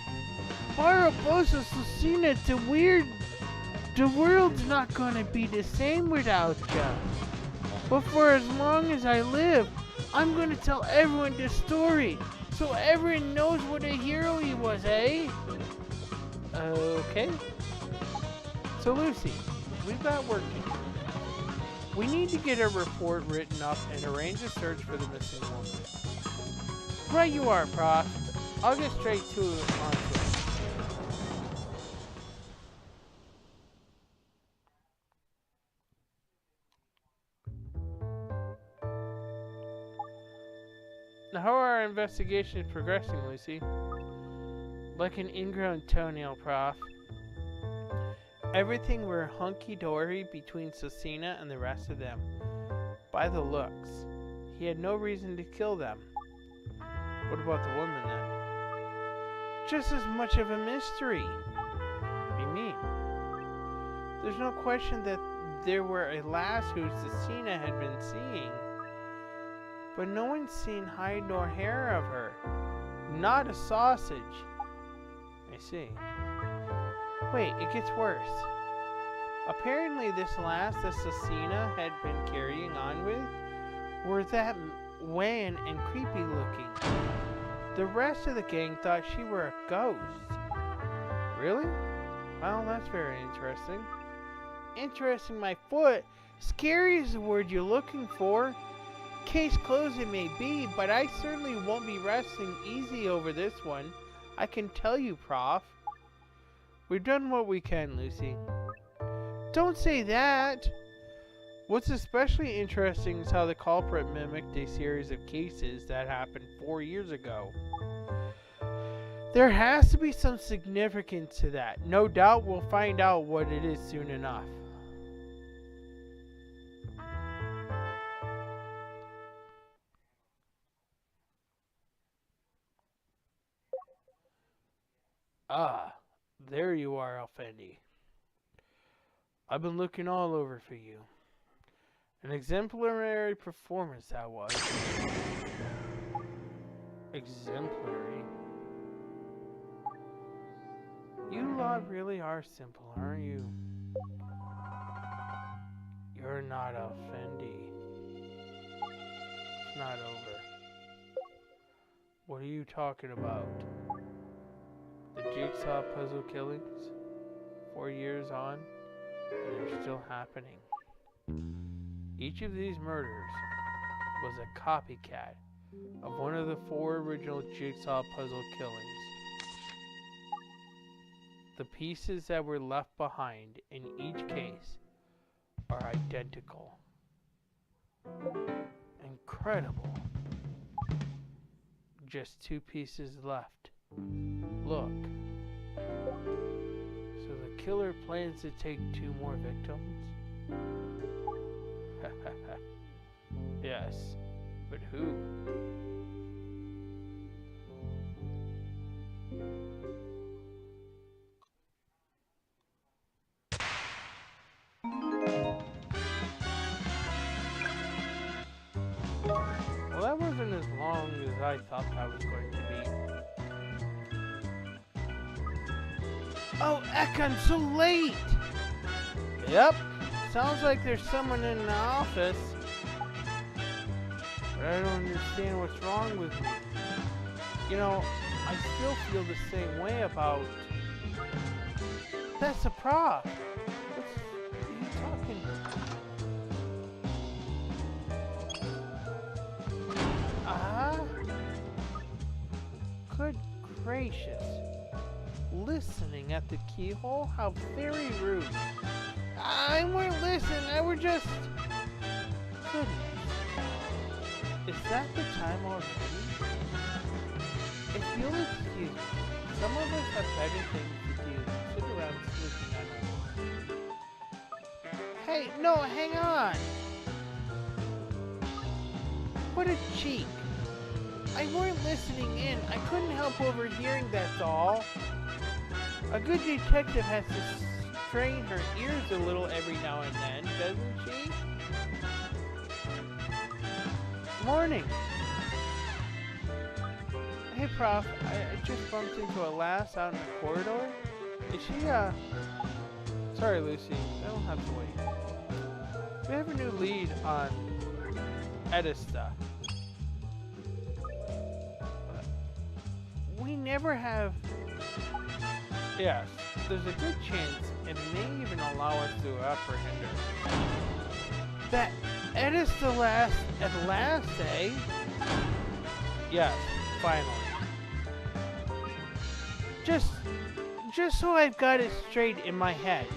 Barbosa Cecina, the world's not gonna be the same without ya. But for as long as I live, I'm gonna tell everyone the story, so everyone knows what a hero he was, eh? Okay. So Lucy, we've got work to do. We need to get a report written up and arrange a search for the missing woman. Right you are, Prof. I'll get straight to it on it. Now, how are our investigations progressing, Lucy? Like an ingrown toenail, Prof. Everything were hunky-dory between Cecina and the rest of them. By the looks, he had no reason to kill them. What about the woman, then? Just as much of a mystery. What do you mean? There's no question that there were a lass who Cecina had been seeing, but no one's seen hide nor hair of her. Not a sausage. I see. Wait, it gets worse. Apparently this lass that Cecina had been carrying on with were that wan and creepy looking. The rest of the gang thought she were a ghost. Really? Well, that's very interesting. Interesting my foot. Scary is the word you're looking for. Case closed it may be, but I certainly won't be resting easy over this one. I can tell you, Prof. We've done what we can, Lucy. Don't say that! What's especially interesting is how the culprit mimicked a series of cases that happened 4 years ago. There has to be some significance to that. No doubt we'll find out what it is soon enough. Ah, there you are, Alfendi. I've been looking all over for you. An exemplary performance that was. Exemplary? You lot really are simple, aren't you? You're not Alfendi. It's not over. What are you talking about? The jigsaw puzzle killings? 4 years on, and they're still happening. Each of these murders was a copycat of one of the 4 original jigsaw puzzle killings. The pieces that were left behind in each case are identical. Incredible. Just 2 pieces left. Look. killer plans to take 2 more victims? Yes, but who? Well, that wasn't as long as I thought that was going to be. Oh, heck, I'm so late! Yep, sounds like there's someone in the office. But I don't understand what's wrong with me. You know, I still feel the same way about... That's a prof! What are you talking about? Good gracious. Listening at the keyhole? How very rude. I weren't listening, I were just... Goodness. Is that the time already? If you'll excuse me, some of us have better things to do than sit around sleeping on our... Hey, no, hang on! What a cheek! I weren't listening in, I couldn't help overhearing, that's all. A good detective has to strain her ears a little every now and then, doesn't she? Morning. Hey, Prof. I just bumped into a lass out in the corridor. Is she, Sorry, Lucy. I don't have to wait. We have a new lead on Edista. We never have... Yes, there's a good chance it may even allow us to apprehend her. That Edista lass at last, eh? Yes, finally. Just so I've got it straight in my head.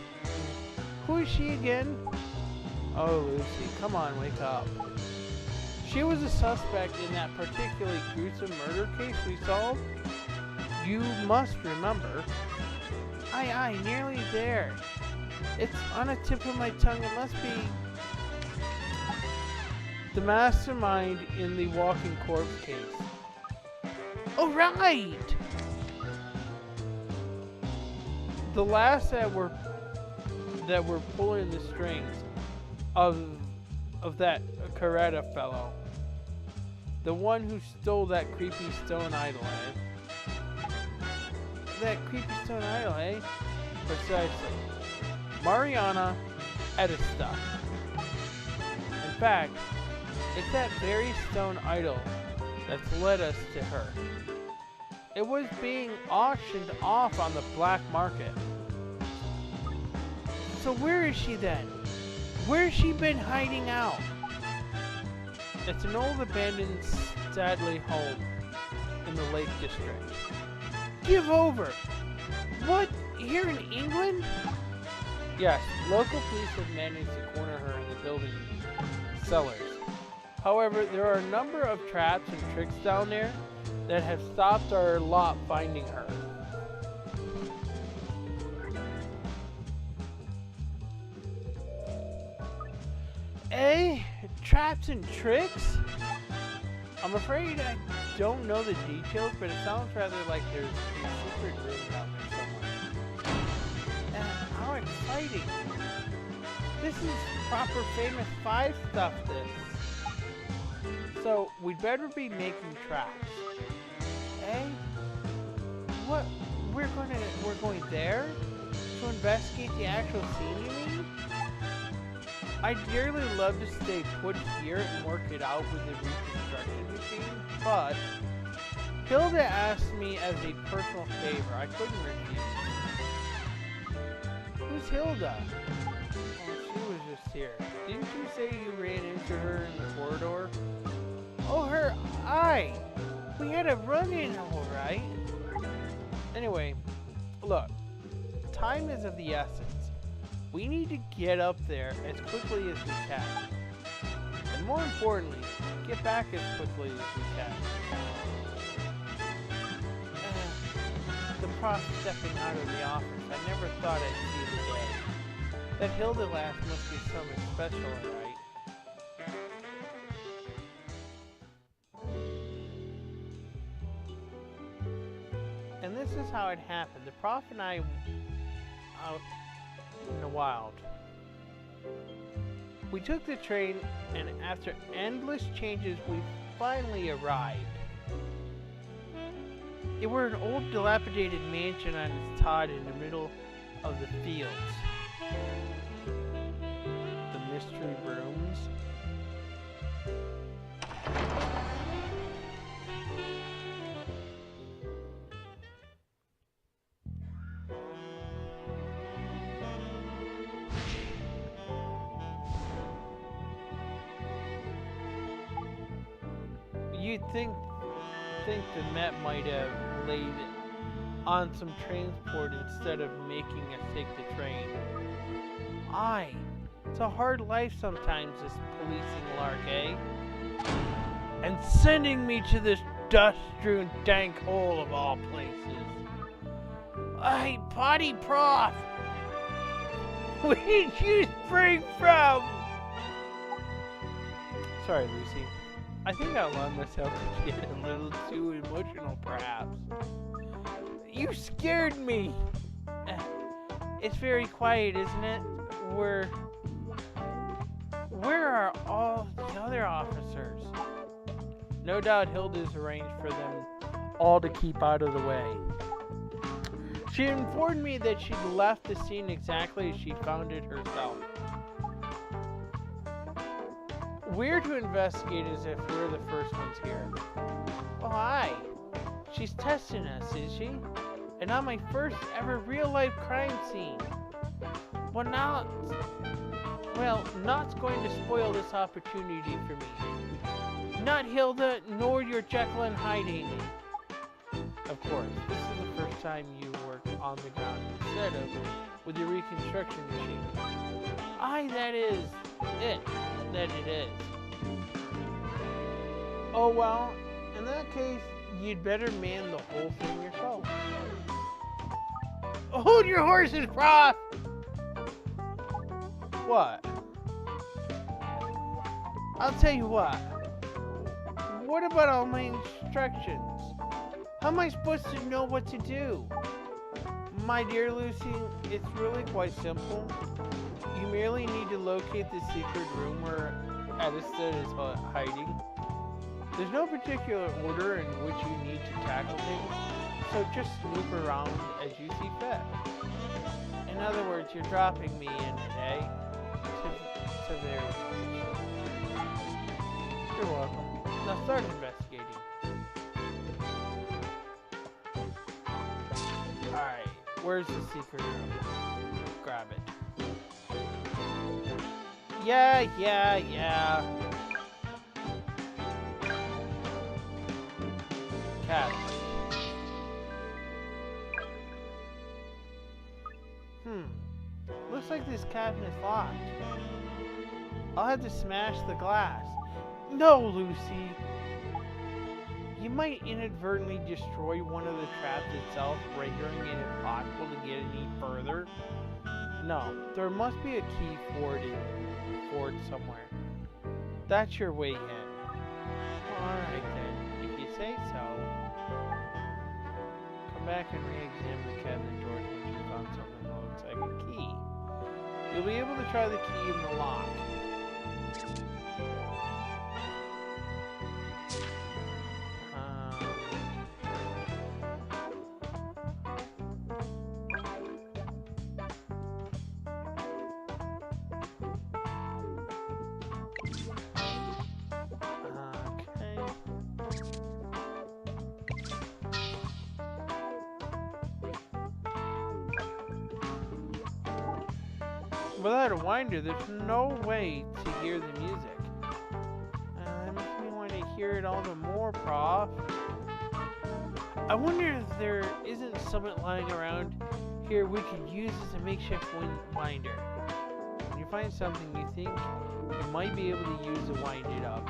Who is she again? Oh, Lucy, come on, wake up. She was a suspect in that particularly gruesome murder case we solved. You must remember. Aye, nearly there. It's on the tip of my tongue. It must be the mastermind in the walking corpse case. Oh, right! The last that were pulling the strings of that Caretta fellow. The one who stole that creepy stone idol, eh? That creepy stone idol, eh? Precisely. Mariana Edista. In fact, it's that very stone idol that's led us to her. It was being auctioned off on the black market. So where is she then? Where's she been hiding out? It's an old abandoned Stadley home in the Lake District. Give over! What? Here in England? Yes, local police have managed to corner her in the building cellars. However, there are a number of traps and tricks down there that have stopped our lot finding her. Eh? Traps and tricks? I'm afraid I don't know the details, but it sounds rather like there's a secret room down there somewhere. And how exciting! This is proper famous 5 stuff, this. So, we'd better be making traps. Eh? What? We're going there? To investigate the actual scene, you mean? I'd dearly love to stay put here and work it out with the reconstruction machine, but Hilda asked me as a personal favor. I couldn't refuse. Who's Hilda? Oh, she was just here. Didn't you say you ran into her in the corridor? Oh, her! Aye! We had a run-in, alright. Anyway, look. Time is of the essence. We need to get up there as quickly as we can. And more importantly, get back as quickly as we can. the prof stepping out of the office. I never thought I'd see the day. That Hilda lass must be something special, right? And this is how it happened. The prof and I out in the wild. We took the train, and after endless changes, we finally arrived. It were an old dilapidated mansion on its sod in the middle of the fields. The mystery rooms. You'd think the Met might have laid on some transport instead of making us take the train. Aye, it's a hard life sometimes, this policing lark, eh? And sending me to this dust-strewn dank hole of all places. Aye, potty prof! Where'd you spring from? Sorry, Lucy. I think I allowed myself to get a little too emotional, perhaps. You scared me! It's very quiet, isn't it? Where are all the other officers? No doubt Hilda's arranged for them all to keep out of the way. She informed me that she'd left the scene exactly as she found it herself. We're to investigate as if we're the first ones here. Oh, aye. She's testing us, is she? And on my first ever real-life crime scene. Well, not's going to spoil this opportunity for me. Not Hilda, nor your Jekyll and Hyde, Amy. Of course, this is the first time you work on the ground instead of with your reconstruction machine. Aye, that is it. That it is. Oh well, in that case, you'd better man the whole thing yourself. Hold your horses, prof! What? I'll tell you what. What about all my instructions? How am I supposed to know what to do? My dear Lucy, it's really quite simple. You merely need to locate the secret room where Addison is hiding. There's no particular order in which you need to tackle things, so just snoop around as you see fit. In other words, you're dropping me in it, eh? To very much. You're welcome. Now start investigating. Alright, where's the secret room? Grab it. Yeah. Cat. Looks like this cabinet's locked. I'll have to smash the glass. No, Lucy! You might inadvertently destroy one of the traps itself, rendering it impossible to get any further. No, there must be a key for it somewhere. That's your way in. Alright then, if you say so. Come back and re-examine the cabinet doors once you found something that looks like a key. You'll be able to try the key in the lock. Without a winder, there's no way to hear the music. That makes me want to hear it all the more, prof. I wonder if there isn't something lying around here we could use as a makeshift winder. When you find something you think you might be able to use to wind it up,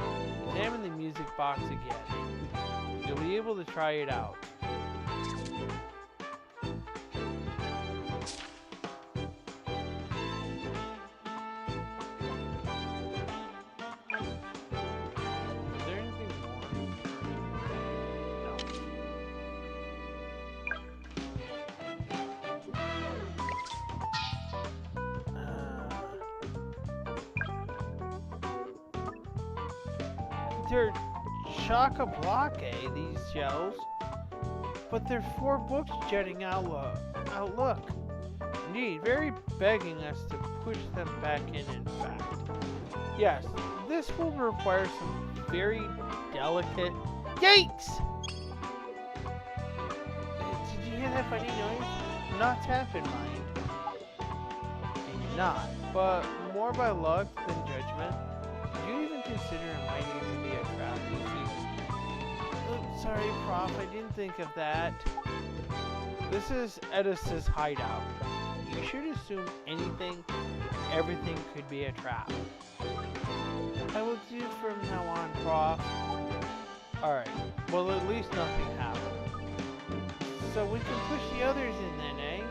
examine the music box again. You'll be able to try it out. they're chock-a-block, these shelves. But there's 4 books jutting out. Look. Indeed, very begging us to push them back in fact. Yes, this will require some very delicate... Yikes! Did you hear that funny noise? Not tap in mind. Maybe not, but more by luck than judgment. Did you even consider it might even be a trap, Lucy? Oh, sorry, Prof, I didn't think of that. This is Edis's hideout. You should assume anything and everything could be a trap. I will do from now on, Prof. Alright, well at least nothing happened. So we can push the others in then, eh?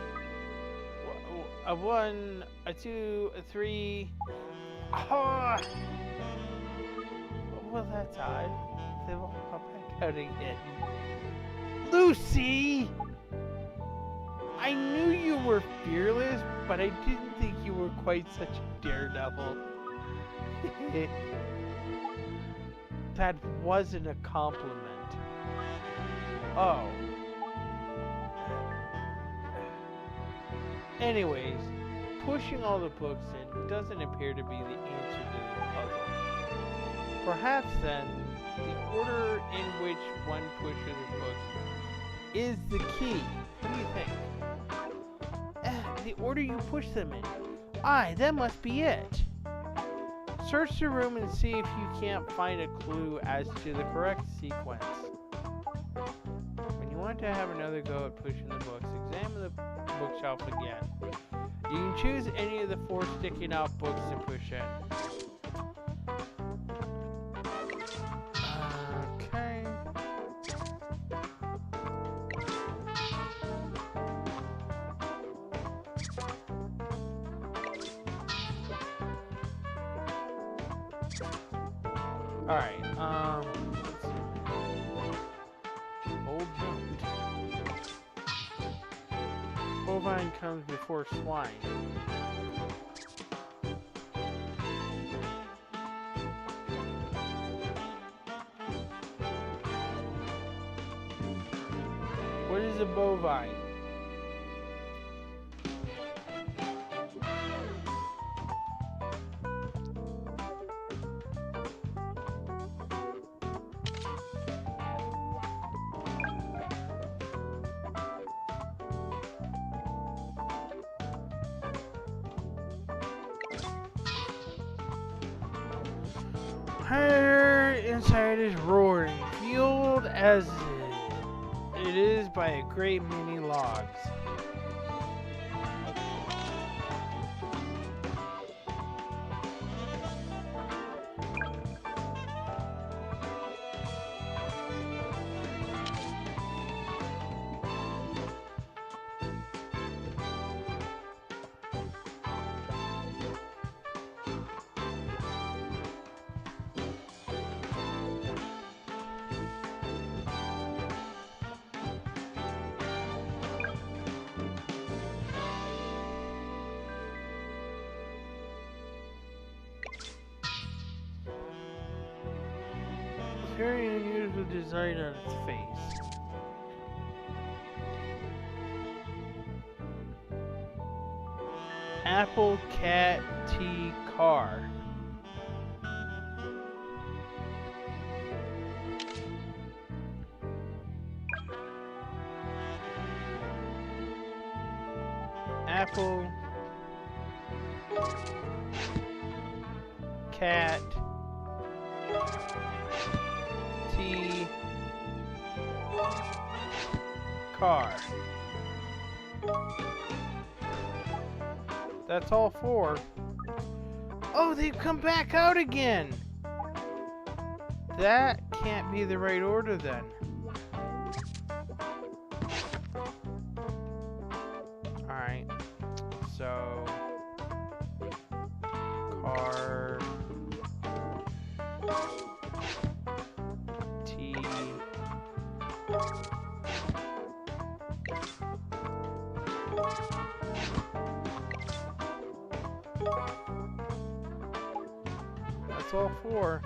A 1, a 2, a 3... Oh! Well, that's odd. They won't pop back out again. Lucy! I knew you were fearless, but I didn't think you were quite such a daredevil. That wasn't a compliment. Oh. Anyways, pushing all the books in doesn't appear to be the answer to the puzzle. Perhaps then, the order in which one pushes the books is the key. What do you think? The order you push them in. Aye, that must be it. Search the room and see if you can't find a clue as to the correct sequence. When you want to have another go at pushing the books, examine the bookshelf again. You can choose any of the 4 sticking out books to push in. Okay. Alright, let's see. Old note. Bovine comes before swine. What is a bovine? Fire inside is roaring, fueled as it is by a great many logs. Very unusual design on its face. Apple, cat, tea, car. Apple, cat, tea, car. That's all 4. Oh, they've come back out again! That can't be the right order then. Alright. So... car... tea... That's all 4.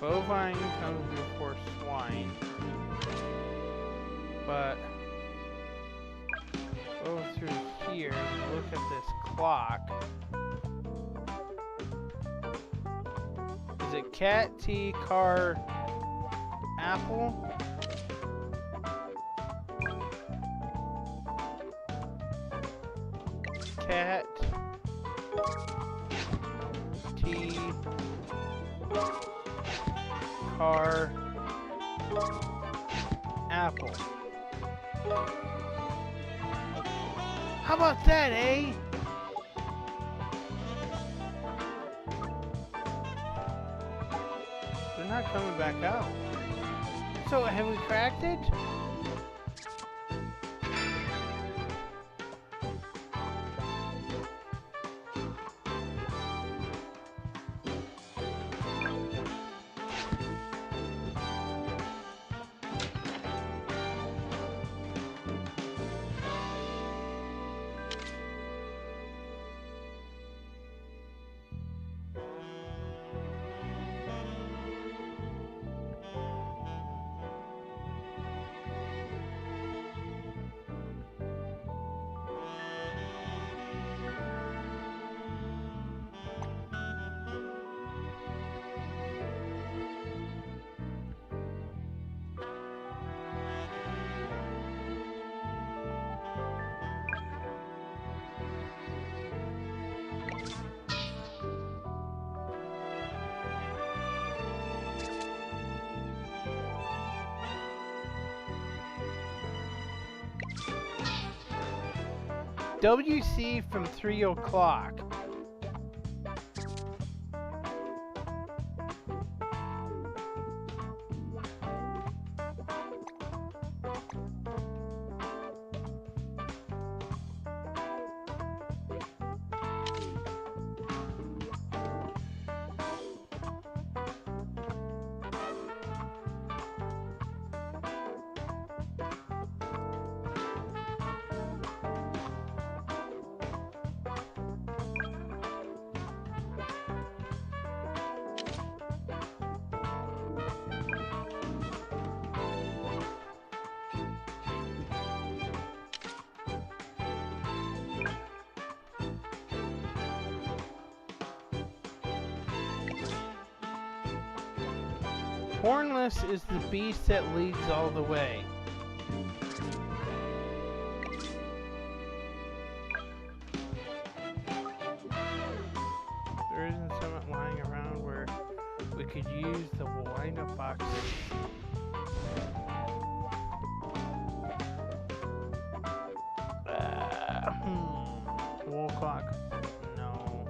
Bovine comes before swine. But go through here and look at this clock. Is it cat, tea, car, apple? Cat, tea, car, apple. How about that, eh? They're not coming back out. So, have we cracked it? WC from 3 o'clock. Hornless is the beast that leads all the way. There isn't something lying around where we could use the wind-up boxes. Wall clock. No.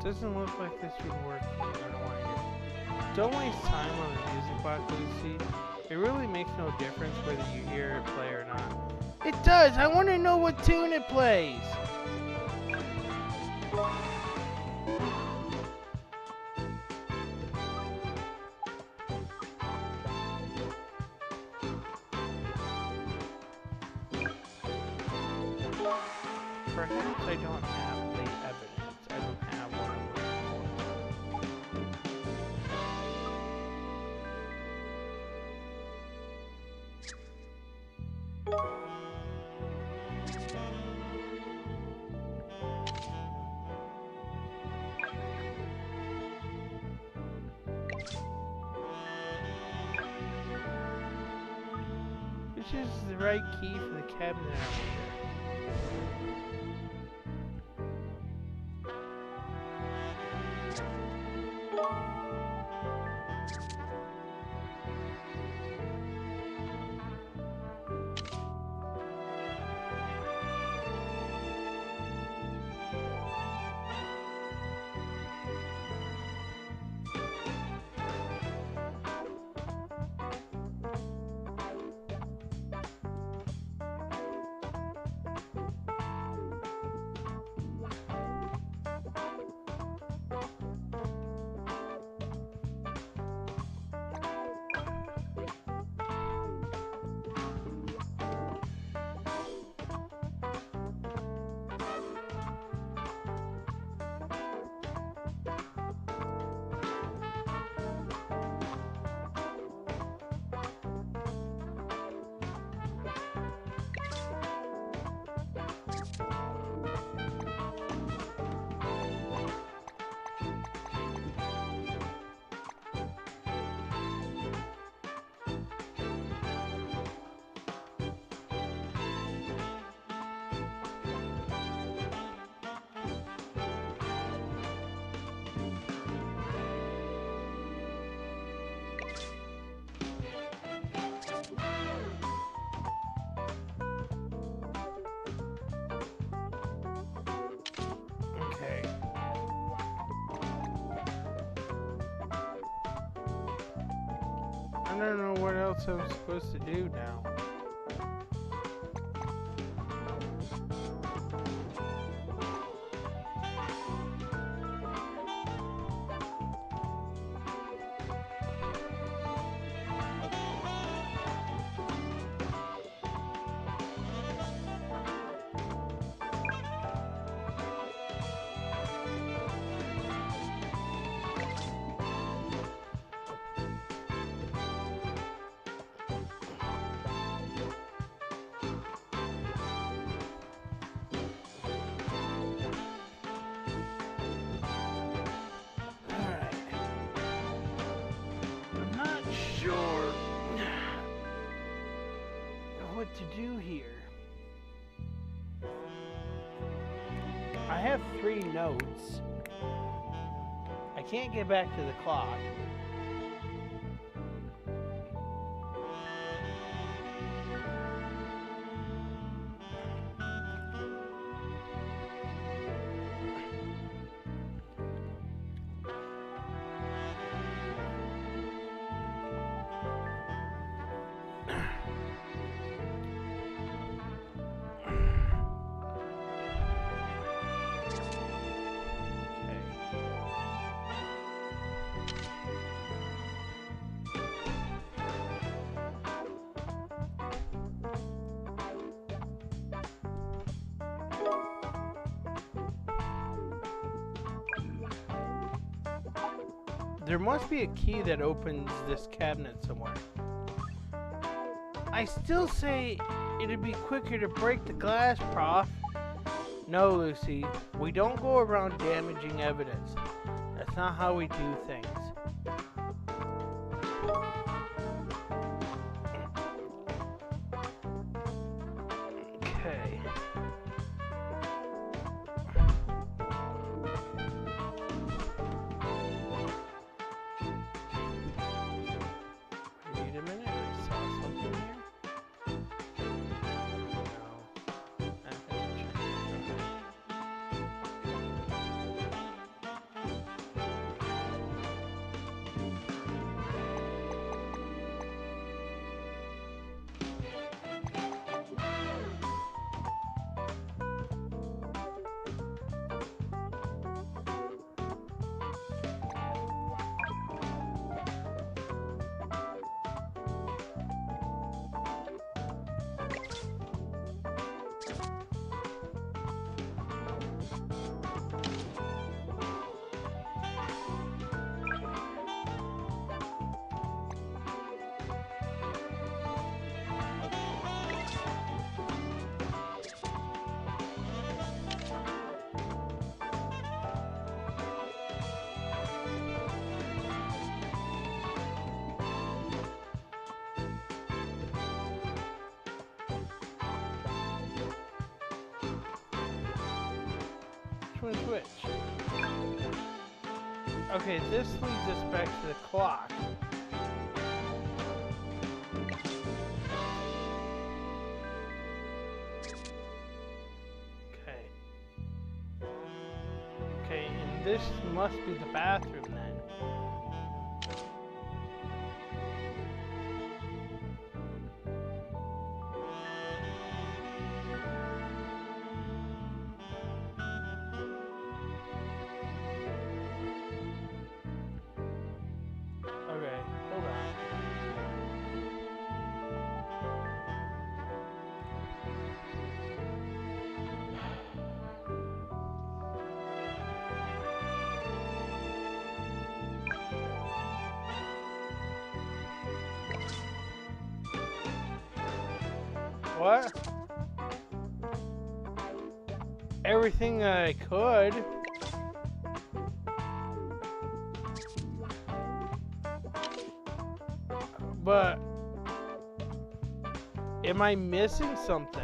Doesn't look like this would work here. Don't waste time on the music box, Lucy. It really makes no difference whether you hear it play or not. It does! I want to know what tune it plays! Perhaps I don't have the evidence. I don't have what I'm looking for. Which is the right key for the cabinet over here? I don't know what else I'm supposed to do now. What to do here. I have 3 notes. I can't get back to the clock. There must be a key that opens this cabinet somewhere. I still say it'd be quicker to break the glass, Prof. No, Lucy, we don't go around damaging evidence. That's not how we do things. Okay. Wait a minute, I saw something here. No. Which? Okay, this leads us back to the clock. Okay. Okay, and this must be the bathroom then. Okay, hold on. What? Everything that I could. But am I missing something?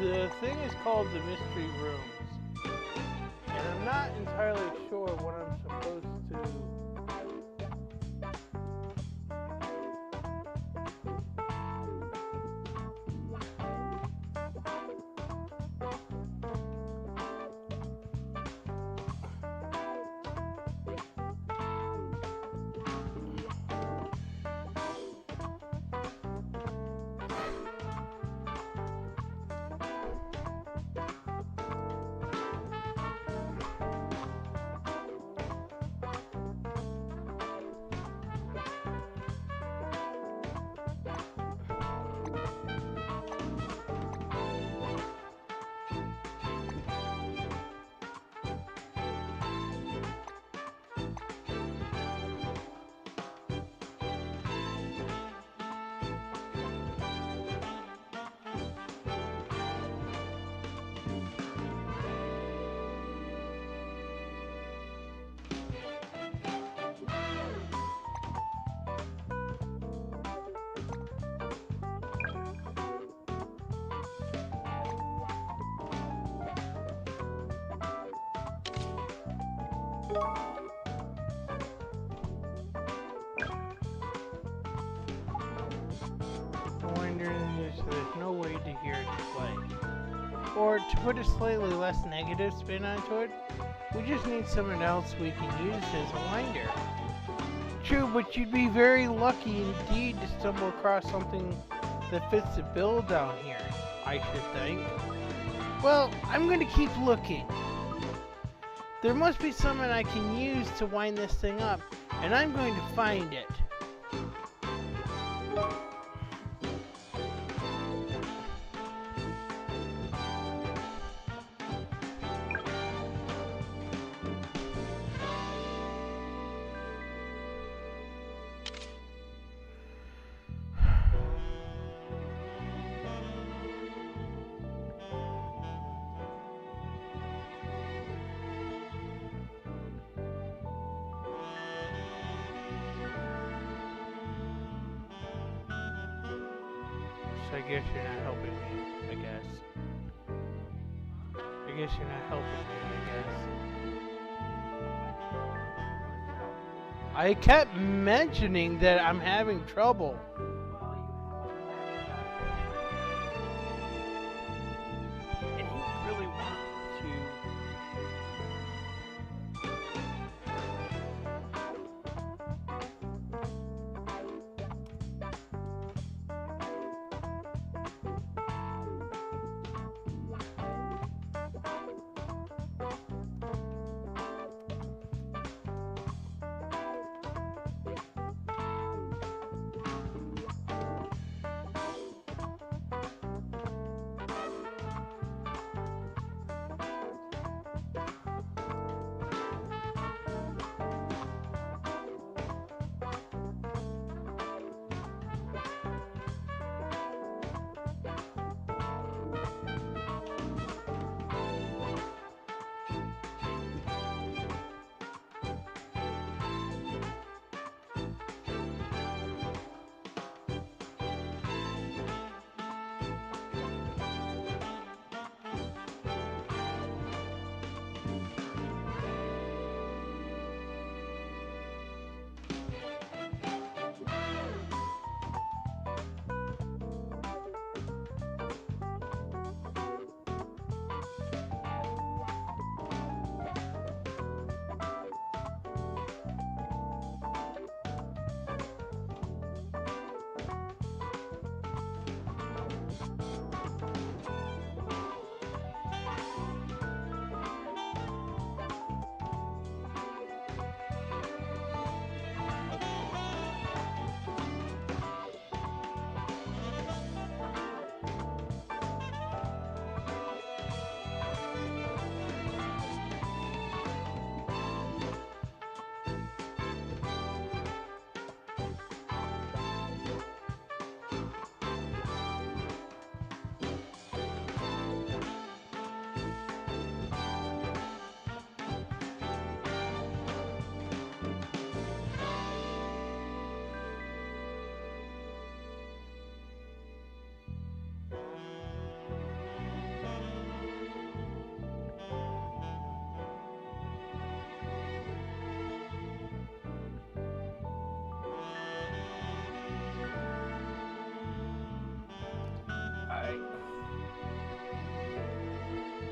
The thing is called the mystery rooms, and I'm not entirely sure what I'm supposed to. There's no way to hear it play. Or to put a slightly less negative spin onto it, we just need someone else we can use as a winder. True, but you'd be very lucky indeed to stumble across something that fits the bill down here, I should think. Well, I'm going to keep looking. There must be someone I can use to wind this thing up, and I'm going to find it. I guess you're not helping me, I guess. I guess you're not helping me, I kept mentioning that I'm having trouble. And he really wants to.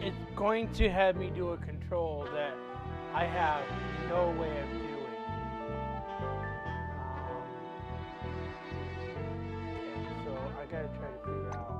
it's going to have me do a control that I have no way of doing. Okay, so I gotta try to figure out.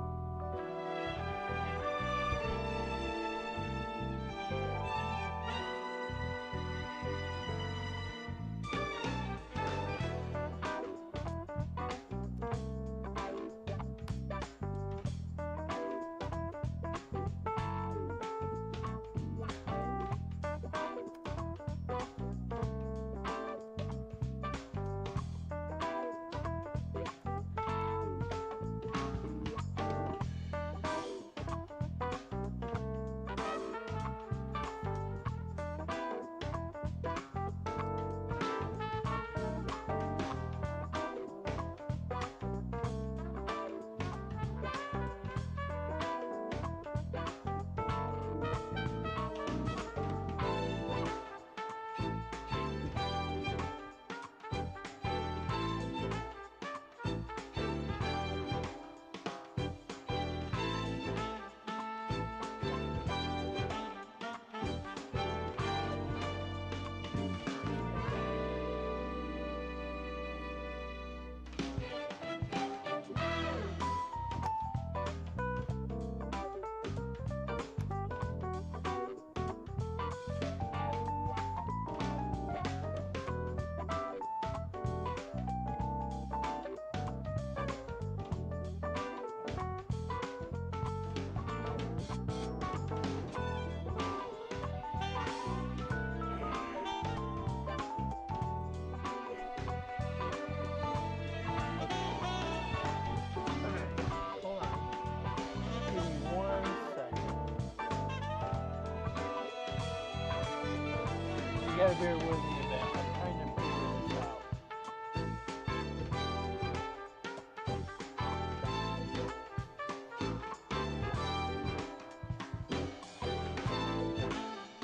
You gotta bear with me a bit. I'm trying to figure this out.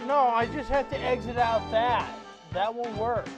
No, I just have to exit out that. That won't work.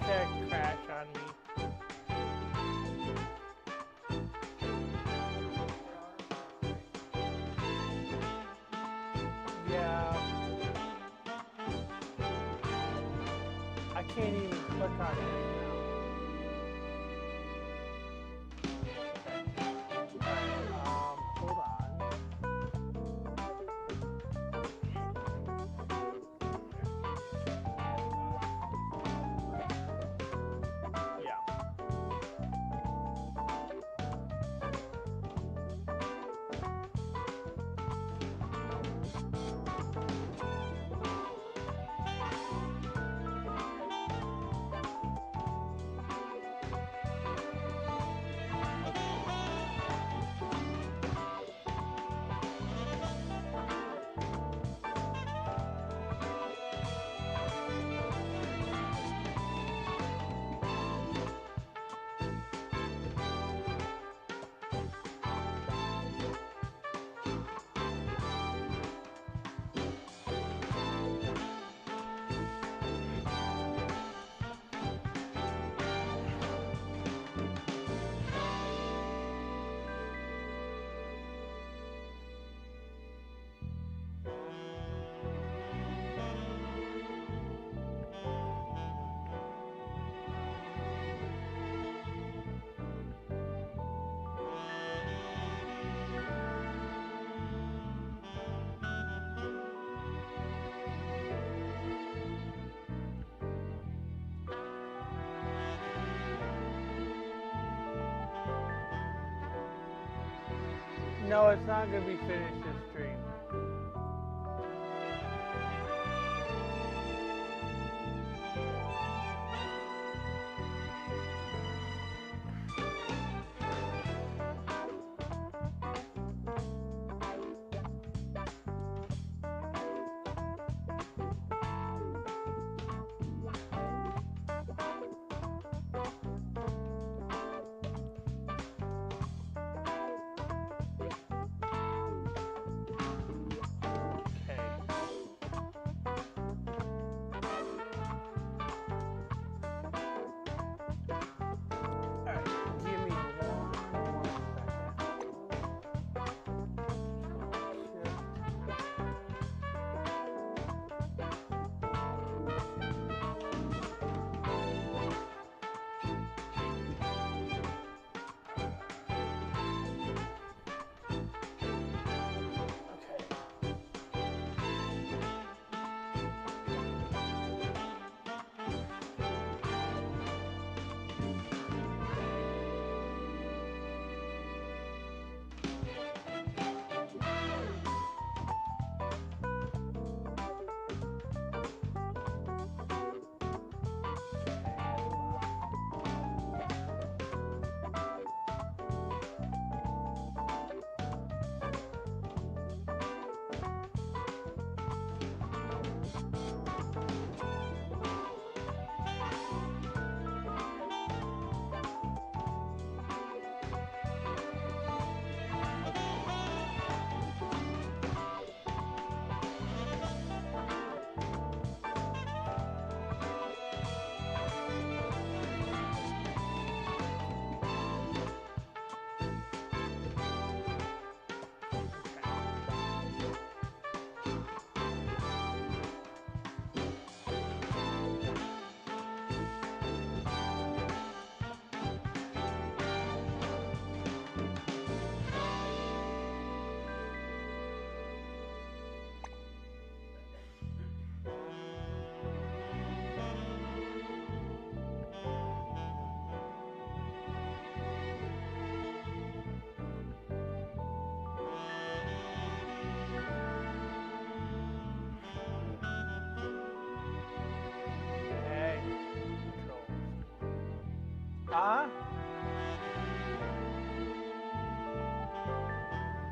That crash on me. Yeah. I can't even click on it now. Hold on. No, it's not going to be finished this stream.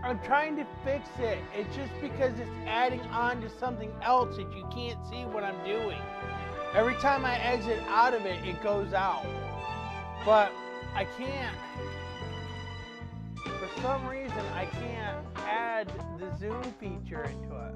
I'm trying to fix it. It's just because it's adding on to something else that you can't see what I'm doing. Every time I exit out of it, it goes out. But I can't, for some reason, I can't add the zoom feature into it.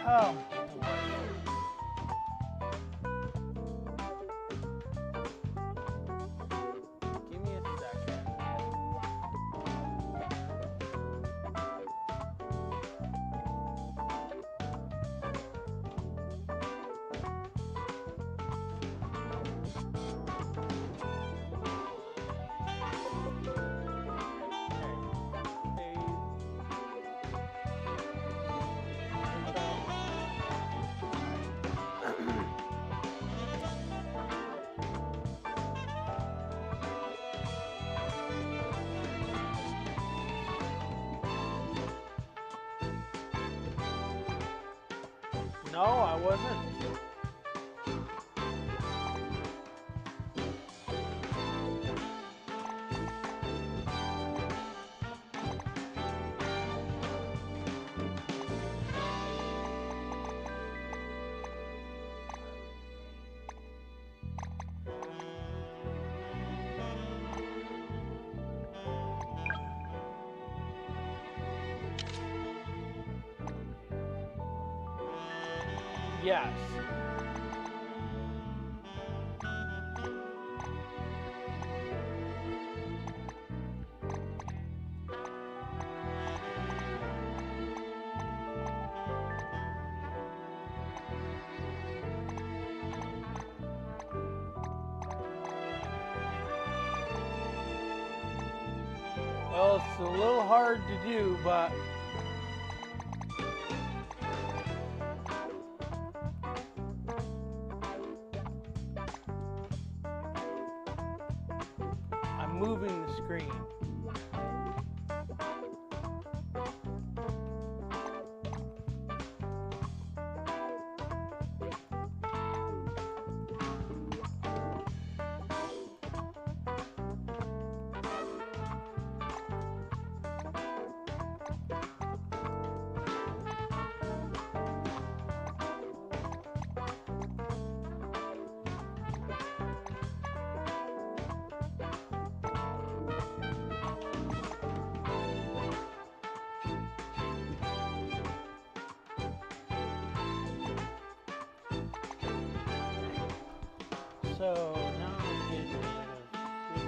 Oh, boy. Give me a second. No, I wasn't. Yes. Well, it's a little hard to do, but I'm moving the screen. So now I'm getting rid of this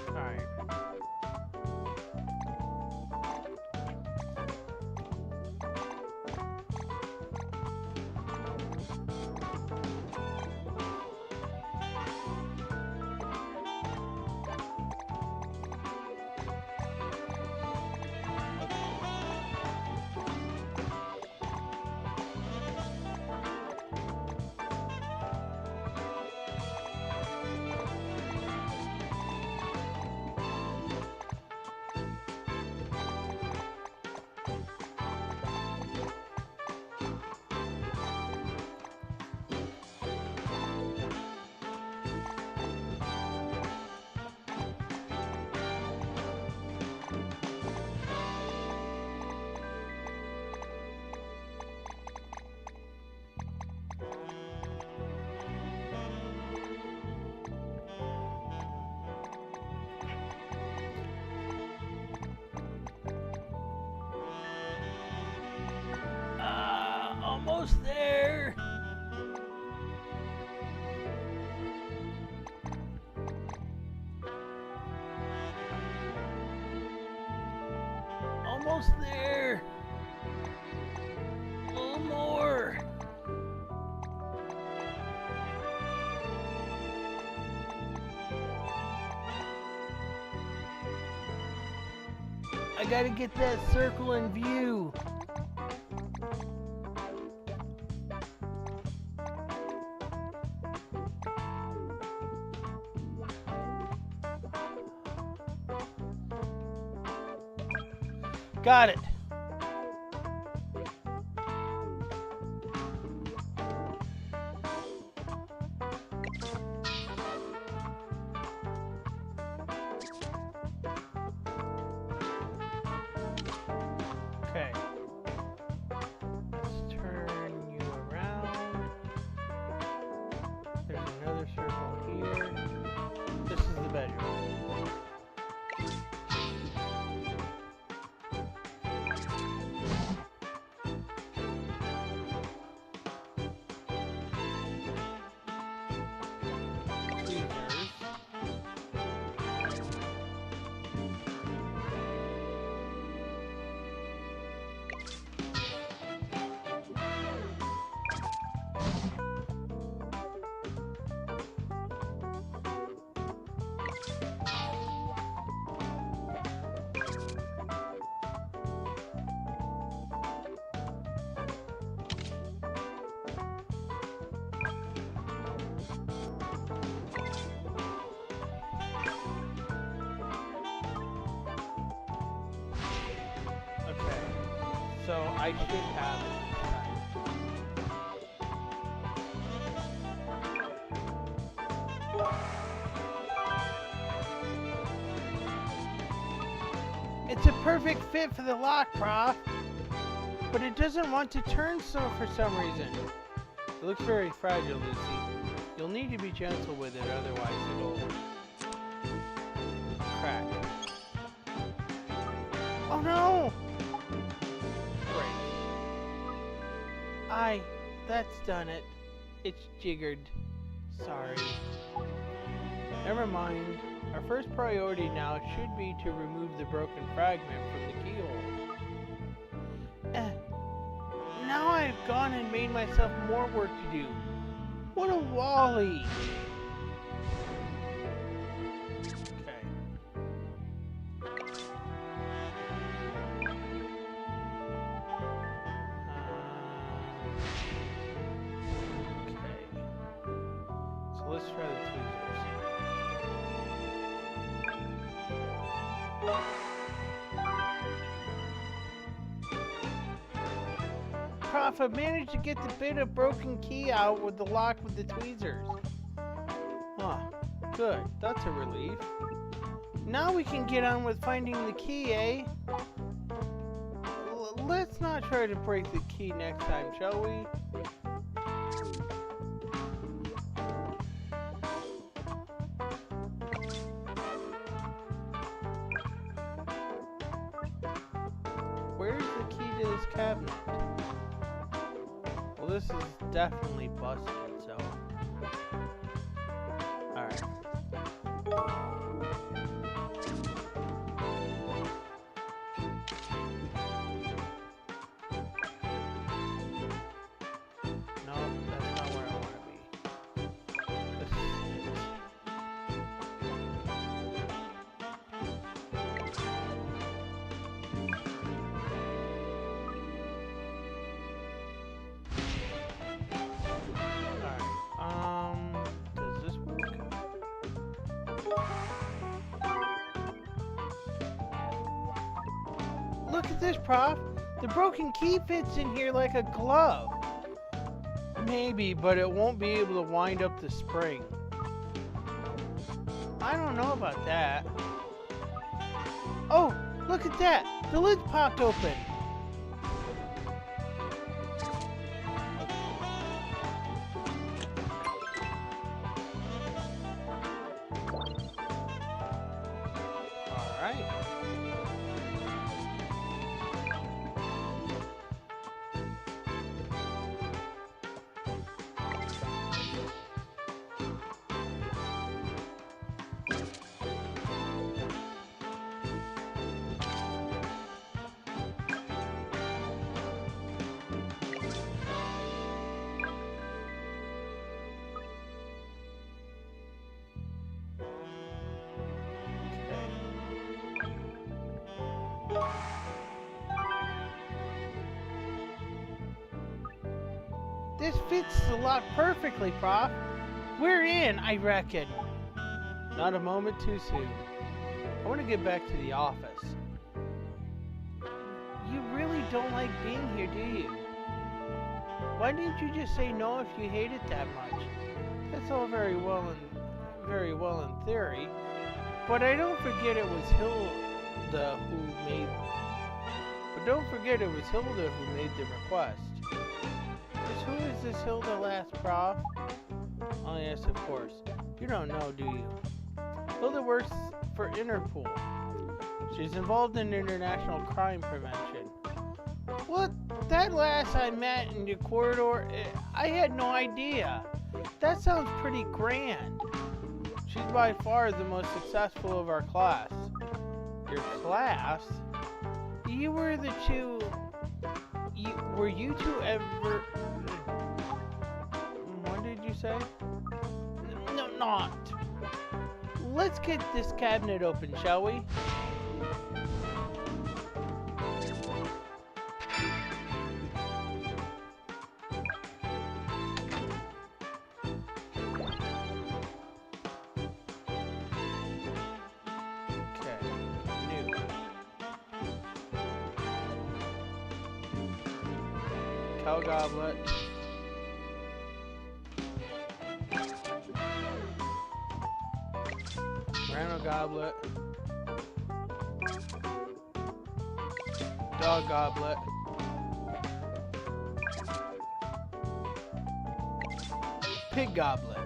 Alright. Almost there. Almost there. A little more. I gotta get that circle in view. Got it. Okay. Let's turn you around. There's another circle here. This is the bedroom. So I should have it. It's a perfect fit for the lock, Prof. But it doesn't want to turn so for some reason. It looks very fragile, Lucy. You'll need to be gentle with it, otherwise it'll crack. Oh no! Great. That's done it. It's jiggered. Sorry. Never mind. Our first priority now should be to remove the broken fragment from the keyhole. Now I've gone and made myself more work to do. What a wally! Okay. Okay. So let's try the tweezers. Prof, I managed to get the bit of broken key out with the lock with the tweezers. Huh. Good. That's a relief. Now we can get on with finding the key, eh? Let's not try to break the key next time, shall we? Where's the key to this cabinet? Well, this is definitely busted, so... Alright. No, that's not where I want to be. This is... does this work? Look at this, Prof. The broken key fits in here like a glove. Maybe, but it won't be able to wind up the spring. I don't know about that. Oh, look at that. The lid popped open. Alright. This fits the lock perfectly, Prof. We're in, I reckon. Not a moment too soon. I want to get back to the office. You really don't like being here, do you? Why didn't you just say no if you hate it that much? That's all very well in theory, but don't forget it was Hilda who made the request. Who is this Hilda last, Prof? Oh yes, of course. You don't know, do you? Hilda works for Interpol. She's involved in international crime prevention. What? That last I met in the corridor, I had no idea. That sounds pretty grand. She's by far the most successful of our class. Your class? You were the two... were you two ever... What did you say? No, not. Let's get this cabinet open, shall we? Cow goblet. Rhino goblet. Dog goblet. Pig goblet.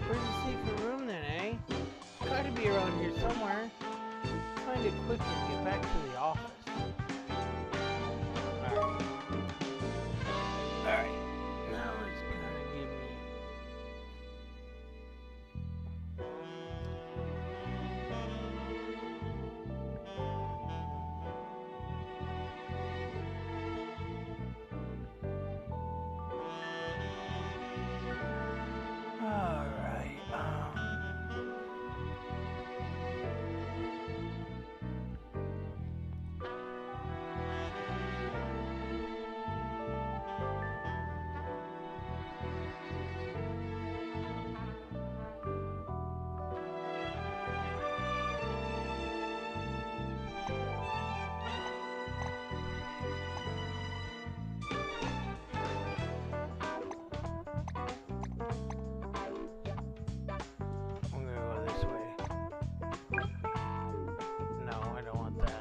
Where's the secret room then, eh? It's gotta be around here somewhere. Find it quickly and get back to the office. Alright. Now it's gonna give me... Alright, I'm gonna go this way. No, I don't want that.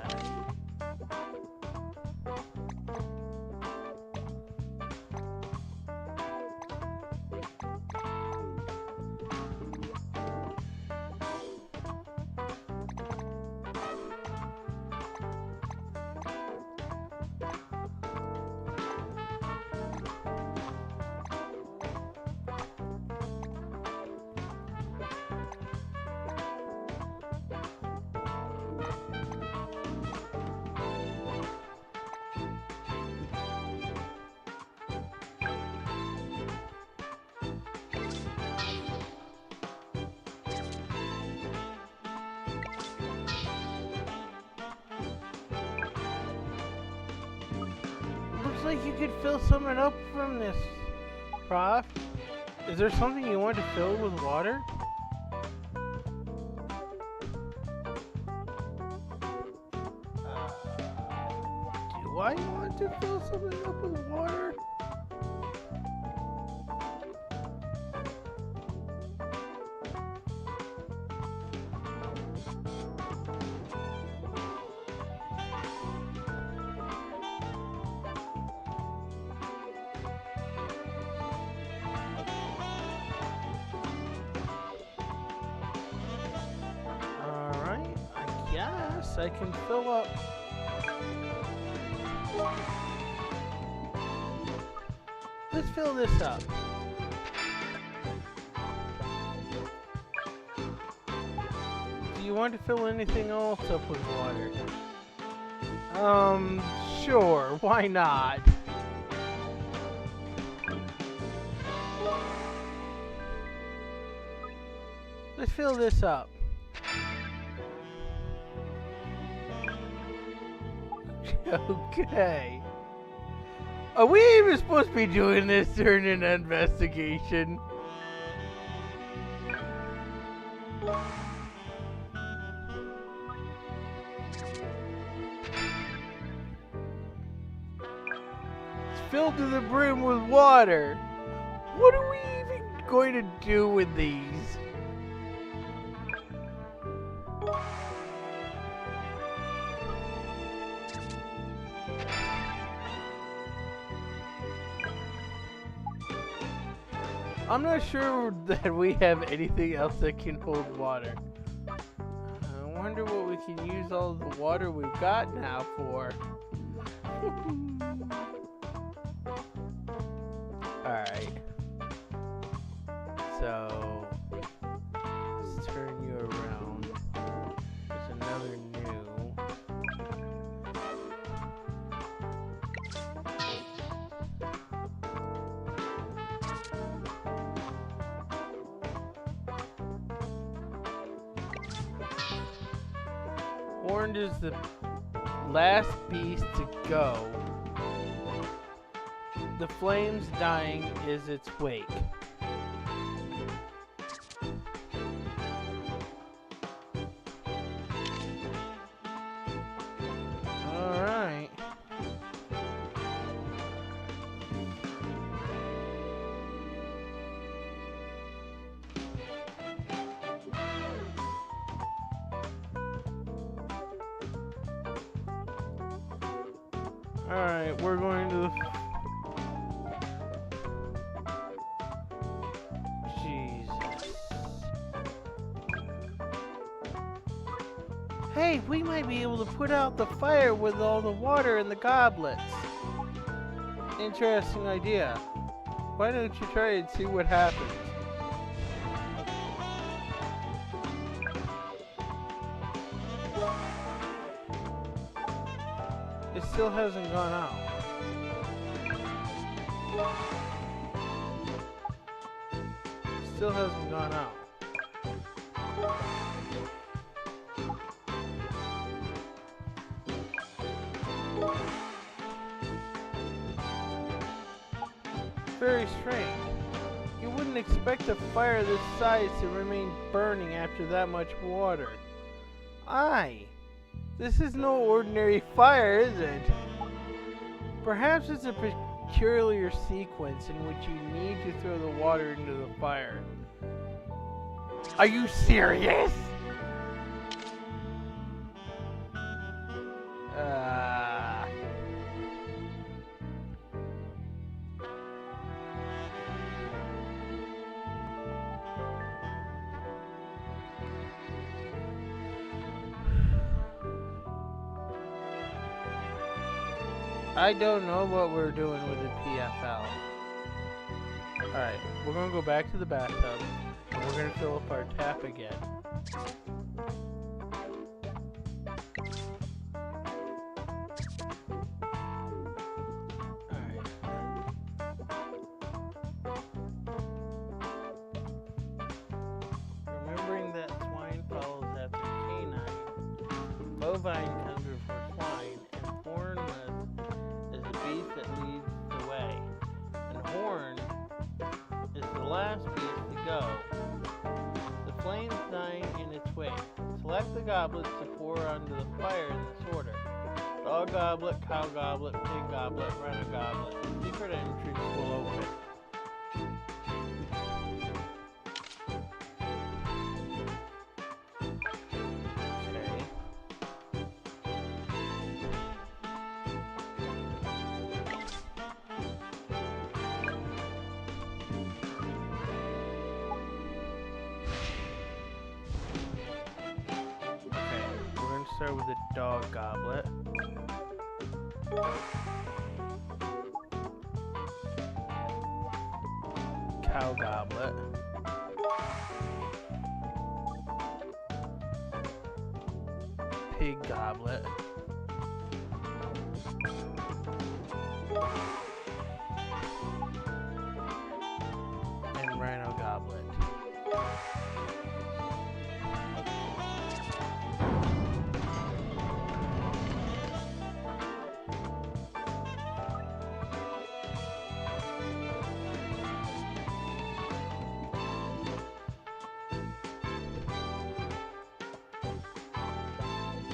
Looks like you could fill something up from this, Prof. Is there something you want to fill with water? Do I want to fill something up with water? Alright, I guess I can fill up. Let's fill this up. Do you want to fill anything else up with water? Sure, why not? Let's fill this up. Okay. Are we even supposed to be doing this during an investigation? It's filled to the brim with water. What are we even going to do with these? I'm not sure that we have anything else that can hold water. I wonder what we can use all the water we've got now for. Alright. So, let's turn you around. There's another new. Orange is the last beast to go. The flames dying is its wake. Alright. Alright, we're going to... Jesus. Hey, we might be able to put out the fire with all the water in the goblets. Interesting idea. Why don't you try and see what happens? It still hasn't gone out. Still hasn't gone out. Very strange. You wouldn't expect a fire this size to remain burning after that much water. Aye. This is no ordinary fire, is it? Perhaps it's a peculiar sequence in which you need to throw the water into the fire. Are you serious? I don't know what we're doing with the PFL. Alright, we're gonna go back to the bathtub and we're gonna fill up our tap again. Alright. Remembering that swine follows after canine, bovine comes before swine, and hornless is the beast that leads the way, and horn is the last beast to go. The flames dying in its wake. Select the goblets to pour onto the fire in this order: dog goblet, cow goblet, pig goblet, rhino goblet. The secret entrance will open. Start with the dog goblet. Cow goblet. Pig goblet. And rhino goblet.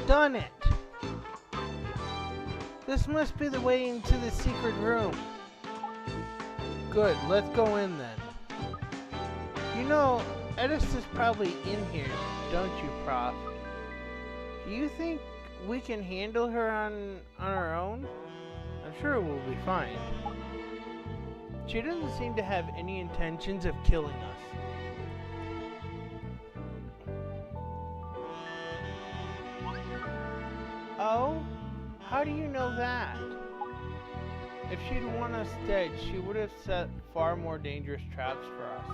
Done it! This must be the way into the secret room. Good, let's go in then. You know, Edis is probably in here, don't you, Prof? Do you think we can handle her on our own? I'm sure we'll be fine. She doesn't seem to have any intentions of killing us. Oh? How do you know that? If she'd want us dead, she would have set far more dangerous traps for us.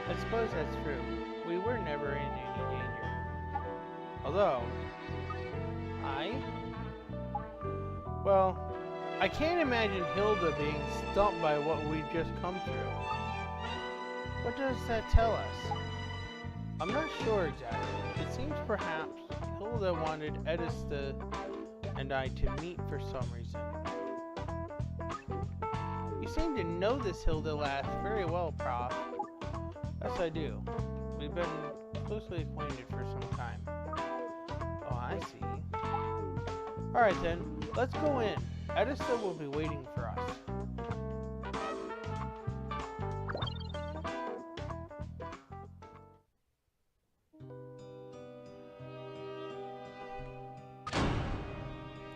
I suppose that's true. We were never in any danger. Although, well, I can't imagine Hilda being stumped by what we've just come through. What does that tell us? I'm not sure exactly. It seems perhaps Hilda Hilda wanted Edista and I to meet for some reason. You seem to know this Hilda lass very well, Prof. Yes, I do. We've been closely acquainted for some time. Oh, I see. Alright then, let's go in. Edista will be waiting for us.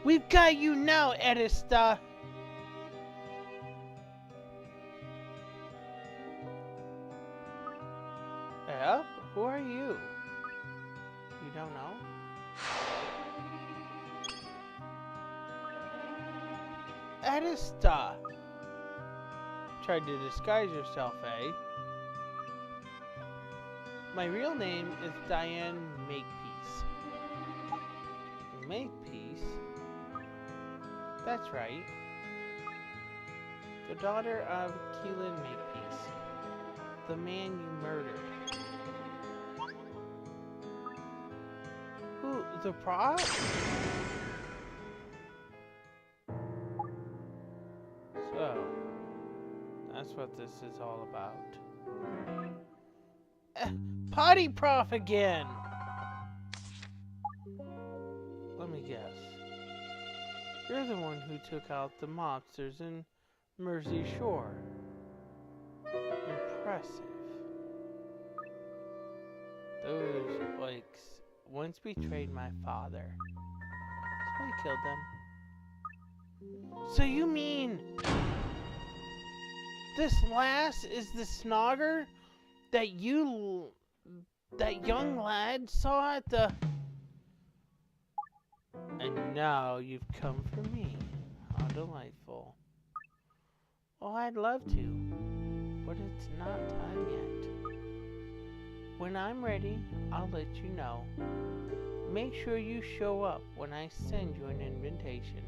We've got you now, Edista! Yeah? Who are you? You don't know? Edista! Tried to disguise yourself, eh? My real name is Diane Makepeace. Makepeace? That's right. The daughter of Keelan Makepeace, the man you murdered. Who? The Prof? So, that's what this is all about. Potty Prof again! Let me guess. You're the one who took out the mobsters in Mersey Shore. Impressive. Those oiks once betrayed my father, so I killed them. So you mean this lass is the snogger that that young lad saw at the... And now you've come for me. How delightful. Oh, I'd love to, but it's not time yet. When I'm ready, I'll let you know. Make sure you show up when I send you an invitation.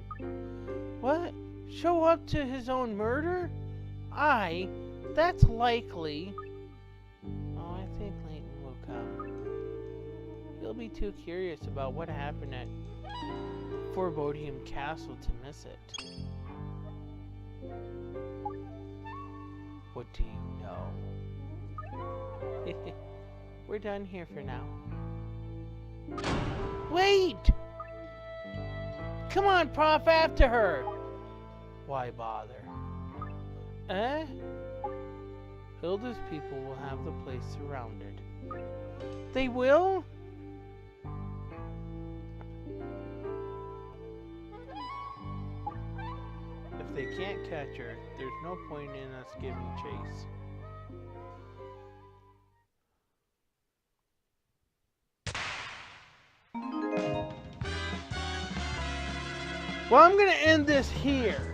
What? Show up to his own murder? That's likely. Oh, I think Layton will come. He'll be too curious about what happened at Forebodium Castle to miss it. What do you know? We're done here for now. Wait! Come on, Prof, after her! Why bother? Hilda's people will have the place surrounded. They will? If they can't catch her, there's no point in us giving chase. Well, I'm gonna end this here.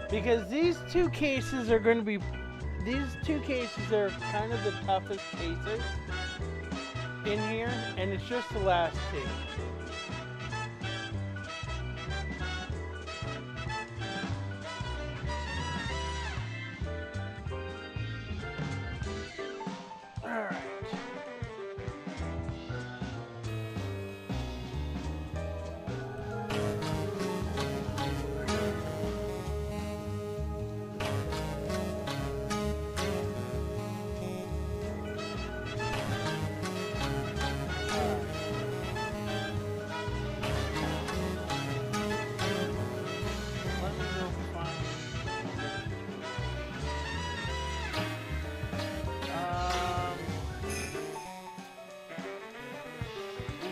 Because these two cases are kind of the toughest cases in here, and it's just the last two. Alright.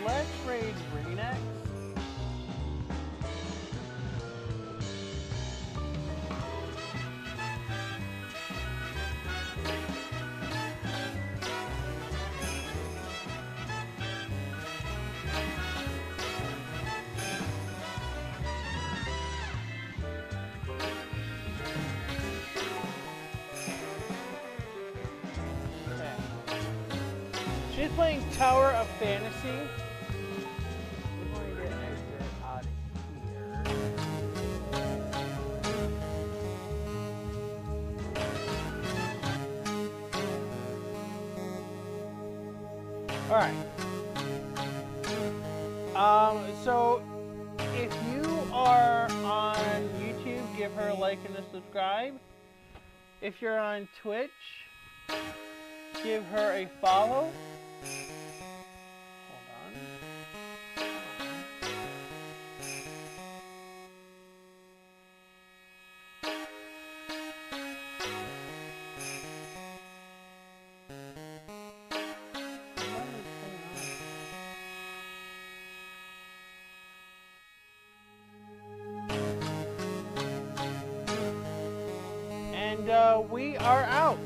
Let's raid Greenex. Okay. She's playing Tower of Fantasy. Alright. So if you are on YouTube, give her a like and a subscribe. If you're on Twitch, give her a follow. Hold on. And we are out.